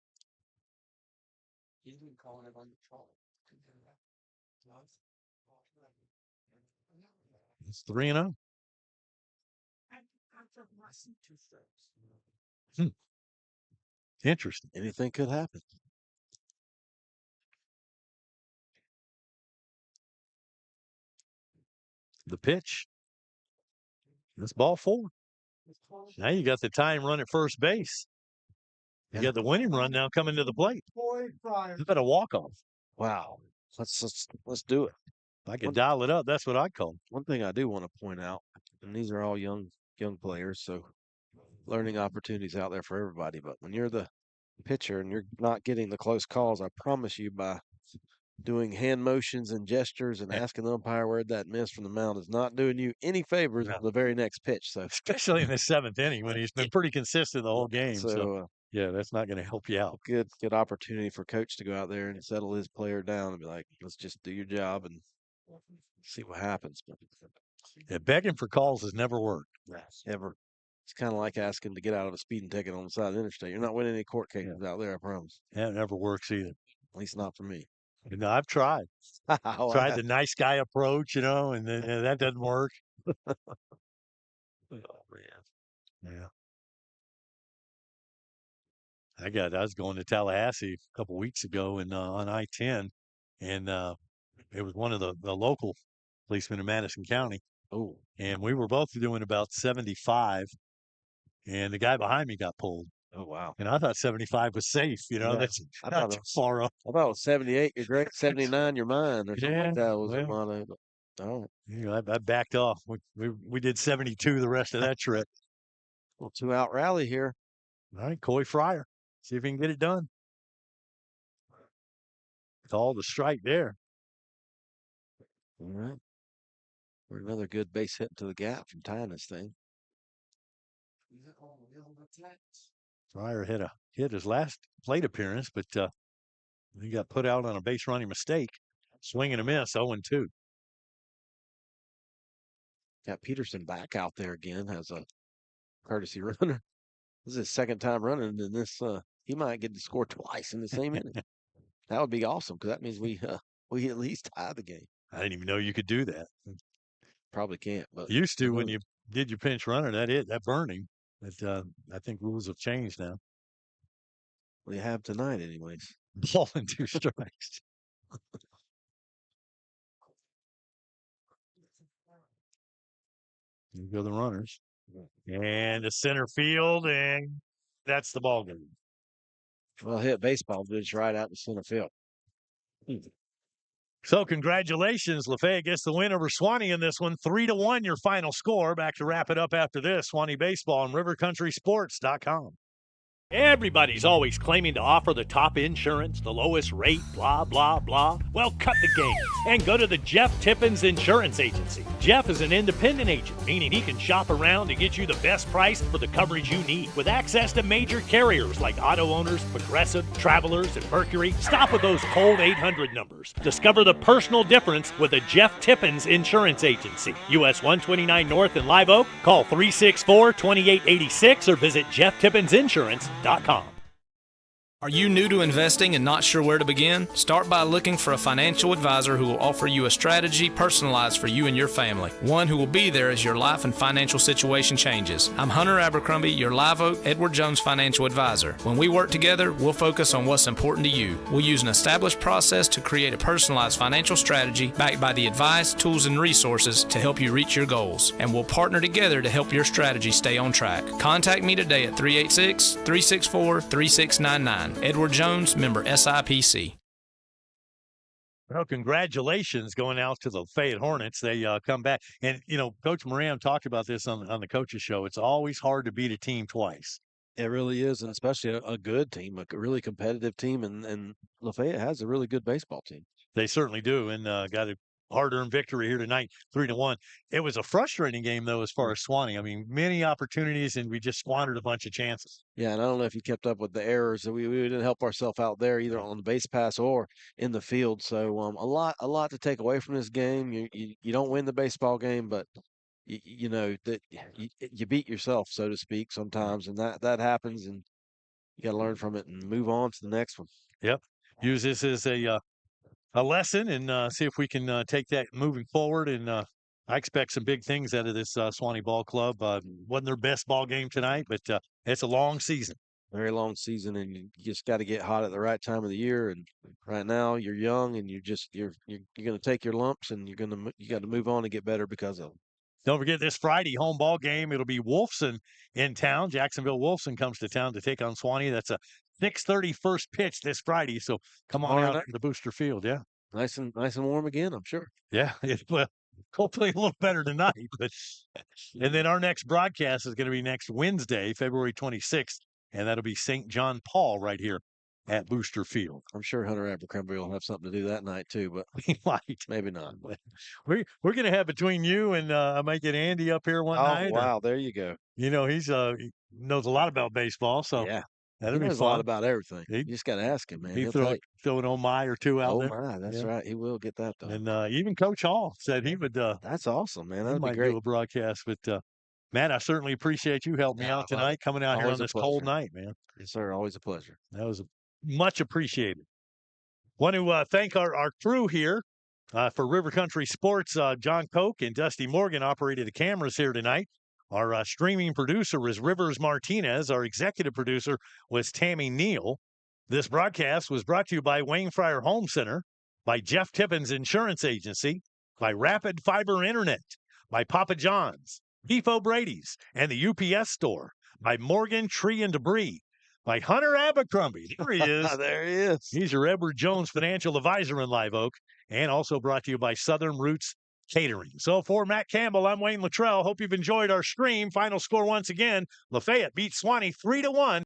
It's 3-0. Interesting. Anything could happen. The pitch. That's ball 4. Now you got the tying run at first base. You got the winning run now coming to the plate. It's been a walk-off. Wow. Let's do it. If I could dial it up, that's what I'd call. One thing I do want to point out, and these are all young players, so learning opportunities out there for everybody. But when you're the pitcher and you're not getting the close calls, I promise you, by doing hand motions and gestures and asking the umpire where that miss from the mound is not doing you any favors on the very next pitch. So especially in the 7th inning when he's been pretty consistent the whole game. So yeah, that's not going to help you out. Good opportunity for coach to go out there and settle his player down and be like, let's just do your job and see what happens. But yeah, begging for calls has never worked. Ever. It's kind of like asking to get out of a speeding ticket on the side of the interstate. You're not winning any court cases out there, I promise. Yeah, it never works either. At least not for me. No, I've tried. Tried the nice guy approach, and then that doesn't work. Oh, man. Yeah. I was going to Tallahassee a couple weeks ago and on I-10, and it was one of the local policemen in Madison County. Oh. And we were both doing about 75, and the guy behind me got pulled. Oh, wow. And I thought 75 was safe. Yeah. That's not too far off. I thought it was 78. You're great. 79, you're mine. Or something like that was well, the motto. But, all right. I backed off. We did 72 the rest of that trip. Well, 2-out rally here. All right, Coy Fryer. See if he can get it done. Call the strike there. All right. For another good base hit into the gap from tying this thing. Fryer hit his last plate appearance, but he got put out on a base running mistake. Swing and a miss, 0-2. Got Peterson back out there again as a courtesy runner. This is his second time running, and this he might get to score twice in the same inning. That would be awesome because that means we at least tie the game. I didn't even know you could do that. Probably can't, but used to when you did your pinch runner. That burning. But I think rules have changed now. we have tonight, anyways. Ball and 2 strikes. Here go the runners. And the center field, and that's the ball game. Well hit baseball, but it's right out in center field. So congratulations, Lafayette gets the win over Suwannee in this one. 3-1 your final score. Back to wrap it up after this. Suwannee Baseball on rivercountrysports.com. Everybody's always claiming to offer the top insurance, the lowest rate, blah, blah, blah. Well, cut the game and go to the Jeff Tippins Insurance Agency. Jeff is an independent agent, meaning he can shop around to get you the best price for the coverage you need. With access to major carriers like Auto Owners, Progressive, Travelers, and Mercury, stop with those cold 800 numbers. Discover the personal difference with the Jeff Tippins Insurance Agency. US 129 North in Live Oak. Call 364-2886 or visit jefftippensinsurance.com. Are you new to investing and not sure where to begin? Start by looking for a financial advisor who will offer you a strategy personalized for you and your family. One who will be there as your life and financial situation changes. I'm Hunter Abercrombie, your Live Oak Edward Jones financial advisor. When we work together, we'll focus on what's important to you. We'll use an established process to create a personalized financial strategy backed by the advice, tools, and resources to help you reach your goals. And we'll partner together to help your strategy stay on track. Contact me today at 386-364-3699. Edward Jones, member SIPC. Well, congratulations going out to the Lafayette Hornets. They come back. And, Coach Moran talked about this on the coaches show. It's always hard to beat a team twice. It really is, and especially a good team, a really competitive team. And Lafayette has a really good baseball team. They certainly do, and got a hard-earned victory here tonight, 3-1. It was a frustrating game, though, as far as Suwannee. I mean, many opportunities, and we just squandered a bunch of chances. Yeah, and I don't know if you kept up with the errors. We didn't help ourselves out there either on the base pass or in the field. So a lot to take away from this game. You don't win the baseball game, but you know that you beat yourself, so to speak, sometimes, and that happens, and you got to learn from it and move on to the next one. Yep. use this as a lesson and see if we can take that moving forward. And I expect some big things out of this Suwannee Ball Club. Wasn't their best ball game tonight, but it's a long season. Very long season, and you just got to get hot at the right time of the year. And right now, you're young, and you're going to take your lumps, and you got to move on and get better because of them. Don't forget this Friday home ball game. It'll be Wolfson in town. Jacksonville Wolfson comes to town to take on Suwannee. That's a 6:30 first pitch this Friday. So come on out to the Booster Field. Yeah, nice and warm again, I'm sure. Yeah, well, hopefully a little better tonight. But and then our next broadcast is going to be next Wednesday, February 26th. And that'll be St. John Paul right here at Booster Field. I'm sure Hunter Abercrombie will have something to do that night too, but he might. Maybe not. We're going to have between you and I might get Andy up here one night. Oh, wow. There you go. He knows a lot about baseball. So yeah, that'll be fun. A lot about everything. You just got to ask him, man. He'll throw an oh my or two out there. Oh my, that's right. He will get that done. And even Coach Hall said he would. That's awesome, man. That'd be great. Do a broadcast, but Matt, I certainly appreciate you helping me out tonight, coming out here on this cold night, man. Yes, sir. Always a pleasure. That was much appreciated. Want to thank our crew here for River Country Sports. John Koch and Dusty Morgan operated the cameras here tonight. Our streaming producer was Rivers Martinez. Our executive producer was Tammy Neal. This broadcast was brought to you by Wayne Fryer Home Center, by Jeff Tippins Insurance Agency, by Rapid Fiber Internet, by Papa John's, Beef O'Brady's, and the UPS Store, by Morgan Tree and Debris, by Hunter Abercrombie. There he is. There he is. He's your Edward Jones financial advisor in Live Oak, and also brought to you by Southern Roots Catering. So for Matt Campbell, I'm Wayne Luttrell. Hope you've enjoyed our stream. Final score once again, Lafayette beats Suwannee 3-1.